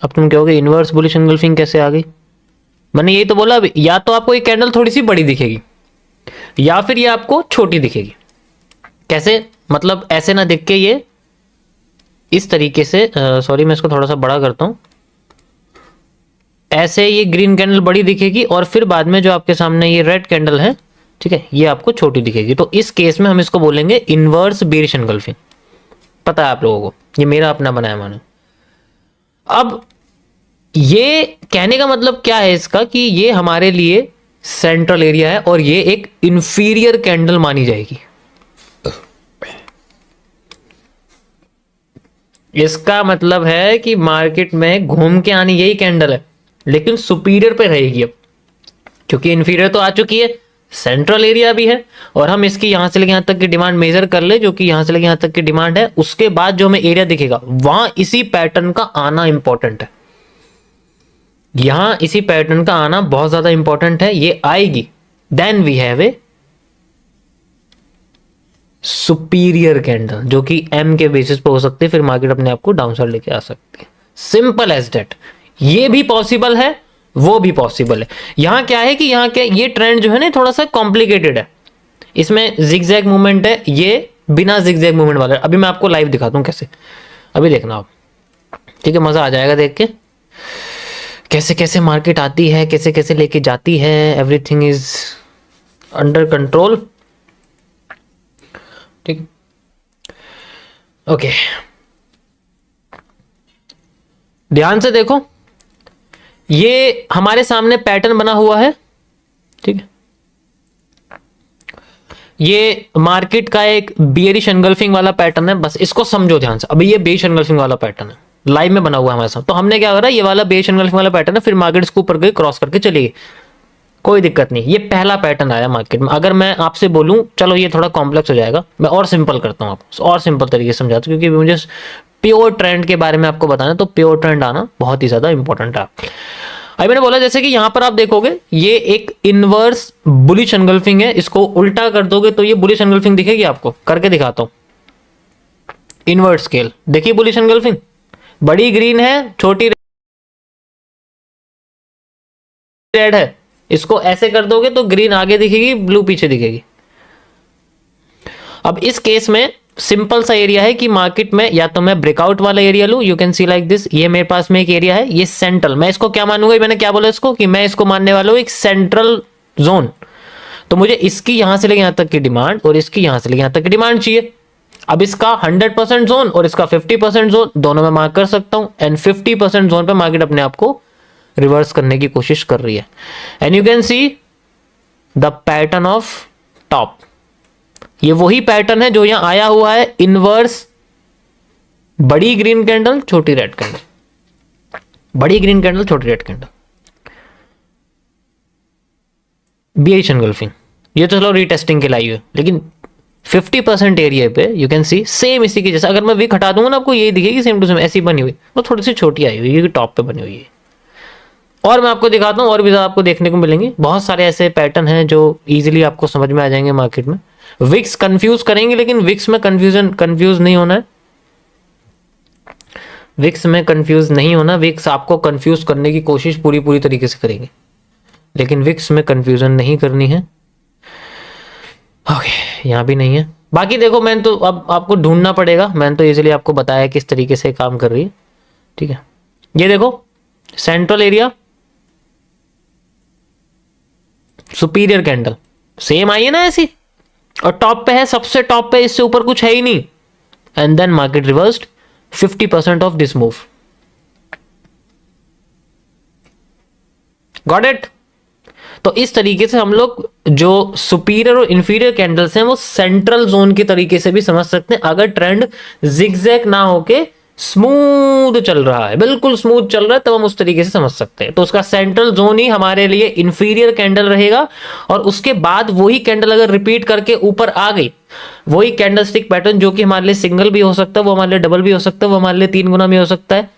अब तुम कहोगे इनवर्स बुलिश एनगल्फिंग कैसे आ गई? मैंने यही तो बोला अभी, या तो आपको ये कैंडल थोड़ी सी बड़ी दिखेगी या फिर ये आपको छोटी दिखेगी। कैसे मतलब? ऐसे ना दिख के ये इस तरीके से, सॉरी मैं इसको थोड़ा सा बड़ा करता हूं, ऐसे ये ग्रीन कैंडल बड़ी दिखेगी और फिर बाद में जो आपके सामने ये रेड कैंडल है, ठीक है, ये आपको छोटी दिखेगी। तो इस केस में हम इसको बोलेंगे इनवर्स बेरिश एनगल्फिंग। पता है आप लोगों को, ये मेरा अपना बनाया मैंने। अब ये कहने का मतलब क्या है इसका, कि ये हमारे लिए सेंट्रल एरिया है और ये एक इंफीरियर कैंडल मानी जाएगी। इसका मतलब है कि मार्केट में घूम के आनी यही कैंडल है, लेकिन सुपीरियर पे रहेगी अब, क्योंकि इंफीरियर तो आ चुकी है, सेंट्रल एरिया भी है, और हम इसकी यहां से लेके यहां तक की डिमांड मेजर कर ले, जो कि यहां से लेके यहां तक की डिमांड है, उसके बाद जो हमें एरिया दिखेगा वहां इसी पैटर्न का आना इंपॉर्टेंट है। यहां इसी पैटर्न का आना बहुत ज्यादा इंपॉर्टेंट है, ये आएगी then we have a superior candle, जो कि एम के बेसिस पे हो सकती है, फिर मार्केट अपने आप को डाउन साइड लेके आ सकती है। Simple as that. ये भी पॉसिबल है, वो भी पॉसिबल है। यहां क्या है कि यहां क्या, ये ट्रेंड जो है ना थोड़ा सा कॉम्प्लिकेटेड है, इसमें जिगजैग मूवमेंट है, ये बिना जिगजैग मूवमेंट वाला है। अभी मैं आपको लाइव दिखाता हूं कैसे, अभी देखना आप, ठीक है? मजा आ जाएगा देख के कैसे कैसे मार्केट आती है, कैसे कैसे लेके जाती है। एवरीथिंग इज अंडर कंट्रोल, ठीक? ओके ध्यान से देखो, ये हमारे सामने पैटर्न बना हुआ है, ठीक है? ये मार्केट का एक बियरिश एनगल्फिंग वाला पैटर्न है, बस इसको समझो ध्यान से। अभी ये बेरिश एनगल्फिंग वाला पैटर्न है, लाइव में बना हुआ है हमारे साथ। तो हमने क्या करा, ये वाला बेच एनगल्फिंग वाला पैटर्न है, फिर मार्केट इसके ऊपर गई, क्रॉस करके चली गई, कोई दिक्कत नहीं। ये पहला पैटर्न आया मार्केट में। अगर मैं आपसे बोलूं, चलो ये थोड़ा कॉम्प्लेक्स हो जाएगा, मैं और सिंपल करता हूं आपको, और सिंपल तरीके से समझाता हूं, क्योंकि मुझे प्योर ट्रेंड के बारे में आपको बताना, तो प्योर ट्रेंड आना बहुत ही ज्यादा इंपॉर्टेंट है। अभी मैंने बोला जैसे कि यहां पर आप देखोगे ये एक इनवर्स बुलिश एनगल्फिंग है, इसको उल्टा कर दोगे तो ये बुलिश एनगल्फिंग दिखेगी आपको, करके दिखाता हूं। इनवर्ट स्केल देखिए, बुलिश एनगल्फिंग, बड़ी ग्रीन है, छोटी रेड है, इसको ऐसे कर दोगे तो ग्रीन आगे दिखेगी, ब्लू पीछे दिखेगी। अब इस केस में सिंपल सा एरिया है कि मार्केट में या तो मैं ब्रेकआउट वाला एरिया लूं, you can see like this, ये मेरे पास में एक एरिया है, ये सेंट्रल, मैं इसको क्या मानूंगा, मैंने क्या बोला इसको, कि मैं इसको मानने वाला हूं एक सेंट्रल जोन। तो मुझे इसकी यहां से लेके यहां तक की डिमांड और इसकी यहां से लेके यहां तक की डिमांड चाहिए। अब इसका 100% जोन और इसका 50% जोन दोनों में मार्क कर सकता हूं, एंड 50% जोन पे मार्केट अपने आप को रिवर्स करने की कोशिश कर रही है। And you can see the pattern of top, ये वही पैटर्न है जो यहां आया हुआ है, इनवर्स बड़ी ग्रीन कैंडल छोटी रेड कैंडल, बड़ी ग्रीन कैंडल छोटी रेड कैंडल, बीएच एनगल्फिंग। ये तो चलो रीटेस्टिंग के लाई हुई, लेकिन 50% एरिया पे यू कैन सी सेम इसी के जैसा। अगर मैं विक हटा दूंगा ना, आपको यही दिखेगी सेम टू सेम ऐसी बनी हुई, वो थोड़ी सी छोटी आई हुई है, टॉप पे बनी हुई है। और मैं आपको दिखाता हूं, और भी ज्यादा आपको देखने को मिलेंगे, बहुत सारे ऐसे पैटर्न हैं जो इजीली आपको समझ में आ जाएंगे मार्केट में। विक्स कंफ्यूज करेंगे, लेकिन विक्स में कंफ्यूज नहीं होना है, विक्स में कंफ्यूज नहीं होना। विक्स आपको कंफ्यूज करने की कोशिश पूरी तरीके से करेंगे, लेकिन विक्स में कंफ्यूजन नहीं करनी है। ओके, यहां भी नहीं है। बाकी देखो, मैंने तो अब आपको ढूंढना पड़ेगा, मैंने तो इजीली आपको बताया किस तरीके से काम कर रही है, ठीक है। ये देखो central area, superior candle same आई है ना ऐसी, और टॉप पे है, सबसे टॉप पे, इससे ऊपर कुछ है ही नहीं। And then market reversed 50% of this move. Got it? तो इस तरीके से हम लोग जो सुपीरियर और इंफीरियर कैंडल्स हैं वो सेंट्रल जोन के तरीके से भी समझ सकते हैं। अगर ट्रेंड जिगजैग ना होके स्मूथ चल रहा है, बिल्कुल स्मूथ चल रहा है, तो हम उस तरीके से समझ सकते हैं। तो उसका सेंट्रल जोन ही हमारे लिए इंफीरियर कैंडल रहेगा, और उसके बाद वही कैंडल अगर रिपीट करके ऊपर आ गई, वही कैंडलस्टिक पैटर्न जो कि हमारे लिए सिंगल भी हो सकता है, वो हमारे लिए डबल भी हो सकता है, वो हमारे लिए 3 गुना भी हो सकता है,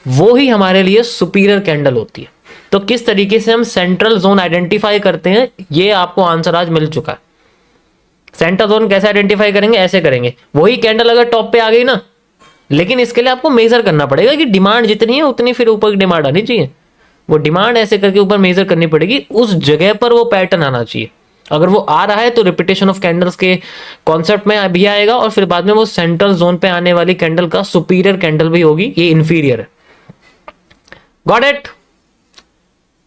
वो ही हमारे लिए सुपीरियर कैंडल होती है। तो किस तरीके से हम सेंट्रल जोन आइडेंटिफाई करते हैं, ये आपको आंसर आज मिल चुका है। सेंट्रल जोन कैसे आइडेंटिफाई करेंगे, ऐसे करेंगे, वही कैंडल अगर टॉप पे आ गई ना, लेकिन इसके लिए आपको मेजर करना पड़ेगा कि डिमांड जितनी है उतनी फिर ऊपर की डिमांड आनी चाहिए। वो डिमांड ऐसे करके ऊपर मेजर करनी पड़ेगी, उस जगह पर वो पैटर्न आना चाहिए। अगर वो आ रहा है तो रिपीटेशन ऑफ कैंडल्स के कॉन्सेप्ट में भी आएगा, और फिर बाद में वो सेंट्रल जोन पे आने वाली कैंडल का सुपीरियर कैंडल भी होगी, ये इंफीरियर है। Got it?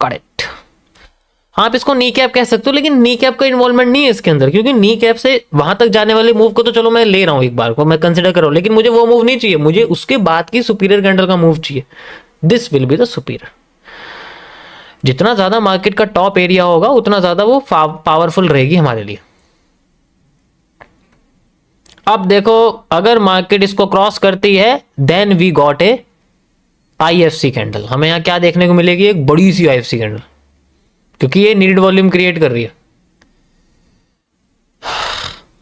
Got it. आप इसको नी कैप कह सकते हो, लेकिन नी कैप का इन्वॉल्वमेंट नहीं है इसके अंदर, क्योंकि नी कैप से वहां तक जाने वाले मूव को तो चलो मैं ले रहा हूं, एक बार को मैं कंसिडर कर रहा हूं, लेकिन मुझे वो मूव नहीं चाहिए, मुझे उसके बाद की सुपीरियर कैंडल का मूव चाहिए। This will be the superior. जितना ज्यादा मार्केट का टॉप एरिया होगा उतना ज्यादा वो पावरफुल रहेगी हमारे लिए। अब देखो, अगर मार्केट इसको क्रॉस करती है, then we got a IFC candle. हमें यहां क्या देखने को मिलेगी, एक बड़ी सी आईएफसी कैंडल, क्योंकि ये नीडेड वॉल्यूम क्रिएट कर रही है।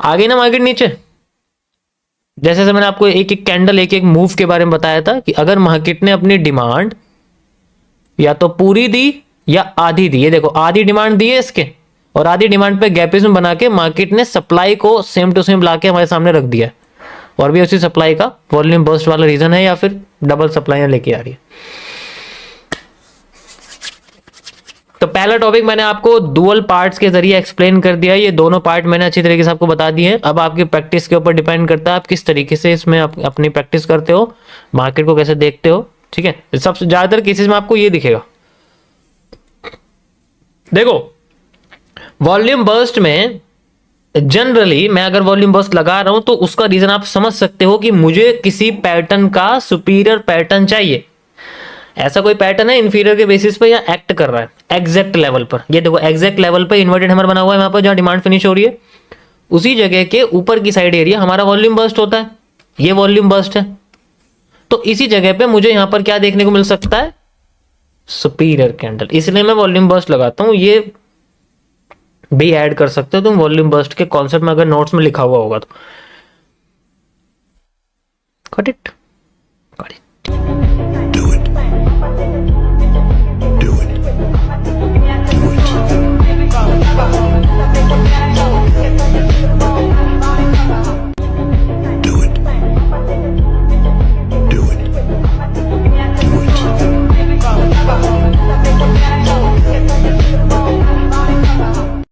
आ गई ना मार्केट नीचे। जैसे मैंने आपको एक एक कैंडल, एक एक मूव के बारे में बताया था कि अगर मार्केट ने अपनी डिमांड या तो पूरी दी या आधी दी, ये देखो आधी डिमांड दी है इसके, और आधी डिमांड पे गैपिज्म बना के मार्केट ने सप्लाई को सेम टू सेम लाके हमारे सामने रख दिया है, और भी उसी सप्लाई का वॉल्यूम बर्स्ट वाला रीजन है, या फिर डबल सप्लाई लेके आ रही है। तो पहला टॉपिक मैंने आपको डुअल पार्ट्स के जरिए एक्सप्लेन कर दिया है, ये दोनों पार्ट मैंने अच्छी तरीके से आपको बता दिए हैं। अब आपकी प्रैक्टिस के ऊपर डिपेंड करता है आप किस तरीके से इसमें अपनी प्रैक्टिस करते हो, मार्केट को कैसे देखते हो, ठीक है। सबसे ज्यादातर केसेस में आपको ये दिखेगा। देखो, वॉल्यूम बर्स्ट में जनरली मैं अगर वॉल्यूम बर्स्ट लगा रहा हूं तो उसका रीजन आप समझ सकते हो कि मुझे किसी पैटर्न का सुपीरियर पैटर्न चाहिए। ऐसा कोई पैटर्न है इंफीरियर के बेसिस पे या एक्ट कर रहा है एग्जैक्ट लेवल पर। ये देखो एग्जैक्ट लेवल पे इन्वर्टेड हैमर बना हुआ है, वहां पर जहां डिमांड फिनिश हो रही है, उसी जगह के ऊपर की साइड एरिया हमारा वॉल्यूम बर्स्ट होता है। ये वॉल्यूम बर्स्ट है, तो इसी जगह पे मुझे यहां पर क्या देखने को मिल सकता है, सुपीरियर कैंडल, इसलिए मैं वॉल्यूम बर्स्ट लगाता हूं। ये भी ऐड कर सकते हो तुम वॉल्यूम बर्स्ट के कॉन्सेप्ट में, अगर नोट्स में लिखा हुआ होगा तो। Got it.